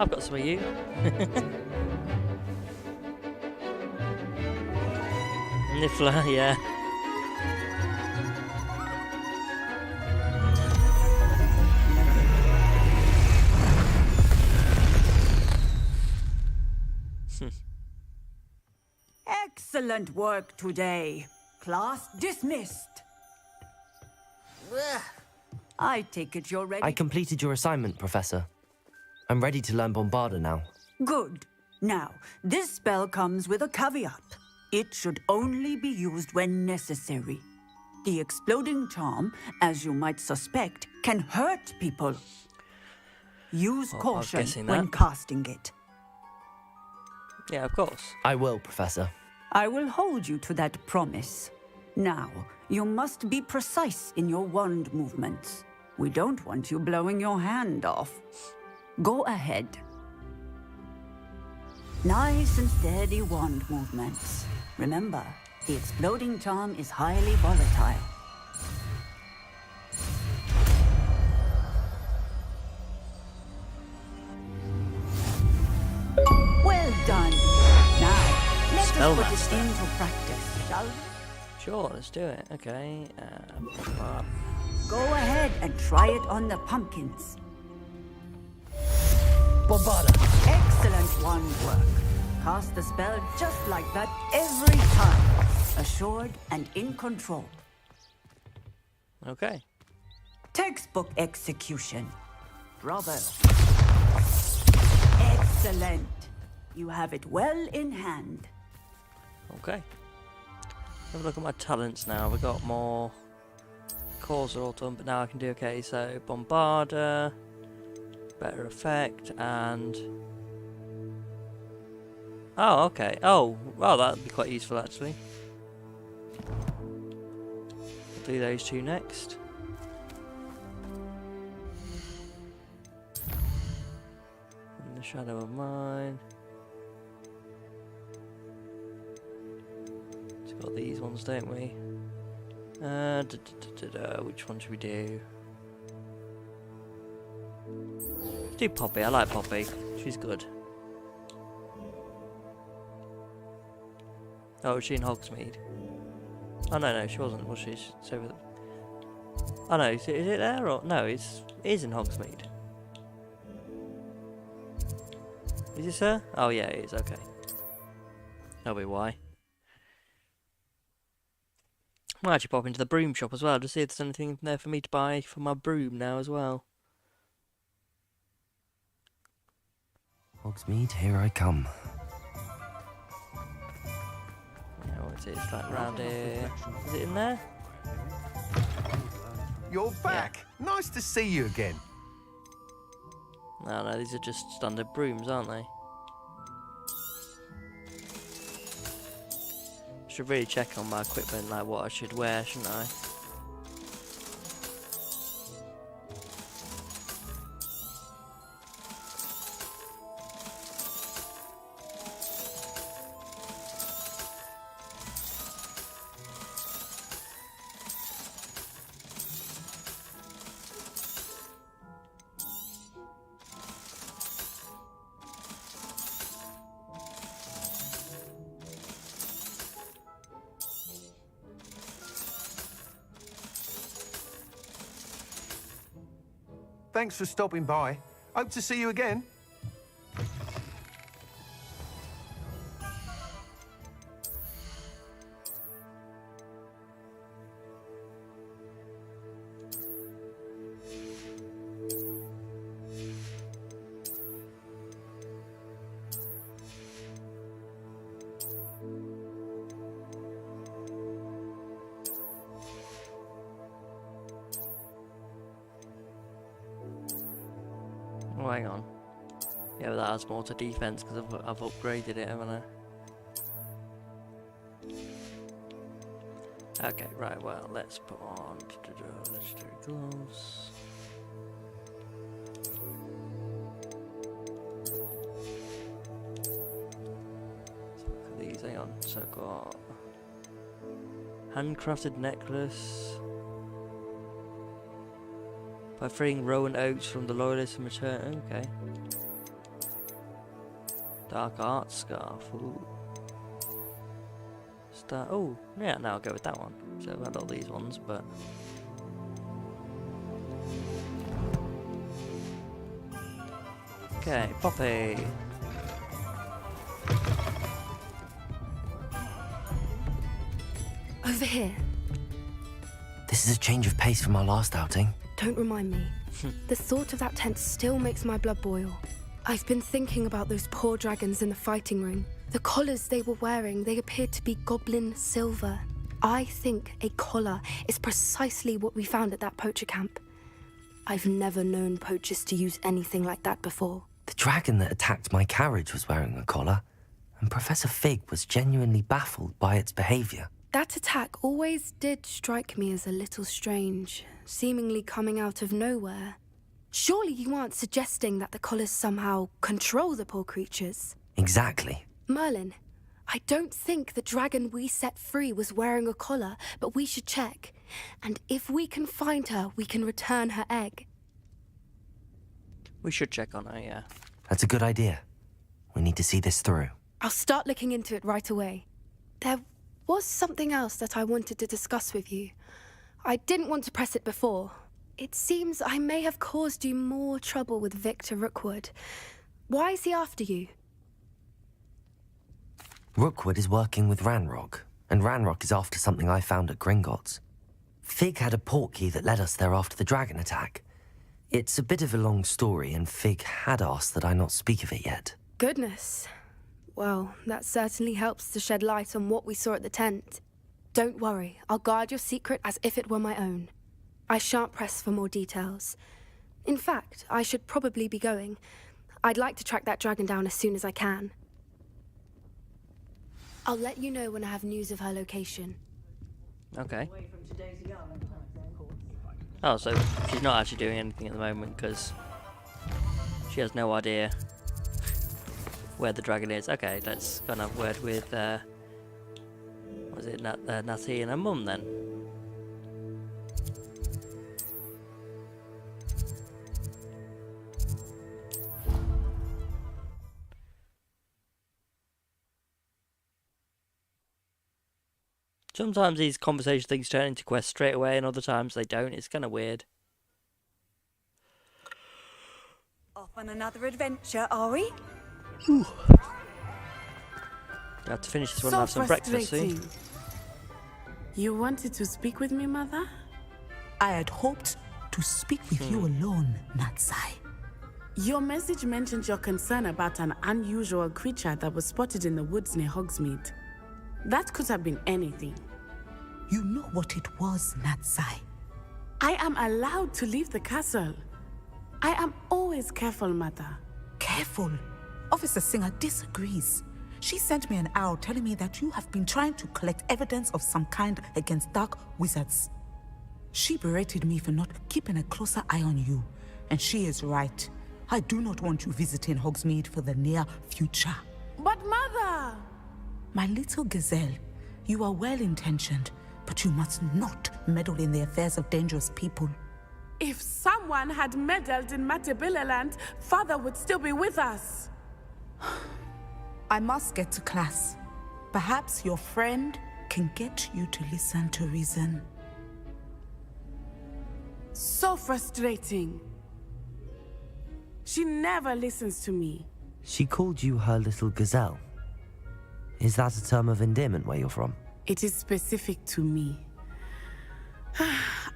I've got some of you. Niffler, yeah. Excellent work today. Class dismissed. I take it you're ready. I completed your assignment, Professor. I'm ready to learn Bombarda now. Good. Now, this spell comes with a caveat. It should only be used when necessary. The exploding charm, as you might suspect, can hurt people. Use caution when casting it. Yeah, of course. I will, Professor. I will hold you to that promise. Now, you must be precise in your wand movements. We don't want you blowing your hand off. Go ahead. Nice and steady wand movements. Remember, the exploding charm is highly volatile. Well done. Now, let's put it into practice, shall we? Sure, let's do it. Okay. Go ahead and try it on the pumpkins. Bombarda. Excellent wand work. Cast the spell just like that every time. Assured and in control. Okay. Textbook execution. Bravo. Excellent. You have it well in hand. Okay. Have a look at my talents now. We've got more. Cores are all done, but now I can do okay. So Bombarda, better effect, and oh, okay. Oh, well, that'd be quite useful actually. I'll do those two next. In the shadow of mine. We've got these ones, don't we? Which one should we do? Do Poppy. I like Poppy. She's good. Oh, was she in Hogsmeade? Oh no, she wasn't. Was she? It's over. Oh no, is it there or no? It is in Hogsmeade. Is this her? Oh yeah, it is. Okay. That'll be why. Might actually pop into the broom shop as well to see if there's anything there for me to buy for my broom now as well. Hogsmeade, here I come. Yeah, what is it? It's like round here. Is it in there? You're back. Yeah. Nice to see you again. No, these are just standard brooms, aren't they? Should really check on my equipment, like what I should wear, shouldn't I? Thanks for stopping by. Hope to see you again. Oh, hang on. Yeah, but that adds more to defense because I've upgraded it, haven't I? Okay, right, well, let's put on legendary gloves. Let's look at these, hang on. So I've got handcrafted necklace. By freeing Rowan Oaks from the Loyalists and return. Okay. Dark Art Scarf. Ooh. Oh, yeah, now I'll go with that one. So I've had all these ones, but. Okay, Poppy. Over here. This is a change of pace from our last outing. Don't remind me. The thought of that tent still makes my blood boil. I've been thinking about those poor dragons in the fighting ring. The collars they were wearing, they appeared to be goblin silver. I think a collar is precisely what we found at that poacher camp. I've never known poachers to use anything like that before. The dragon that attacked my carriage was wearing a collar, and Professor Fig was genuinely baffled by its behavior. That attack always did strike me as a little strange, seemingly coming out of nowhere. Surely you aren't suggesting that the collars somehow control the poor creatures? Exactly. Merlin, I don't think the dragon we set free was wearing a collar, but we should check. And if we can find her, we can return her egg. We should check on her, yeah. That's a good idea. We need to see this through. I'll start looking into it right away. There was something else that I wanted to discuss with you. I didn't want to press it before. It seems I may have caused you more trouble with Victor Rookwood. Why is he after you? Rookwood is working with Ranrok, and Ranrok is after something I found at Gringotts. Fig had a portkey that led us there after the dragon attack. It's a bit of a long story, and Fig had asked that I not speak of it yet. Goodness. Well, that certainly helps to shed light on what we saw at the tent. Don't worry, I'll guard your secret as if it were my own. I shan't press for more details. In fact, I should probably be going. I'd like to track that dragon down as soon as I can. I'll let you know when I have news of her location. Okay. Oh, so she's not actually doing anything at the moment because she has no idea where the dragon is. Okay, let's go and have a word with, was it Natty and her mum then? Sometimes these conversation things turn into quests straight away, and other times they don't. It's kind of weird. Off on another adventure, are we? I have to finish this one and have some breakfast soon. You wanted to speak with me, Mother? I had hoped to speak with you alone, Natsai. Your message mentioned your concern about an unusual creature that was spotted in the woods near Hogsmeade. That could have been anything. You know what it was, Natsai. I am allowed to leave the castle. I am always careful, Mother. Careful? Officer Singer disagrees. She sent me an owl telling me that you have been trying to collect evidence of some kind against dark wizards. She berated me for not keeping a closer eye on you, and she is right. I do not want you visiting Hogsmeade for the near future. But Mother! My little gazelle, you are well-intentioned, but you must not meddle in the affairs of dangerous people. If someone had meddled in Matabeleland, Father would still be with us. I must get to class. Perhaps your friend can get you to listen to reason. So frustrating. She never listens to me. She called you her little gazelle. Is that a term of endearment where you're from? It is specific to me.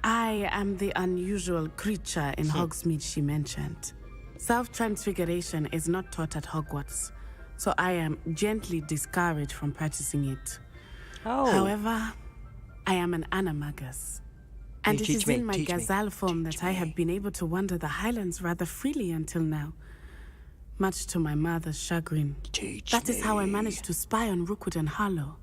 I am the unusual creature in Hogsmeade she mentioned. Self-transfiguration is not taught at Hogwarts, so I am gently discouraged from practicing it. Oh. However, I am an animagus. And it is in my gazelle form that I have been able to wander the Highlands rather freely until now. Much to my mother's chagrin. That is how I managed to spy on Rookwood and Harlow.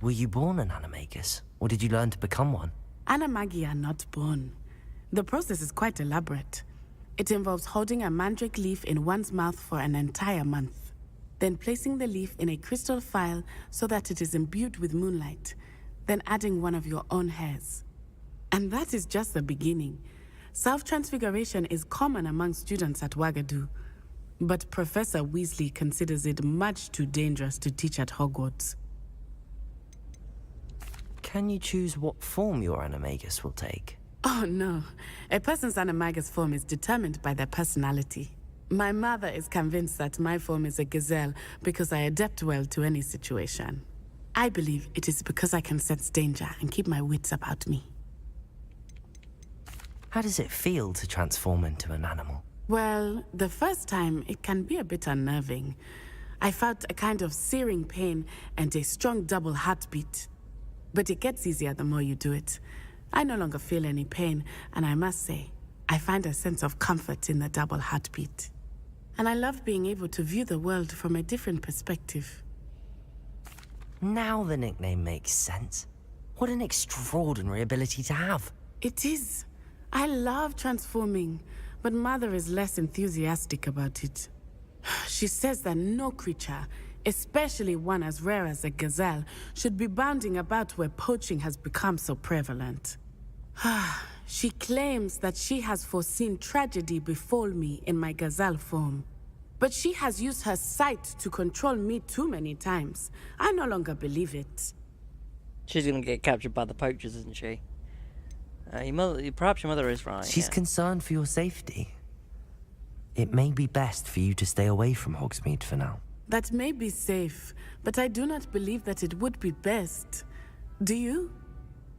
Were you born an animagus, or did you learn to become one? Animagi are not born. The process is quite elaborate. It involves holding a mandrake leaf in one's mouth for an entire month, then placing the leaf in a crystal phial so that it is imbued with moonlight, then adding one of your own hairs. And that is just the beginning. Self-transfiguration is common among students at Wagadu, but Professor Weasley considers it much too dangerous to teach at Hogwarts. Can you choose what form your animagus will take? Oh no, a person's animagus form is determined by their personality. My mother is convinced that my form is a gazelle because I adapt well to any situation. I believe it is because I can sense danger and keep my wits about me. How does it feel to transform into an animal? Well, the first time it can be a bit unnerving. I felt a kind of searing pain and a strong double heartbeat. But it gets easier the more you do it. I no longer feel any pain, and I must say, I find a sense of comfort in the double heartbeat. And I love being able to view the world from a different perspective. Now the nickname makes sense. What an extraordinary ability to have. It is. I love transforming, but Mother is less enthusiastic about it. She says that no creature, especially one as rare as a gazelle, should be bounding about where poaching has become so prevalent. She claims that she has foreseen tragedy befall me in my gazelle form. But she has used her sight to control me too many times. I no longer believe it. She's going to get captured by the poachers, isn't she? Perhaps your mother is right. She's concerned for your safety. It may be best for you to stay away from Hogsmeade for now. That may be safe, but I do not believe that it would be best. Do you?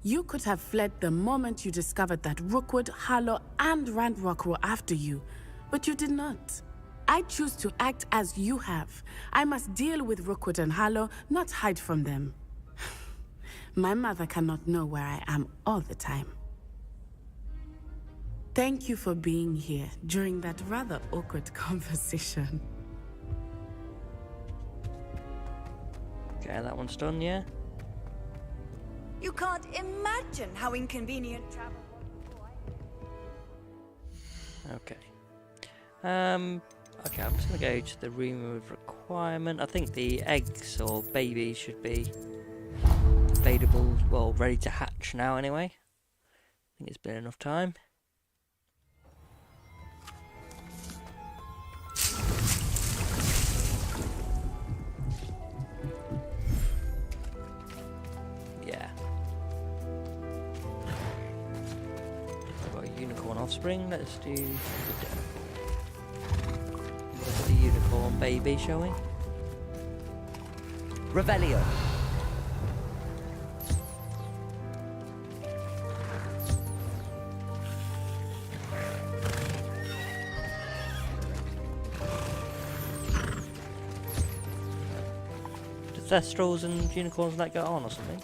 You could have fled the moment you discovered that Rookwood, Harlow, and Ranrok were after you, but you did not. I choose to act as you have. I must deal with Rookwood and Harlow, not hide from them. My mother cannot know where I am all the time. Thank you for being here during that rather awkward conversation. Okay, that one's done, yeah? You can't imagine how inconvenient travel was. Okay. Okay, I'm just gonna go to the room of requirement. I think the eggs or babies should be available, well, ready to hatch now anyway. I think it's been enough time. Yeah. I've got a unicorn offspring, let's do the unicorn baby, shall we? Revelio. Do Thestrals and unicorns that get on or something?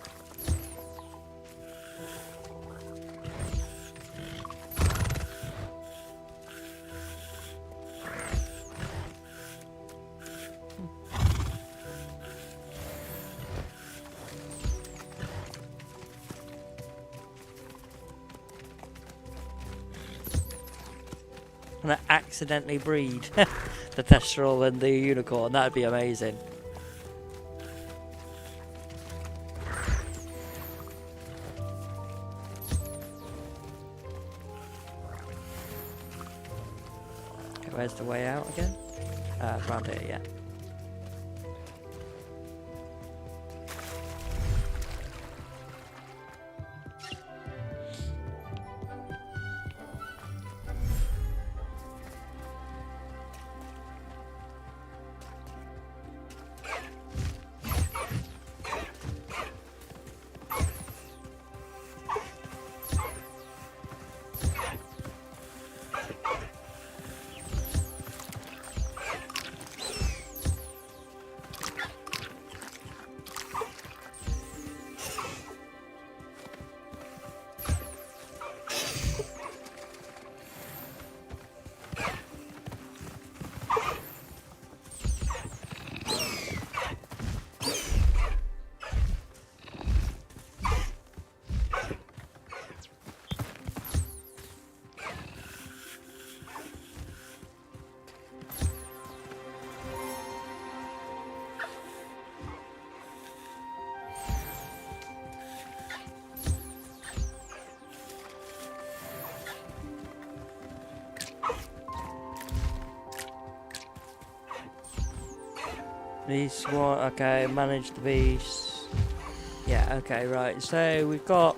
And I accidentally breed the Thestral and the unicorn, that'd be amazing. Okay, where's the way out again? Around here, yeah. These one, okay, manage the beasts. Yeah, okay, right. So we've got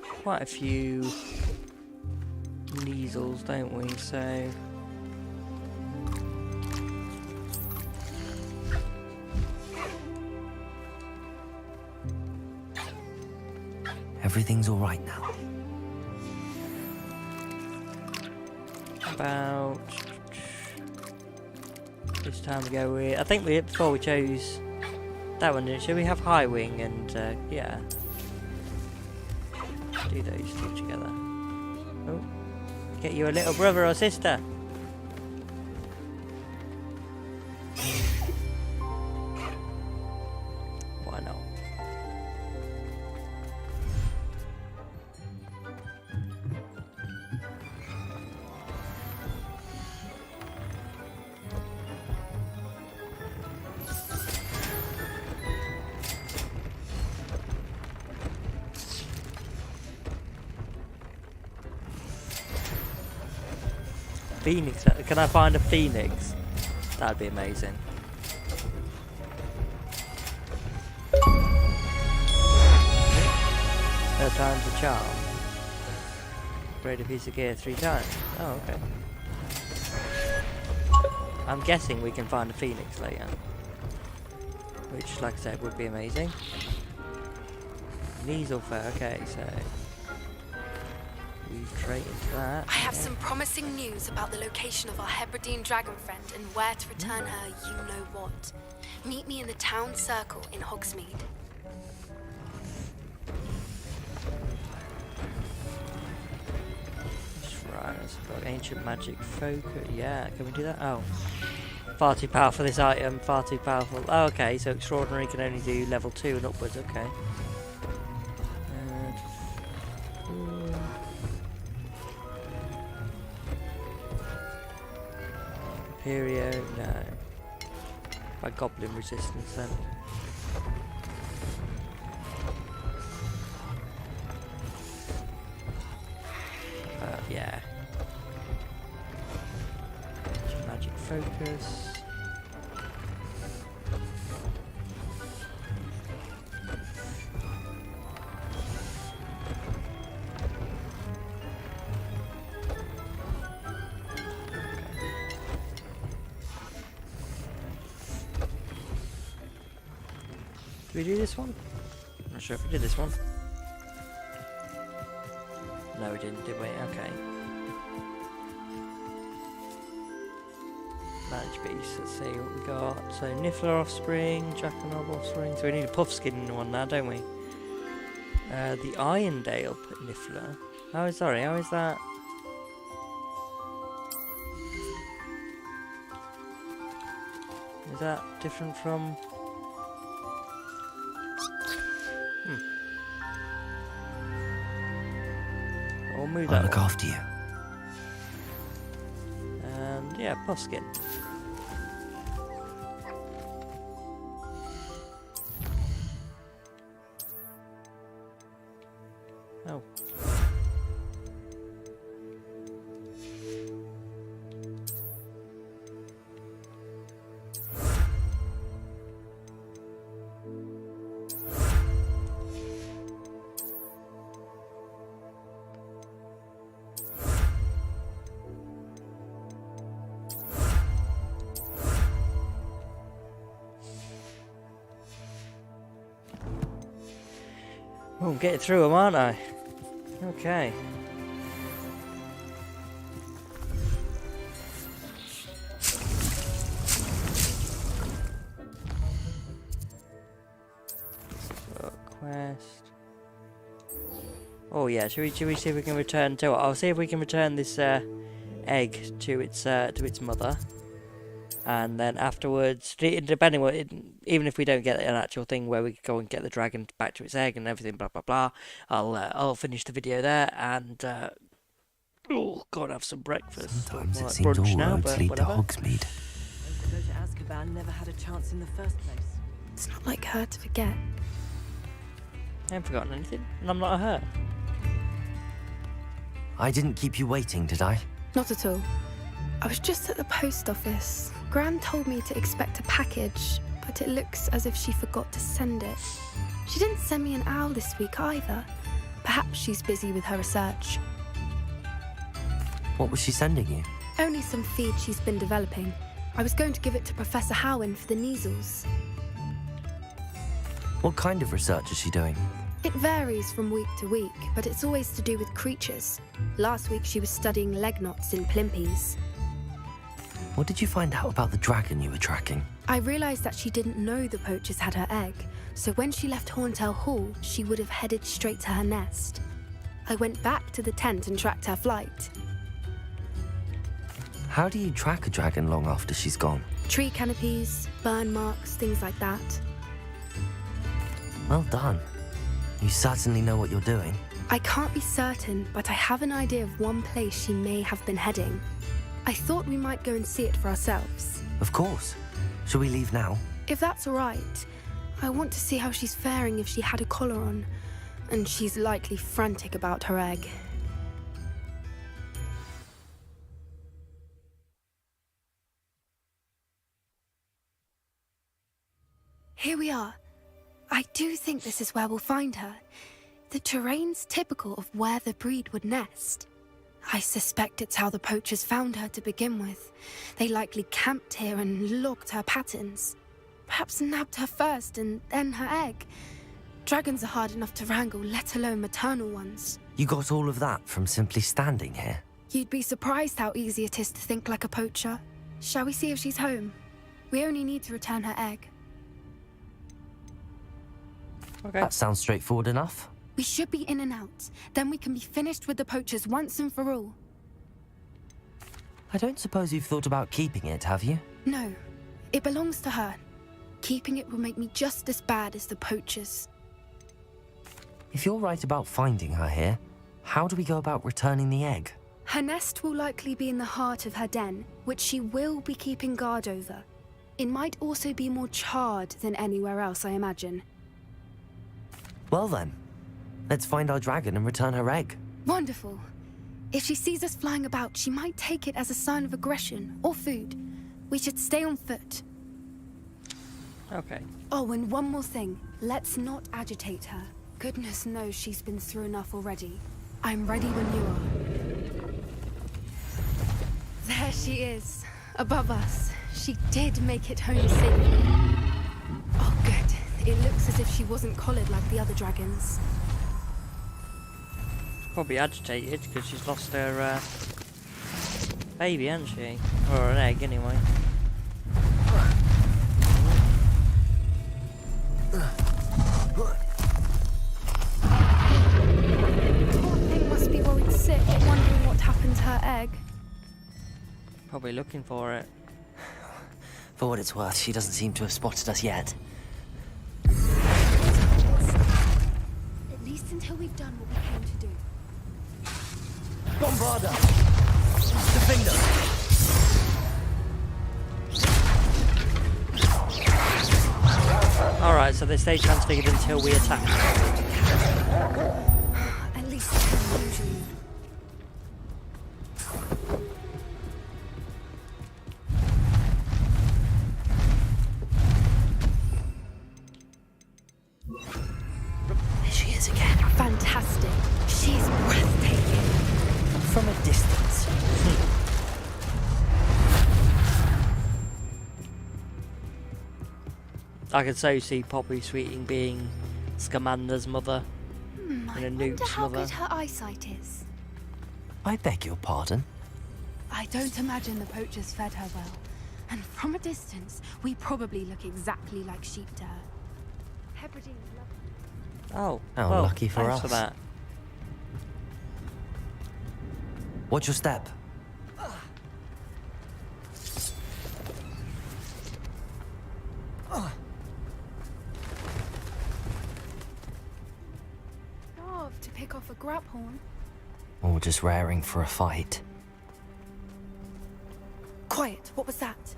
quite a few measles, don't we? So everything's all right now. About this time ago, I think before we chose that one, should we have High Wing and yeah, do those two together. Oh, get you a little brother or sister. Why not? Phoenix. Can I find a phoenix? That'd be amazing. Third time's a charm. Upgrade a piece of gear 3 times. Oh, okay. I'm guessing we can find a phoenix later. Which, like I said, would be amazing. Neasel fur, okay, so... we trade into that. I have some promising news about the location of our Hebridean dragon friend and where to return her you-know-what. Meet me in the town circle in Hogsmeade. Right, let's got ancient magic focus. Yeah, can we do that? Oh. Far too powerful for this item, far too powerful. Oh, okay, so extraordinary can only do level 2 and upwards, okay. Imperio, no. By goblin resistance then. Yeah. Magic focus. Did we do this one? I'm not sure if we did this one. No, we didn't, did we? Okay. Manage beast, let's see what we got. So, Niffler offspring, Jackanob offspring. So, we need a Puffskin one now, don't we? The Irondale Niffler. Oh, sorry, how is that? Is that different from. I'll move that. I'll look after you. And yeah, Puffskin. Oh. Oh, I'm getting through them, aren't I? Okay. Quest. Oh yeah, should we see if we can return to it? I'll see if we can return this egg to its mother. And then afterwards, depending what, even if we don't get an actual thing where we go and get the dragon back to its egg and everything, blah blah blah, I'll finish the video there and go and have some breakfast. Sometimes Well, it seems all now, roads but lead whatever. to Hogsmeade. To go to Azkaban never had a chance in the first place. It's not like her to forget. I haven't forgotten anything, and I'm not a her. I didn't keep you waiting, did I? Not at all. I was just at the post office. Gran told me to expect a package, but it looks as if she forgot to send it. She didn't send me an owl this week either. Perhaps she's busy with her research. What was she sending you? Only some feed she's been developing. I was going to give it to Professor Howin for the measles. What kind of research is she doing? It varies from week to week, but it's always to do with creatures. Last week she was studying leg knots in plimpies. What did you find out about the dragon you were tracking? I realised that she didn't know the poachers had her egg, so when she left Horntail Hall, she would have headed straight to her nest. I went back to the tent and tracked her flight. How do you track a dragon long after she's gone? Tree canopies, burn marks, things like that. Well done. You certainly know what you're doing. I can't be certain, but I have an idea of one place she may have been heading. I thought we might go and see it for ourselves. Of course. Shall we leave now? If that's all right. I want to see how she's faring if she had a collar on. And she's likely frantic about her egg. here we are. I do think this is where we'll find her. The terrain's typical of where the breed would nest. I suspect it's how the poachers found her to begin with. They likely camped here and logged her patterns. Perhaps nabbed her first and then her egg. Dragons are hard enough to wrangle, let alone maternal ones. You got all of that from simply standing here? You'd be surprised how easy it is to think like a poacher. Shall we see if she's home? We only need to return her egg. Okay. That sounds straightforward enough. We should be in and out. Then we can be finished with the poachers once and for all. I don't suppose you've thought about keeping it, have you? No, it belongs to her. Keeping it will make me just as bad as the poachers. If you're right about finding her here, how do we go about returning the egg? Her nest will likely be in the heart of her den, which she will be keeping guard over. It might also be more charred than anywhere else, I imagine. Well then, let's find our dragon and return her egg. Wonderful. If she sees us flying about, she might take it as a sign of aggression or food. We should stay on foot. Okay. Oh, and one more thing. Let's not agitate her. Goodness knows she's been through enough already. I'm ready when you are. There she is, above us. She did make it home safely. Oh, good. It looks as if she wasn't collared like the other dragons. Probably agitated because she's lost her baby, hasn't she? Or an egg, anyway. Poor thing must be worried sick, wondering what happened to her egg. Probably looking for it. For what it's worth, she doesn't seem to have spotted us yet. At least until we've done what we came to do. Bombarda! Defender! Alright, so they stay transfigured until we attack. At least usually. There she is again. Fantastic. She's breathtaking. From a distance. I could so see Poppy Sweeting being Scamander's mother. I And a wonder noob's how mother. good her eyesight is. I beg your pardon? I don't imagine the poachers fed her well. And from a distance, we probably look exactly like sheep to her. Hebridean is lovely. Oh, How well, lucky for thanks us. for that. Watch your step. Starved to pick off a grabhorn. Or just raring for a fight. Quiet, what was that?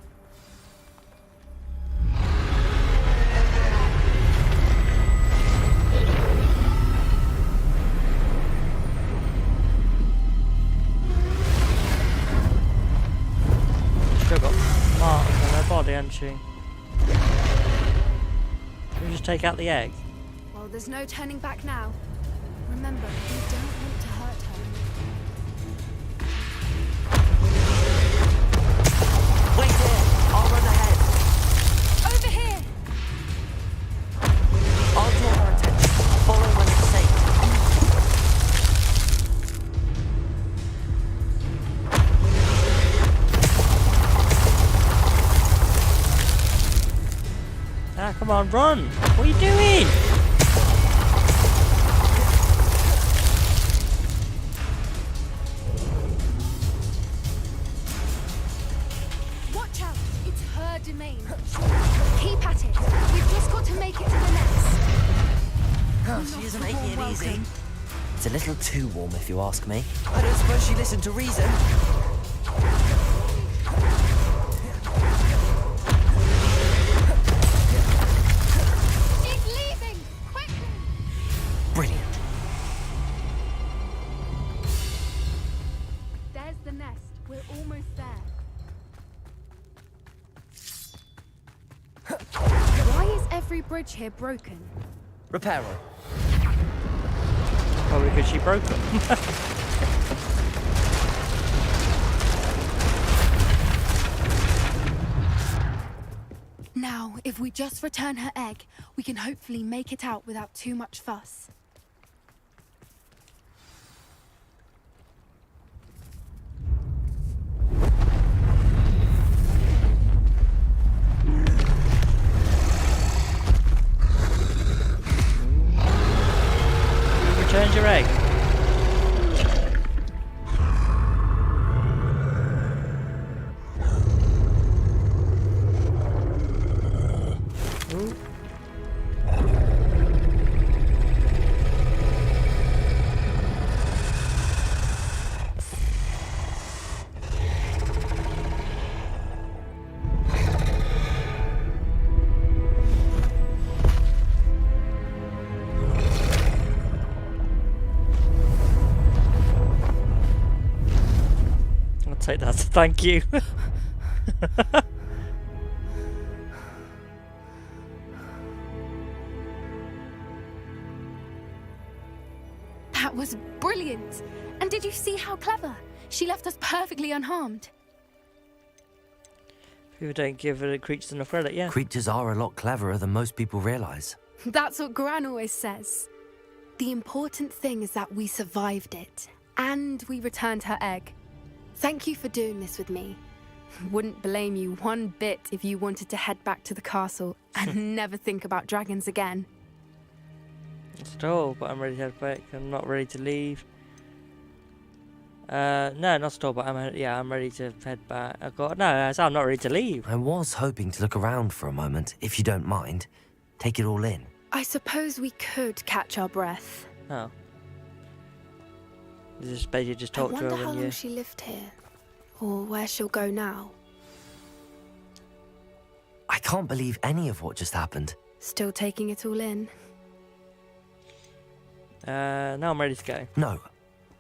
Still got marks on her body, hasn't she? Can we just take out the egg? Well, there's no turning back now. Remember, we don't want to hurt her. Wait here! I'll run ahead. Over here! I'll draw her attention. Follow when it's safe. Ah, come on, run! What are you doing? Watch out! It's her domain. Keep at it. We've just got to make it to the nest. Oh, she isn't making it easy. It's a little too warm, if you ask me. I don't suppose she listened to reason. She's leaving! Quickly! Brilliant. There's the nest. We're almost there. Why is every bridge here broken? Repair her. Probably because she broke them. Now, if we just return her egg, we can hopefully make it out without too much fuss. Return your egg. Take that. Thank you. That was brilliant. And did you see how clever? She left us perfectly unharmed. People don't give the creatures enough credit, yeah. Creatures are a lot cleverer than most people realise. That's what Gran always says. The important thing is that we survived it. And we returned her egg. Thank you for doing this with me. Wouldn't blame you one bit if you wanted to head back to the castle and never think about dragons again. Not at all, but I'm ready to head back. I'm not ready to leave. No, not at all, but I'm ready to head back. I'm not ready to leave. I was hoping to look around for a moment, if you don't mind. Take it all in. I suppose we could catch our breath. Oh. Just basically just talk to her I wonder how when long she lived here, or where she'll go now. I can't believe any of what just happened. Still taking it all in. Now I'm ready to go. No,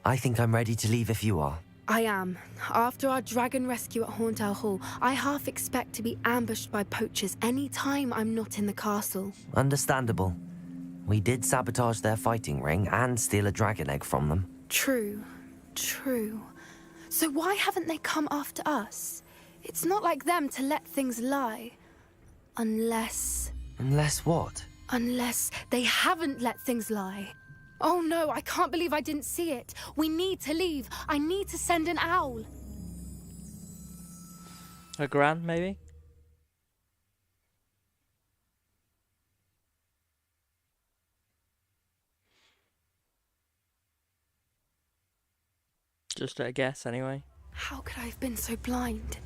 I think I'm ready to leave if you are. I am. After our dragon rescue at Hauntel Hall, I half expect to be ambushed by poachers any time I'm not in the castle. Understandable. We did sabotage their fighting ring and steal a dragon egg from them. True. So why haven't they come after us? It's not like them to let things lie. Unless... Unless what? Unless they haven't let things lie. Oh no, I can't believe I didn't see it. We need to leave. I need to send an owl. A Gran, maybe? Just a guess, anyway. How could I have been so blind?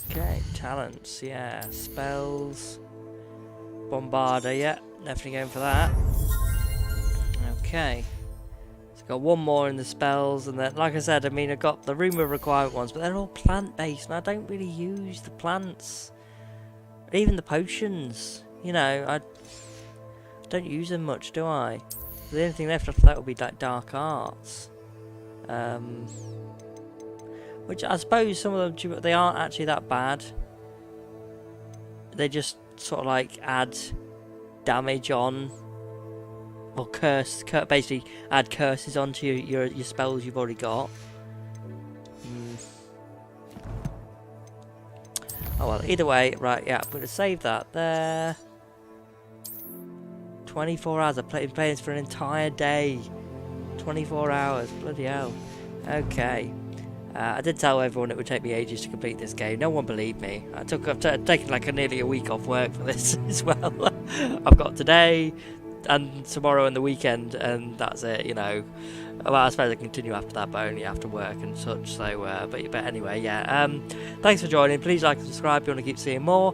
Okay, talents, yeah. Spells. Bombarder, yeah. Definitely going for that. Okay. Got one more in the spells, and then, like I said, I mean, I've got the room of requirement ones, but they're all plant-based, and I don't really use the plants. Even the potions, you know, I don't use them much, do I? The only thing left after that would be like dark arts. Which I suppose some of them, they aren't actually that bad. They just sort of like add damage on. Or basically add curses onto your spells you've already got. Oh well, either way, right, yeah, I'm going to save that there. 24 hours, I've been playing this for an entire day. 24 hours, bloody hell. Okay. I did tell everyone it would take me ages to complete this game. No one believed me. I've taken like nearly a week off work for this as well. I've got today and tomorrow and the weekend, and that's it, you know. Well, I suppose I continue after that, but only after work and such. So, but anyway, yeah. Thanks for joining. Please like and subscribe if you want to keep seeing more.